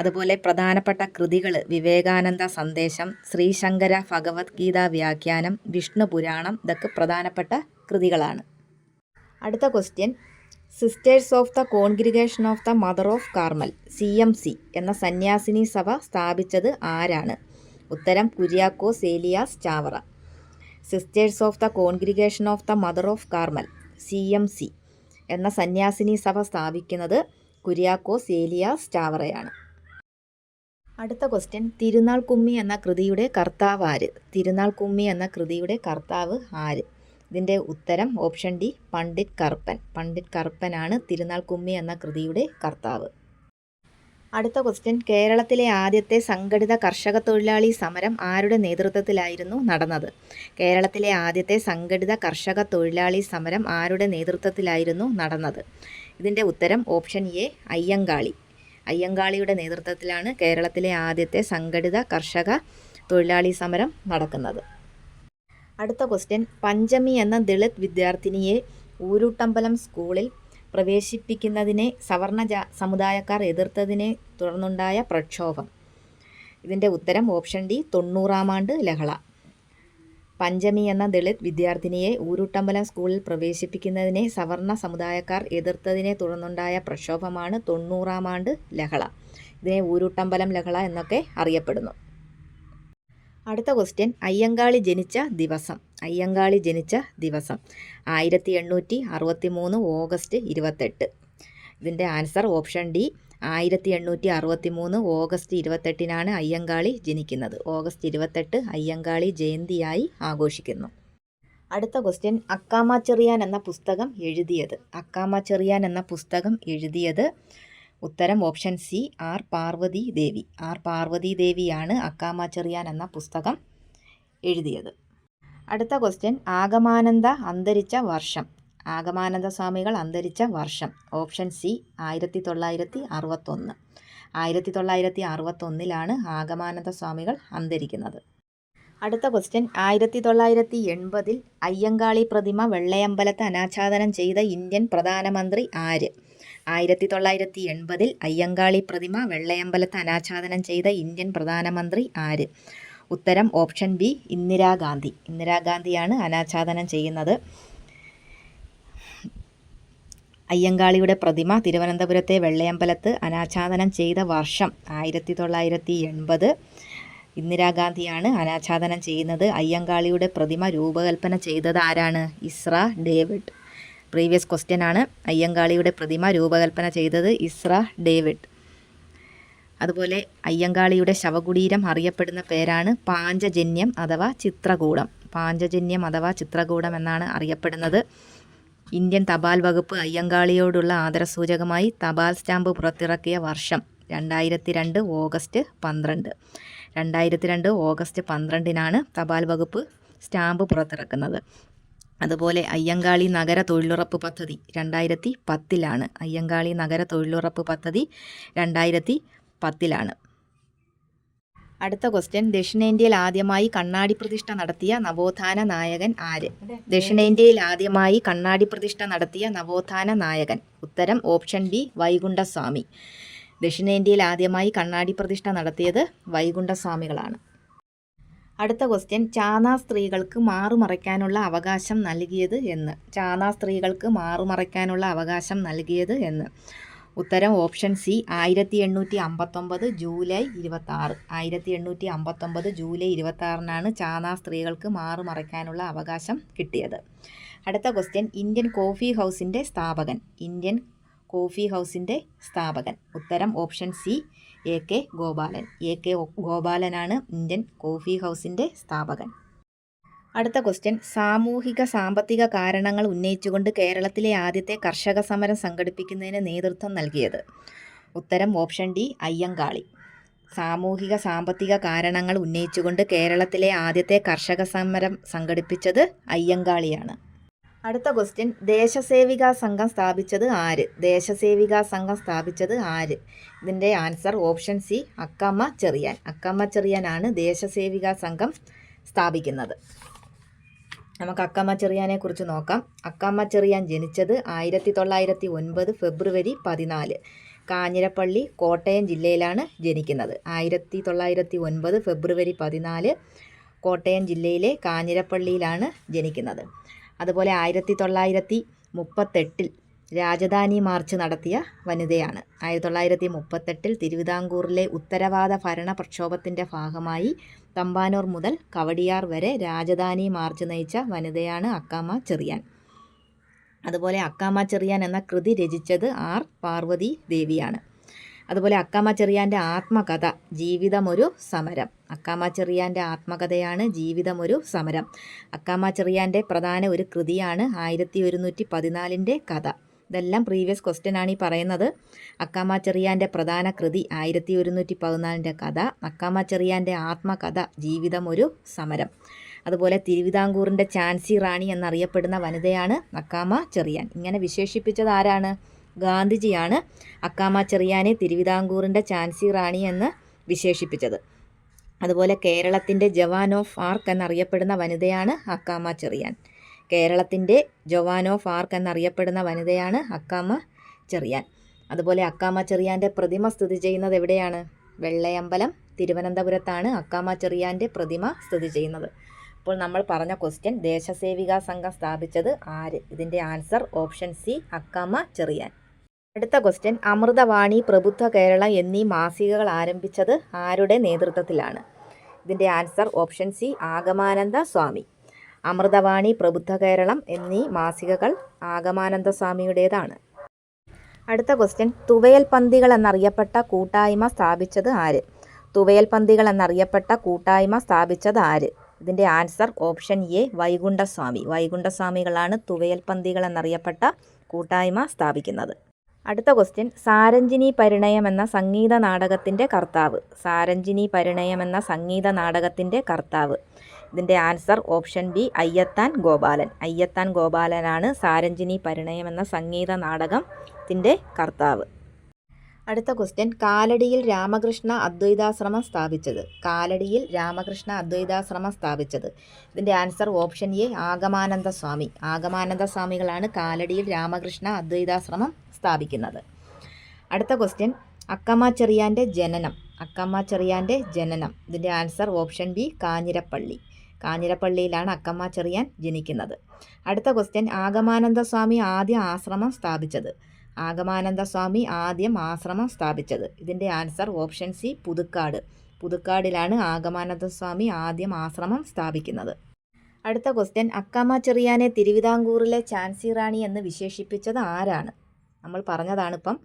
S1: അതുപോലെ പ്രധാനപ്പെട്ട കൃതികൾ വിവേകാനന്ദ സന്ദേശം, ശ്രീശങ്കര ഭഗവത്ഗീത വ്യാഖ്യാനം, വിഷ്ണു പുരാണം. ഇതൊക്കെ പ്രധാനപ്പെട്ട കൃതികളാണ്. അടുത്ത question, sisters of the congregation of the mother of Carmel CMC എന്ന സന്യാസിനി സഭ സ്ഥാപിച്ചത് ആരാണ്? ഉത്തരം Kuriakose Elias Chavara. Sisters of the congregation of the mother of Carmel CMC എന്ന സന്യാസിനി സഭ സ്ഥാപിക്കുന്നത് കുര്യാക്കോസ് ഏലിയാസ് ചാവറയാണ്. അടുത്ത ക്വസ്റ്റ്യൻ, തിരുനാൾ കുമ്മി എന്ന കൃതിയുടെ കർത്താവ് ആര്? തിരുനാൾ കുമ്മി എന്ന കൃതിയുടെ കർത്താവ് ആര്? ഇതിൻ്റെ ഉത്തരം ഓപ്ഷൻ ഡി, പണ്ഡിറ്റ് കറുപ്പൻ. പണ്ഡിറ്റ് കറുപ്പനാണ് തിരുനാൾ കുമ്മി എന്ന കൃതിയുടെ കർത്താവ്. അടുത്ത ക്വസ്റ്റ്യൻ, കേരളത്തിലെ ആദ്യത്തെ സംഘടിത കർഷക തൊഴിലാളി സമരം ആരുടെ നേതൃത്വത്തിലായിരുന്നു നടന്നത്? കേരളത്തിലെ ആദ്യത്തെ സംഘടിത കർഷക തൊഴിലാളി സമരം ആരുടെ നേതൃത്വത്തിലായിരുന്നു നടന്നത്? ഇതിൻ്റെ ഉത്തരം ഓപ്ഷൻ എ, അയ്യങ്കാളി. അയ്യങ്കാളിയുടെ നേതൃത്വത്തിലാണ് കേരളത്തിലെ ആദ്യത്തെ സംഘടിത കർഷക തൊഴിലാളി സമരം നടക്കുന്നത്. അടുത്ത ക്വസ്റ്റ്യൻ, പഞ്ചമി എന്ന ദളിത് വിദ്യാർത്ഥിനിയെ ഊരൂട്ടമ്പലം സ്കൂളിൽ പ്രവേശിപ്പിക്കുന്നതിനെ സവർണ സമുദായക്കാർ എതിർത്തതിനെ തുടർന്നുണ്ടായ പ്രക്ഷോഭം. ഇതിൻ്റെ ഉത്തരം ഓപ്ഷൻ ഡി, 90-ാം ആണ്ട് ലഹള. പഞ്ചമി എന്ന ദളിത് വിദ്യാർത്ഥിനിയെ ഊരൂട്ടമ്പലം സ്കൂളിൽ പ്രവേശിപ്പിക്കുന്നതിനെ സവർണ സമുദായക്കാർ എതിർത്തതിനെ തുടർന്നുണ്ടായ പ്രക്ഷോഭമാണ് 90-ാം ആണ്ട് ലഹള. ഇതിനെ ഊരൂട്ടമ്പലം ലഹള എന്നൊക്കെ അറിയപ്പെടുന്നു. അടുത്ത ക്വസ്റ്റ്യൻ, അയ്യങ്കാളി ജനിച്ച ദിവസം. അയ്യങ്കാളി ജനിച്ച ദിവസം 1863 ഓഗസ്റ്റ് 28. ഇതിൻ്റെ answer option D, 1863 August 28-നാണ് Ayyankali ജനിക്കുന്നത്. ഓഗസ്റ്റ് 28 അയ്യങ്കാളി ജയന്തിയായി ആഘോഷിക്കുന്നു. അടുത്ത ക്വസ്റ്റ്യൻ, അക്കാമ ചെറിയാൻ എന്ന പുസ്തകം എഴുതിയത്. അക്കാമ ചെറിയാൻ എന്ന പുസ്തകം എഴുതിയത് ഉത്തരം ഓപ്ഷൻ സി, ആർ പാർവതി ദേവി. ആർ പാർവതി ദേവിയാണ് അക്കാമ ചെറിയാൻ എന്ന പുസ്തകം എഴുതിയത്. അടുത്ത ക്വസ്റ്റ്യൻ, ആഗമാനന്ദ അന്തരിച്ച വർഷം. ആഗമാനന്ദ സ്വാമികൾ അന്തരിച്ച വർഷം ഓപ്ഷൻ സി, 1961. 1961-ലാണ് ആഗമാനന്ദ സ്വാമികൾ അന്തരിക്കുന്നത്. അടുത്ത ക്വസ്റ്റ്യൻ, 1980 അയ്യങ്കാളി പ്രതിമ വെള്ളയമ്പലത്ത് അനാച്ഛാദനം ചെയ്ത ഇന്ത്യൻ പ്രധാനമന്ത്രി ആര്? 1980 അയ്യങ്കാളി പ്രതിമ വെള്ളയമ്പലത്ത് അനാച്ഛാദനം ചെയ്ത ഇന്ത്യൻ പ്രധാനമന്ത്രി ആര്? ഉത്തരം ഓപ്ഷൻ ബി, ഇന്ദിരാഗാന്ധി. ഇന്ദിരാഗാന്ധിയാണ് അനാച്ഛാദനം ചെയ്യുന്നത്. അയ്യങ്കാളിയുടെ പ്രതിമ തിരുവനന്തപുരത്തെ വെള്ളയമ്പലത്ത് അനാച്ഛാദനം ചെയ്ത വർഷം 1980. ഇന്ദിരാഗാന്ധിയാണ് അനാച്ഛാദനം ചെയ്യുന്നത്. അയ്യങ്കാളിയുടെ പ്രതിമ രൂപകൽപ്പന ചെയ്തത് ആരാണ്? ഇസ്ര ഡേവിഡ്. പ്രീവിയസ് ക്വസ്റ്റ്യൻ ആണ്. അയ്യങ്കാളിയുടെ പ്രതിമ രൂപകൽപ്പന ചെയ്തത് ഇസ്ര ഡേവിഡ്. അതുപോലെ അയ്യങ്കാളിയുടെ ശവകുടീരം അറിയപ്പെടുന്ന പേരാണ് പാഞ്ചജന്യം അഥവാ ചിത്രകൂടം. പാഞ്ചജന്യം അഥവാ ചിത്രകൂടം എന്നാണ് അറിയപ്പെടുന്നത്. ഇന്ത്യൻ തപാൽ വകുപ്പ് അയ്യങ്കാളിയോടുള്ള ആദരസൂചകമായി തപാൽ സ്റ്റാമ്പ് പുറത്തിറക്കിയ വർഷം 2002 ഓഗസ്റ്റ് 12. 2002 ഓഗസ്റ്റ് 12-നാണ് തപാൽ വകുപ്പ് സ്റ്റാമ്പ് പുറത്തിറക്കുന്നത്. അതുപോലെ അയ്യങ്കാളി നഗര തൊഴിലുറപ്പ് പദ്ധതി 2010-ലാണ്. അയ്യങ്കാളി നഗര തൊഴിലുറപ്പ് പദ്ധതി 2010-ലാണ്. അടുത്ത ക്വസ്റ്റ്യൻ, ദക്ഷിണേന്ത്യയിൽ ആദ്യമായി കണ്ണാടി പ്രതിഷ്ഠ നടത്തിയ നവോത്ഥാന നായകൻ ആര്? ദക്ഷിണേന്ത്യയിൽ ആദ്യമായി കണ്ണാടി പ്രതിഷ്ഠ നടത്തിയ നവോത്ഥാന നായകൻ. ഉത്തരം ഓപ്ഷൻ ബി, വൈകുണ്ഠസ്വാമി. ദക്ഷിണേന്ത്യയിൽ ആദ്യമായി കണ്ണാടി പ്രതിഷ്ഠ നടത്തിയത് വൈകുണ്ഠസ്വാമികളാണ്. അടുത്ത ക്വസ്റ്റ്യൻ, ചാന്നാ സ്ത്രീകൾക്ക് മാറുമറയ്ക്കാനുള്ള അവകാശം നൽകിയത് എന്ന്. ചാന്നാ സ്ത്രീകൾക്ക് മാറുമറയ്ക്കാനുള്ള അവകാശം നൽകിയത് എന്ന്. ഉത്തരം ഓപ്ഷൻ സി, 1859 ജൂലൈ 26. 1859 ജൂലൈ 26-നാണ് ചാന്നാ സ്ത്രീകൾക്ക് മാറുമറയ്ക്കാനുള്ള അവകാശം കിട്ടിയത്. അടുത്ത ക്വസ്റ്റ്യൻ, ഇന്ത്യൻ കോഫി ഹൗസിൻ്റെ സ്ഥാപകൻ. ഇന്ത്യൻ കോഫി ഹൗസിൻ്റെ സ്ഥാപകൻ. ഉത്തരം option C, AK Gopalan. AK ഗോപാലനാണ് Indian coffee ഹൗസിൻ്റെ സ്ഥാപകൻ. അടുത്ത ക്വസ്റ്റ്യൻ, സാമൂഹിക സാമ്പത്തിക കാരണങ്ങൾ ഉന്നയിച്ചുകൊണ്ട് കേരളത്തിലെ ആദ്യത്തെ കർഷക സമരം സംഘടിപ്പിക്കുന്നതിന് നേതൃത്വം നൽകിയത്. ഉത്തരം ഓപ്ഷൻ ഡി, അയ്യങ്കാളി. സാമൂഹിക സാമ്പത്തിക കാരണങ്ങൾ ഉന്നയിച്ചുകൊണ്ട് കേരളത്തിലെ ആദ്യത്തെ കർഷക സമരം സംഘടിപ്പിച്ചത് അയ്യങ്കാളിയാണ്. അടുത്ത ക്വസ്റ്റ്യൻ, ദേശസേവികാ സംഘം സ്ഥാപിച്ചത് ആര്? ദേശസേവികാ സംഘം സ്ഥാപിച്ചത് ആര്? ഇതിൻ്റെ answer option C, Akkamma Cherian. Akkamma ചെറിയാനാണ് Deshasevika സംഘം സ്ഥാപിക്കുന്നത്. നമുക്ക് അക്കാമ ചെറിയാനെ കുറിച്ച് നോക്കാം. അക്കാമ ചെറിയാൻ ജനിച്ചത് 1909 ഫെബ്രുവരി 14. കാഞ്ഞിരപ്പള്ളി, കോട്ടയം ജില്ലയിലാണ് ജനിക്കുന്നത്. 1909 ഫെബ്രുവരി 14 കോട്ടയം ജില്ലയിലെ കാഞ്ഞിരപ്പള്ളിയിലാണ് ജനിക്കുന്നത്. അതുപോലെ 1938 രാജധാനി മാർച്ച് നടത്തിയ വനിതയാണ്. 1938 തിരുവിതാംകൂറിലെ ഉത്തരവാദ ഭരണ പ്രക്ഷോഭത്തിൻ്റെ ഭാഗമായി തമ്പാനൂർ മുതൽ കവടിയാർ വരെ രാജധാനി മാർച്ച് നയിച്ച വനിതയാണ് അക്കാമ ചെറിയാൻ. അതുപോലെ അക്കാമ ചെറിയാൻ എന്ന കൃതി രചിച്ചത് ആർ പാർവതി ദേവിയാണ്. അതുപോലെ അക്കാമ ചെറിയാൻ്റെ ആത്മകഥ ജീവിതമൊരു സമരം. അക്കാമ ചെറിയാൻ്റെ ആത്മകഥയാണ് ജീവിതമൊരു സമരം. അക്കാമ ചെറിയാൻ്റെ പ്രധാന ഒരു കൃതിയാണ് 1114 കഥ. ഇതെല്ലാം പ്രീവിയസ് ക്വസ്റ്റ്യൻ ആണ് ഈ പറയുന്നത്. അക്കാമ ചെറിയാൻ്റെ പ്രധാന കൃതി 1114 കഥ. അക്കാമ ചെറിയാൻ്റെ ആത്മകഥ ജീവിതമൊരു സമരം. അതുപോലെ തിരുവിതാംകൂറിൻ്റെ ഝാൻസി റാണി എന്നറിയപ്പെടുന്ന വനിതയാണ് അക്കാമ ചെറിയാൻ. ഇങ്ങനെ വിശേഷിപ്പിച്ചത് ആരാണ്? ഗാന്ധിജിയാണ് അക്കാമ ചെറിയാനെ തിരുവിതാംകൂറിൻ്റെ ഝാൻസി റാണി എന്ന് വിശേഷിപ്പിച്ചത്. അതുപോലെ കേരളത്തിൻ്റെ ജവാൻ ഓഫ് ആർക്ക് എന്നറിയപ്പെടുന്ന വനിതയാണ് അക്കാമ ചെറിയാൻ. കേരളത്തിൻ്റെ ജവാൻ ഓഫ് ആർക്ക് എന്നറിയപ്പെടുന്ന വനിതയാണ് അക്കാമ ചെറിയാൻ. അതുപോലെ അക്കാമ ചെറിയാൻ്റെ പ്രതിമ സ്ഥിതി ചെയ്യുന്നത് എവിടെയാണ്? വെള്ളയമ്പലം, തിരുവനന്തപുരത്താണ് അക്കാമ ചെറിയാൻ്റെ പ്രതിമ സ്ഥിതി ചെയ്യുന്നത്. അപ്പോൾ നമ്മൾ പറഞ്ഞ ക്വസ്റ്റ്യൻ, ദേശസേവികാ സംഘം സ്ഥാപിച്ചത് ആര്? ഇതിൻ്റെ answer option C, Akkamma Cherian. അടുത്ത ക്വസ്റ്റ്യൻ, അമൃതവാണി, പ്രബുദ്ധ കേരളം എന്നീ മാസികകൾ ആരംഭിച്ചത് ആരുടെ നേതൃത്വത്തിലാണ്? ഇതിൻ്റെ ആൻസർ ഓപ്ഷൻ സി, ആഗമാനന്ദ സ്വാമി. അമൃതവാണി, പ്രബുദ്ധ കേരളം എന്നീ മാസികകൾ ആഗമാനന്ദ സ്വാമിയുടേതാണ്. അടുത്ത ക്വസ്റ്റ്യൻ, തുവയൽ പന്തികൾ എന്നറിയപ്പെട്ട കൂട്ടായ്മ സ്ഥാപിച്ചത് ആര്? തുവയൽ പന്തികൾ എന്നറിയപ്പെട്ട കൂട്ടായ്മ സ്ഥാപിച്ചത് ആര്? ഇതിൻ്റെ ആൻസർ ഓപ്ഷൻ എ, വൈകുണ്ഠസ്വാമി. വൈകുണ്ഠസ്വാമികളാണ് തുവയൽ പന്തികൾ എന്നറിയപ്പെട്ട കൂട്ടായ്മ സ്ഥാപിക്കുന്നത്. അടുത്ത ക്വസ്റ്റ്യൻ, സാരഞ്ജിനി പരിണയം എന്ന സംഗീത നാടകത്തിൻ്റെ കർത്താവ്. സാരഞ്ജിനി പരിണയം എന്ന സംഗീത നാടകത്തിൻ്റെ കർത്താവ്. ഇതിൻ്റെ answer option B, Ayyathan Gopalan. Ayyathan ഗോപാലനാണ് സാരഞ്ജിനി പരിണയം എന്ന സംഗീത നാടകത്തിൻ്റെ കർത്താവ്. അടുത്ത ക്വസ്റ്റ്യൻ, കാലടിയിൽ രാമകൃഷ്ണ അദ്വൈതാശ്രമം സ്ഥാപിച്ചത്. കാലടിയിൽ രാമകൃഷ്ണ അദ്വൈതാശ്രമം സ്ഥാപിച്ചത്. ഇതിൻ്റെ ആൻസർ ഓപ്ഷൻ എ, ആഗമാനന്ദ സ്വാമി. ആഗമാനന്ദ സ്വാമികളാണ് കാലടിയിൽ രാമകൃഷ്ണ അദ്വൈതാശ്രമം സ്ഥാപിക്കുന്നത്. അടുത്ത ക്വസ്റ്റ്യൻ, അക്കാമ ചെറിയാൻ്റെ ജനനം. അക്കാമ ചെറിയാൻ്റെ ജനനം. ഇതിൻ്റെ answer option B, Kanjirappally. കാഞ്ഞിരപ്പള്ളിയിലാണ് Akkamma Cherian ജനിക്കുന്നത്. അടുത്ത ക്വസ്റ്റ്യൻ, ആഗമാനന്ദ സ്വാമി ആദ്യ ആശ്രമം സ്ഥാപിച്ചത്. ആഗമാനന്ദ സ്വാമി ആദ്യം ആശ്രമം സ്ഥാപിച്ചത്. ഇതിൻ്റെ answer option C, Puthukkad. പുതുക്കാടിലാണ് Agamananda സ്വാമി ആദ്യം ആശ്രമം സ്ഥാപിക്കുന്നത്. അടുത്ത ക്വസ്റ്റ്യൻ, അക്കാമ ചെറിയാനെ തിരുവിതാംകൂറിലെ ഝാൻസി റാണി എന്ന് വിശേഷിപ്പിച്ചത് ആരാണ്? നമ്മൾ പറഞ്ഞതാണിപ്പം.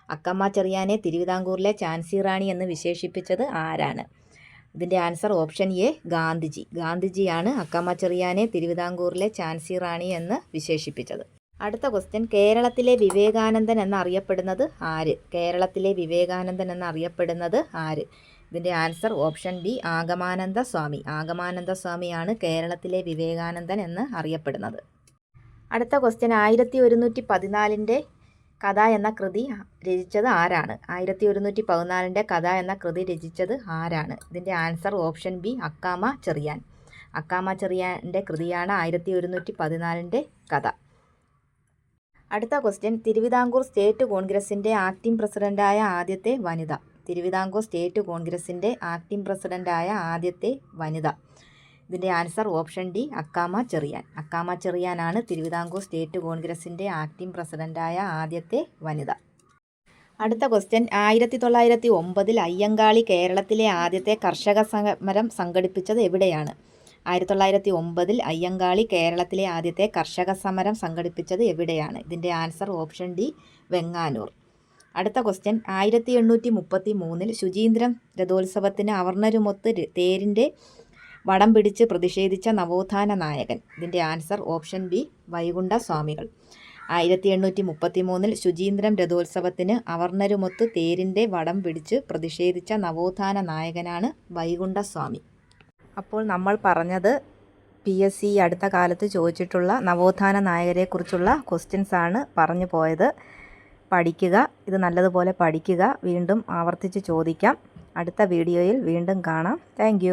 S1: അക്കാമ ചെറിയാനെ തിരുവിതാംകൂറിലെ ഝാൻസി റാണി എന്ന് വിശേഷിപ്പിച്ചത് ആരാണ്? ഇതിൻ്റെ answer option A, Gandhiji. ഗാന്ധിജിയാണ് Akkamma ചെറിയാനെ തിരുവിതാംകൂറിലെ ഝാൻസി റാണി എന്ന് വിശേഷിപ്പിച്ചത്. അടുത്ത ക്വസ്റ്റ്യൻ, കേരളത്തിലെ വിവേകാനന്ദൻ എന്നറിയപ്പെടുന്നത് ആര്? കേരളത്തിലെ വിവേകാനന്ദൻ എന്നറിയപ്പെടുന്നത് ആര്? ഇതിൻ്റെ ആൻസർ ഓപ്ഷൻ ബി, ആഗമാനന്ദ സ്വാമി. ആഗമാനന്ദ സ്വാമിയാണ് കേരളത്തിലെ വിവേകാനന്ദൻ എന്ന് അറിയപ്പെടുന്നത്. അടുത്ത ക്വസ്റ്റ്യൻ, 1114 കഥ എന്ന കൃതി രചിച്ചത് ആരാണ്? 1114 കഥ എന്ന കൃതി രചിച്ചത് ആരാണ്? ഇതിൻ്റെ answer option B, Akkamma Cherian. Akkamma ചെറിയാൻ്റെ കൃതിയാണ് 1114 കഥ. അടുത്ത ക്വസ്റ്റ്യൻ, തിരുവിതാംകൂർ സ്റ്റേറ്റ് കോൺഗ്രസിൻ്റെ ആക്ടിംഗ് പ്രസിഡൻ്റായ ആദ്യത്തെ വനിത. തിരുവിതാംകൂർ സ്റ്റേറ്റ് കോൺഗ്രസിൻ്റെ ആക്ടിംഗ് പ്രസിഡൻ്റായ ആദ്യത്തെ വനിത. ഇതിൻ്റെ answer option D, Akkamma Cherian. Akkamma ചെറിയാനാണ് Thiruvithamkoor state കോൺഗ്രസിൻ്റെ ആക്ടിംഗ് പ്രസിഡൻ്റായ ആദ്യത്തെ വനിത. അടുത്ത ക്വസ്റ്റ്യൻ, 1909 അയ്യങ്കാളി കേരളത്തിലെ ആദ്യത്തെ കർഷക സമരം സംഘടിപ്പിച്ചത് എവിടെയാണ്? 1909 അയ്യങ്കാളി കേരളത്തിലെ ആദ്യത്തെ കർഷക സമരം സംഘടിപ്പിച്ചത് എവിടെയാണ്? ഇതിൻ്റെ ആൻസർ ഓപ്ഷൻ ഡി, വെങ്ങാനൂർ. അടുത്ത ക്വസ്റ്റ്യൻ, 1833 ശുചീന്ദ്രം രഥോത്സവത്തിന് അവർണരുമൊത്ത് തേരിൻ്റെ വടം പിടിച്ച് പ്രതിഷേധിച്ച നവോത്ഥാന നായകൻ. ഇതിൻ്റെ ആൻസർ ഓപ്ഷൻ ബി, വൈകുണ്ഠ സ്വാമികൾ. 1833 ശുചീന്ദ്രം രഥോത്സവത്തിന് അവർണ്ണരുമൊത്ത് തേരിൻ്റെ വടം പിടിച്ച് പ്രതിഷേധിച്ച നവോത്ഥാന നായകനാണ് വൈകുണ്ഠസ്വാമി. അപ്പോൾ നമ്മൾ പറഞ്ഞത് PSC അടുത്ത കാലത്ത് ചോദിച്ചിട്ടുള്ള നവോത്ഥാന നായകരെക്കുറിച്ചുള്ള ക്വസ്റ്റ്യൻസാണ് പറഞ്ഞു പോയത്. പഠിക്കുക, ഇത് നല്ലതുപോലെ പഠിക്കുക. വീണ്ടും ആവർത്തിച്ച് ചോദിക്കാം. അടുത്ത വീഡിയോയിൽ വീണ്ടും കാണാം. താങ്ക്